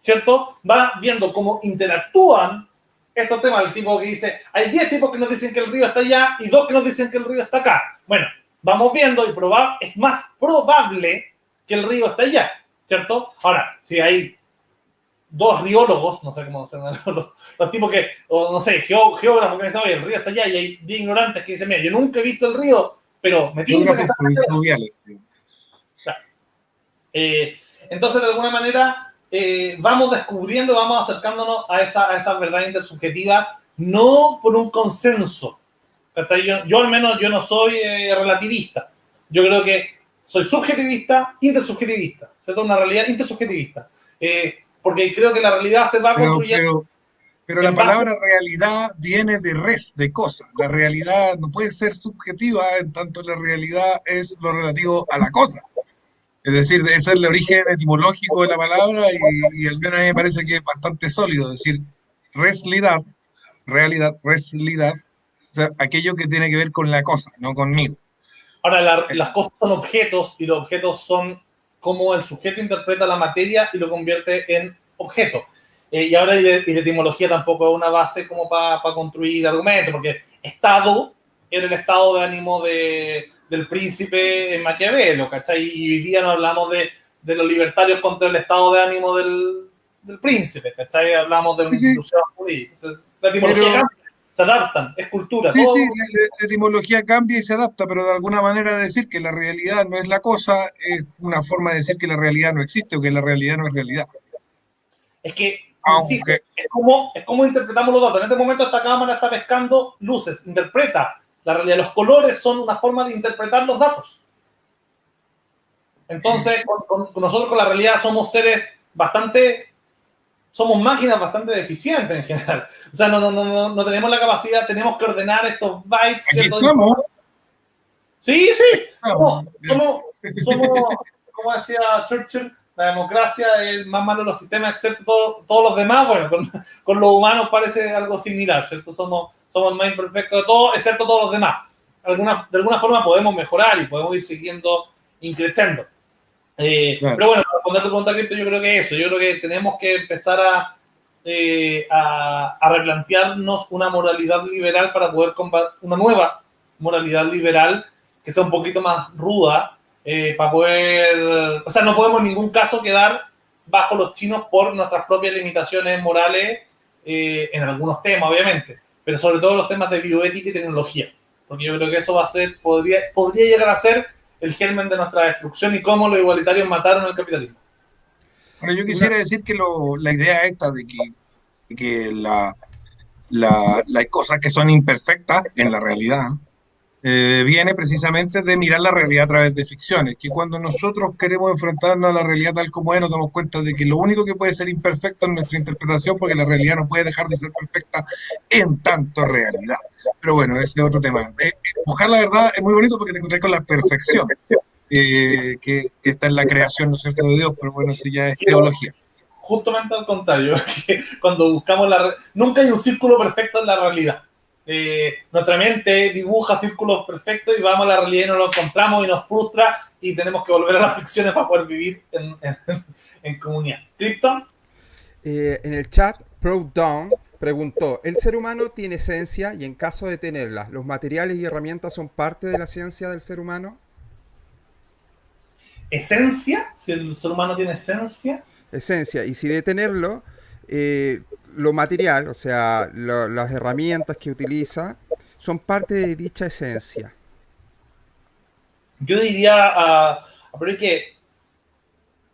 ¿cierto? Va viendo cómo interactúan estos temas. El tipo que dice, hay 10 tipos que nos dicen que el río está allá y 2 que nos dicen que el río está acá. Bueno, vamos viendo y es más probable que el río está allá, ¿cierto? Ahora, si hay 2 riólogos, no sé cómo se llaman los tipos que, o no sé, geógrafos que dicen, oye, el río está allá, y hay 10 ignorantes que dicen, mira, yo nunca he visto el río, pero me tinca que está fluviales. Entonces, de alguna manera, vamos descubriendo, vamos acercándonos a esa verdad intersubjetiva, no por un consenso. Yo al menos, yo no soy relativista. Yo creo que soy subjetivista, intersubjetivista, ¿cierto? Una realidad intersubjetivista. Porque creo que la realidad se va construyendo. Pero la palabra realidad viene de res, de cosa. La realidad no puede ser subjetiva, en tanto la realidad es lo relativo a la cosa. Es decir, ese es el origen etimológico de la palabra y al menos a mí me parece que es bastante sólido. Es decir, realidad, realidad, o sea, aquello que tiene que ver con la cosa, no conmigo. Ahora, las cosas son objetos y los objetos son cómo el sujeto interpreta la materia y lo convierte en objeto. y ahora y la etimología tampoco es una base como para construir argumentos, porque Estado era el estado de ánimo del príncipe Maquiavelo, ¿cachai? Y hoy día no hablamos de los libertarios contra el estado de ánimo del príncipe, ¿cachai? Hablamos de una Sí, sí. institución jurídica. La etimología Pero- cambia, se adaptan, es cultura. Sí, Todo, sí, la etimología cambia y se adapta, pero de alguna manera decir que la realidad no es la cosa es una forma de decir que la realidad no existe o que la realidad no es realidad. es que, insisto, Aunque, es como interpretamos los datos. En este momento esta cámara está pescando luces, interpreta la realidad. Los colores son una forma de interpretar los datos. Entonces, con nosotros con la realidad somos seres somos máquinas bastante deficientes en general. O sea, no tenemos la capacidad, tenemos que ordenar estos bytes. aquí ¿cierto? estamos, Sí, estamos. somos, como decía Churchill, la democracia es el más malo de los sistemas, excepto todos los demás. Bueno, con los humanos parece algo similar, ¿cierto? Somos el más imperfecto de todos, excepto todos los demás. De alguna forma podemos mejorar y podemos ir siguiendo increciendo. Claro. Pero bueno, para responder tu pregunta, Cristo, yo creo que eso. Yo creo que tenemos que empezar a replantearnos una moralidad liberal para poder combatir una nueva moralidad liberal que sea un poquito más ruda para poder... O sea, no podemos en ningún caso quedar bajo los chinos por nuestras propias limitaciones morales en algunos temas, obviamente, pero sobre todo los temas de bioética y tecnología, porque yo creo que eso podría llegar a ser el germen de nuestra destrucción y cómo los igualitarios mataron al capitalismo. Bueno, yo quisiera decir que la idea esta de que las cosas que son imperfectas en la realidad viene precisamente de mirar la realidad a través de ficciones, que cuando nosotros queremos enfrentarnos a la realidad tal como es, nos damos cuenta de que lo único que puede ser imperfecto es nuestra interpretación, porque la realidad no puede dejar de ser perfecta en tanto realidad. Pero bueno, ese es otro tema. Buscar la verdad es muy bonito porque te encontrás con la perfección que está en la creación, ¿no es cierto?, de Dios, pero bueno, eso ya es teología. Justamente al contrario, que cuando buscamos nunca hay un círculo perfecto en la realidad. Nuestra mente dibuja círculos perfectos y vamos a la realidad y no lo encontramos y nos frustra y tenemos que volver a las ficciones para poder vivir en comunidad. ¿Krypton? En el chat, ProDown preguntó, ¿el ser humano tiene esencia y en caso de tenerla, los materiales y herramientas son parte de la ciencia del ser humano? ¿Esencia? Si el ser humano tiene esencia. Esencia, y si de tenerlo, lo material, o sea, las herramientas que utiliza, son parte de dicha esencia. Yo diría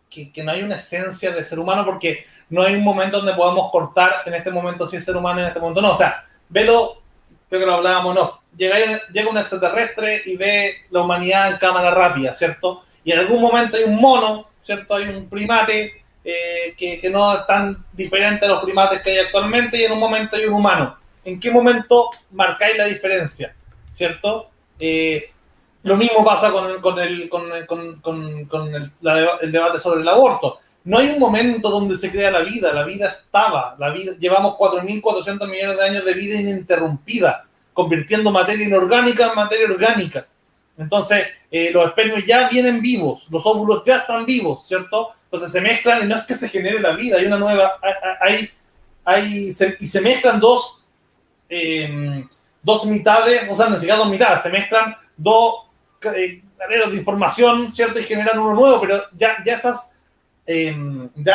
que no hay una esencia de ser humano porque no hay un momento donde podamos cortar en este momento si es ser humano y en este momento no. O sea, velo, creo que lo hablábamos, no. Llega un extraterrestre y ve la humanidad en cámara rápida, ¿cierto? Y en algún momento hay un mono, ¿cierto? Hay un primate que no es tan diferente a los primates que hay actualmente y en un momento hay un humano. ¿En qué momento marcáis la diferencia? ¿Cierto? Lo mismo pasa con el debate sobre el aborto. No hay un momento donde se crea la vida estaba, llevamos 4.400 millones de años de vida ininterrumpida, convirtiendo materia inorgánica en materia orgánica. Entonces, los espermios ya vienen vivos, los óvulos ya están vivos, ¿cierto? Entonces se mezclan y no es que se genere la vida, hay una nueva, y se mezclan dos mitades, o sea, ni siquiera dos mitades, se mezclan dos graneros de información, ¿cierto? Y generan uno nuevo, pero ya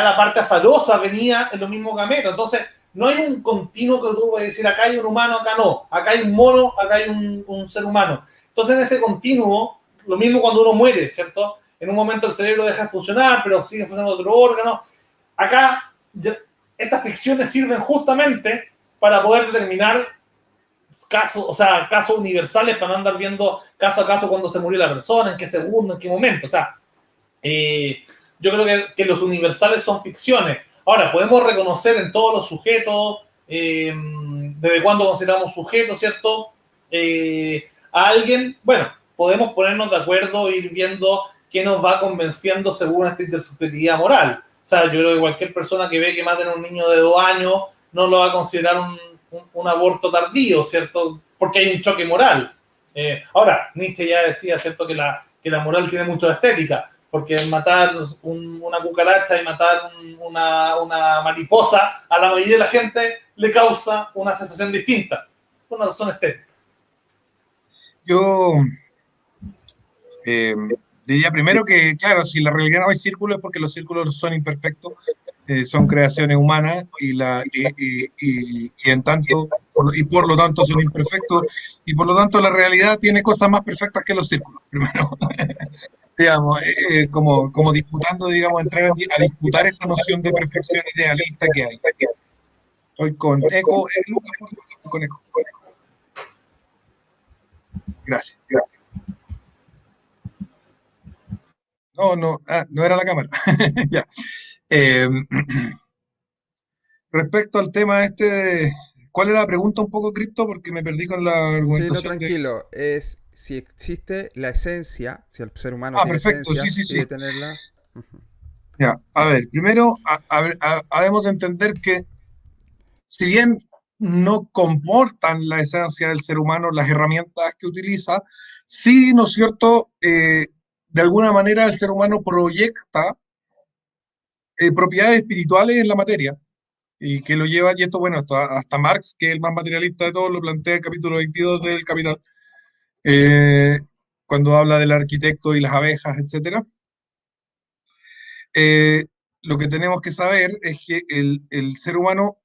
la parte azarosa venía en los mismos gametos. Entonces, no hay un continuo que tú puedes decir, acá hay un humano, acá no, acá hay un mono, acá hay un ser humano. Entonces, en ese continuo, lo mismo cuando uno muere, ¿cierto? En un momento el cerebro deja de funcionar, pero sigue funcionando otro órgano. Acá, estas ficciones sirven justamente para poder determinar casos universales, para no andar viendo caso a caso cuando se murió la persona, en qué segundo, en qué momento. O sea, yo creo que los universales son ficciones. Ahora, podemos reconocer en todos los sujetos, desde cuándo consideramos sujetos, ¿cierto? A alguien, bueno, podemos ponernos de acuerdo e ir viendo qué nos va convenciendo según esta intersubjetividad moral. O sea, yo creo que cualquier persona que ve que maten a un niño de 2 años no lo va a considerar un aborto tardío, ¿cierto? Porque hay un choque moral. Ahora, Nietzsche ya decía, ¿cierto?, que la moral tiene mucho de estética. porque matar una cucaracha y matar una mariposa a la mayoría de la gente le causa una sensación distinta, por una razón estética. Yo diría primero que, claro, si la realidad no hay círculos es porque los círculos son imperfectos, son creaciones humanas y en tanto y por lo tanto son imperfectos y por lo tanto la realidad tiene cosas más perfectas que los círculos. Primero, digamos, como disputando, digamos, entrar a disputar esa noción de perfección idealista que hay. Estoy con eco, Lucas, con eco. Gracias. No era la cámara. Ya. Respecto al tema ¿cuál era la pregunta un poco, Cripto? Porque me perdí con la argumentación. Sí, no, tranquilo. Es si existe la esencia, si el ser humano tiene perfecto, esencia, sí. y de tenerla. Ya, a ver, primero habemos de entender que si bien no comportan la esencia del ser humano las herramientas que utiliza, sí, ¿no es cierto? De alguna manera el ser humano proyecta propiedades espirituales en la materia y que lo lleva, y esto, bueno, hasta Marx, que es el más materialista de todos, lo plantea en el capítulo 22 del Capital, cuando habla del arquitecto y las abejas, etc. Lo que tenemos que saber es que el ser humano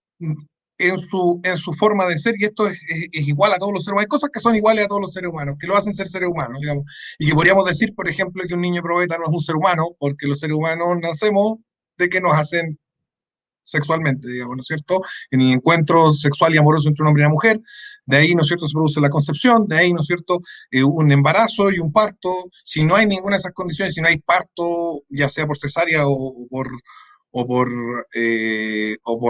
en su forma de ser, y esto es igual a todos los seres humanos, hay cosas que son iguales a todos los seres humanos, que lo hacen ser seres humanos, digamos, y que podríamos decir, por ejemplo, que un niño probeta no es un ser humano, porque los seres humanos nacemos de que nos hacen sexualmente, digamos, ¿no es cierto? En el encuentro sexual y amoroso entre un hombre y una mujer, de ahí, ¿no es cierto?, se produce la concepción, de ahí, ¿no es cierto?, un embarazo y un parto. Si no hay ninguna de esas condiciones, si no hay parto, ya sea por cesárea o por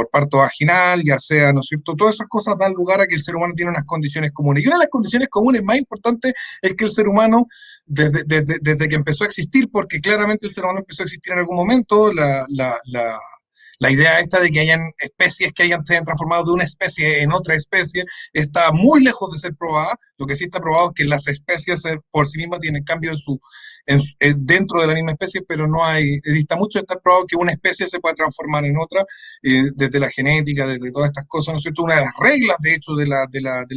parto vaginal, ya sea, ¿no es cierto?, todas esas cosas dan lugar a que el ser humano tiene unas condiciones comunes. Y una de las condiciones comunes más importantes es que el ser humano, desde que empezó a existir, porque claramente el ser humano empezó a existir en algún momento, la idea esta de que hayan especies que se hayan transformado de una especie en otra especie está muy lejos de ser probada. Lo que sí está probado es que las especies por sí mismas tienen cambio dentro de la misma especie, pero dista mucho de estar probado que una especie se pueda transformar en otra, desde la genética, desde todas estas cosas, ¿no es cierto? Una de las reglas, de hecho, de la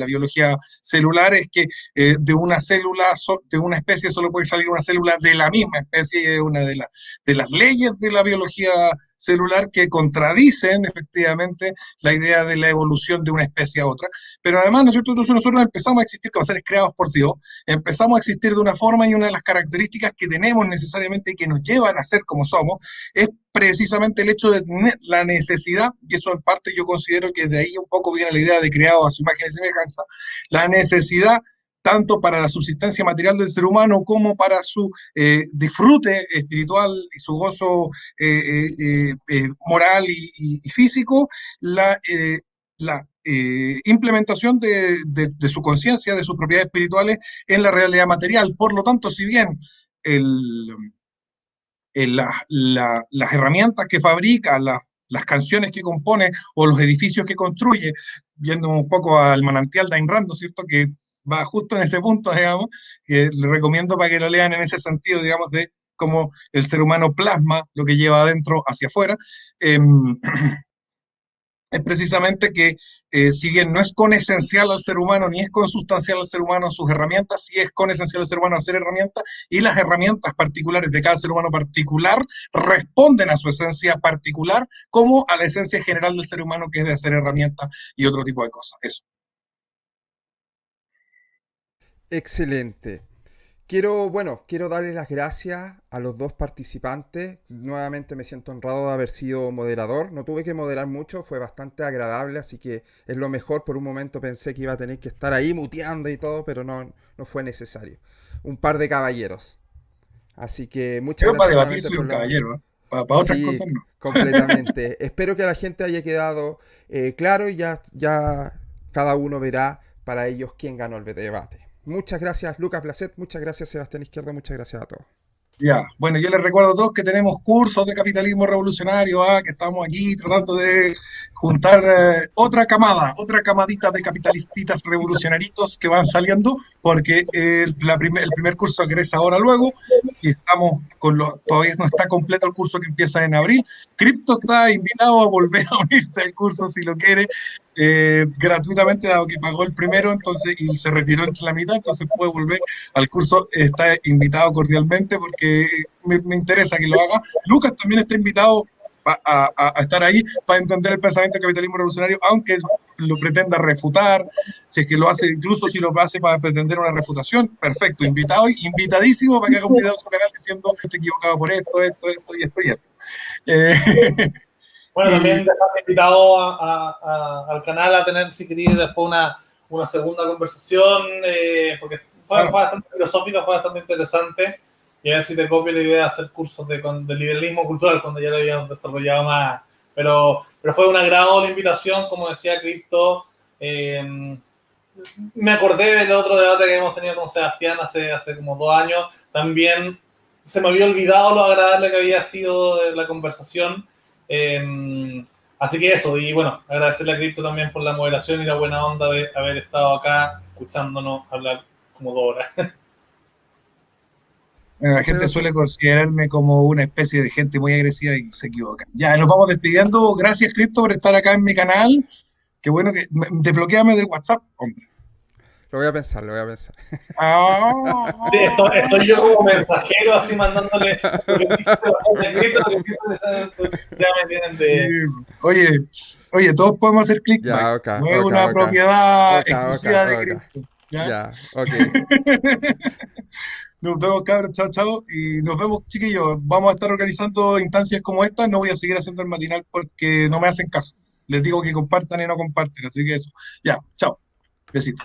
biología celular es que de una especie solo puede salir una célula de la misma especie, y es una de las leyes de la biología celular que contradicen efectivamente la idea de la evolución de una especie a otra. Pero además, ¿no es cierto?, entonces nosotros empezamos a existir como seres creados por Dios, empezamos a existir de una forma, y una de las características que tenemos necesariamente y que nos llevan a ser como somos es precisamente el hecho de tener la necesidad, y eso en parte yo considero que de ahí un poco viene la idea de creado a su imagen y semejanza, la necesidad tanto para la subsistencia material del ser humano como para su disfrute espiritual y su gozo moral y físico, la implementación de su conciencia, de sus propiedades espirituales en la realidad material. Por lo tanto, si bien las herramientas que fabrica, las canciones que compone o los edificios que construye, viendo un poco al manantial de Ayn Rand, ¿no es cierto?, que va justo en ese punto, digamos, que le recomiendo para que lo lean en ese sentido, digamos, de cómo el ser humano plasma lo que lleva adentro hacia afuera. Es precisamente que si bien no es con esencial al ser humano, ni es consustancial al ser humano sus herramientas, sí es con esencial al ser humano hacer herramientas, y las herramientas particulares de cada ser humano particular responden a su esencia particular como a la esencia general del ser humano, que es de hacer herramientas y otro tipo de cosas. Eso. Excelente. Quiero darles las gracias a los dos participantes. Nuevamente me siento honrado de haber sido moderador. No tuve que moderar mucho, fue bastante agradable, así que es lo mejor. Por un momento pensé que iba a tener que estar ahí muteando y todo, pero no fue necesario. Un par de caballeros. Así que muchas Yo gracias. Para debatir soy un caballero, ¿eh? Para otras Sí, cosas no. completamente. Espero que a la gente haya quedado claro, y ya cada uno verá para ellos quién ganó el debate. Muchas gracias, Lucas Blazet. Muchas gracias, Sebastián Izquierdo. Muchas gracias a todos. Ya, bueno, yo les recuerdo a todos que tenemos cursos de capitalismo revolucionario, que estamos aquí tratando de juntar otra camadita de capitalistitas revolucionaritos que van saliendo, porque el primer curso egresa ahora luego, y estamos todavía no está completo el curso que empieza en abril. Crypto está invitado a volver a unirse al curso si lo quiere, gratuitamente, dado que pagó el primero entonces y se retiró entre la mitad, entonces puede volver al curso. Está invitado cordialmente porque me interesa que lo haga. Lucas también está invitado a estar ahí para entender el pensamiento del capitalismo revolucionario, aunque lo pretenda refutar, si es que lo hace, incluso si lo hace para pretender una refutación, perfecto, invitado y invitadísimo para que haga un video en su canal diciendo que estoy equivocado por esto y esto y esto. Bueno, también dejarte invitado al canal a tener, si queréis, después una segunda conversación, porque fue bastante filosófica, fue bastante interesante. Y a ver si te copio la idea de hacer cursos de liberalismo cultural cuando ya lo habíamos desarrollado más. Pero fue un agrado la invitación, como decía Crypto. Me acordé del otro debate que hemos tenido con Sebastián hace como 2 años. También se me había olvidado lo agradable que había sido la conversación. Así que eso, y bueno, agradecerle a Crypto también por la moderación y la buena onda de haber estado acá escuchándonos hablar como 2 horas. La gente suele considerarme como una especie de gente muy agresiva y se equivoca. Ya, nos vamos despidiendo. Gracias, Crypto, por estar acá en mi canal. Qué bueno que... Desbloquéame del WhatsApp, hombre. Lo voy a pensar, lo voy a pensar. Sí, estoy yo como mensajero, así mandándole lo que dice ya me tienen de... Oye, todos podemos hacer clickbait. Ya, okay, no es una propiedad exclusiva de okay. Crypto. ¿Ya? Ya, ok. Nos vemos, cabros, chao, chao. Y nos vemos, chiquillos. Vamos a estar organizando instancias como esta. No voy a seguir haciendo el matinal porque no me hacen caso. Les digo que compartan y no comparten. Así que eso. Ya, chao. Besitos.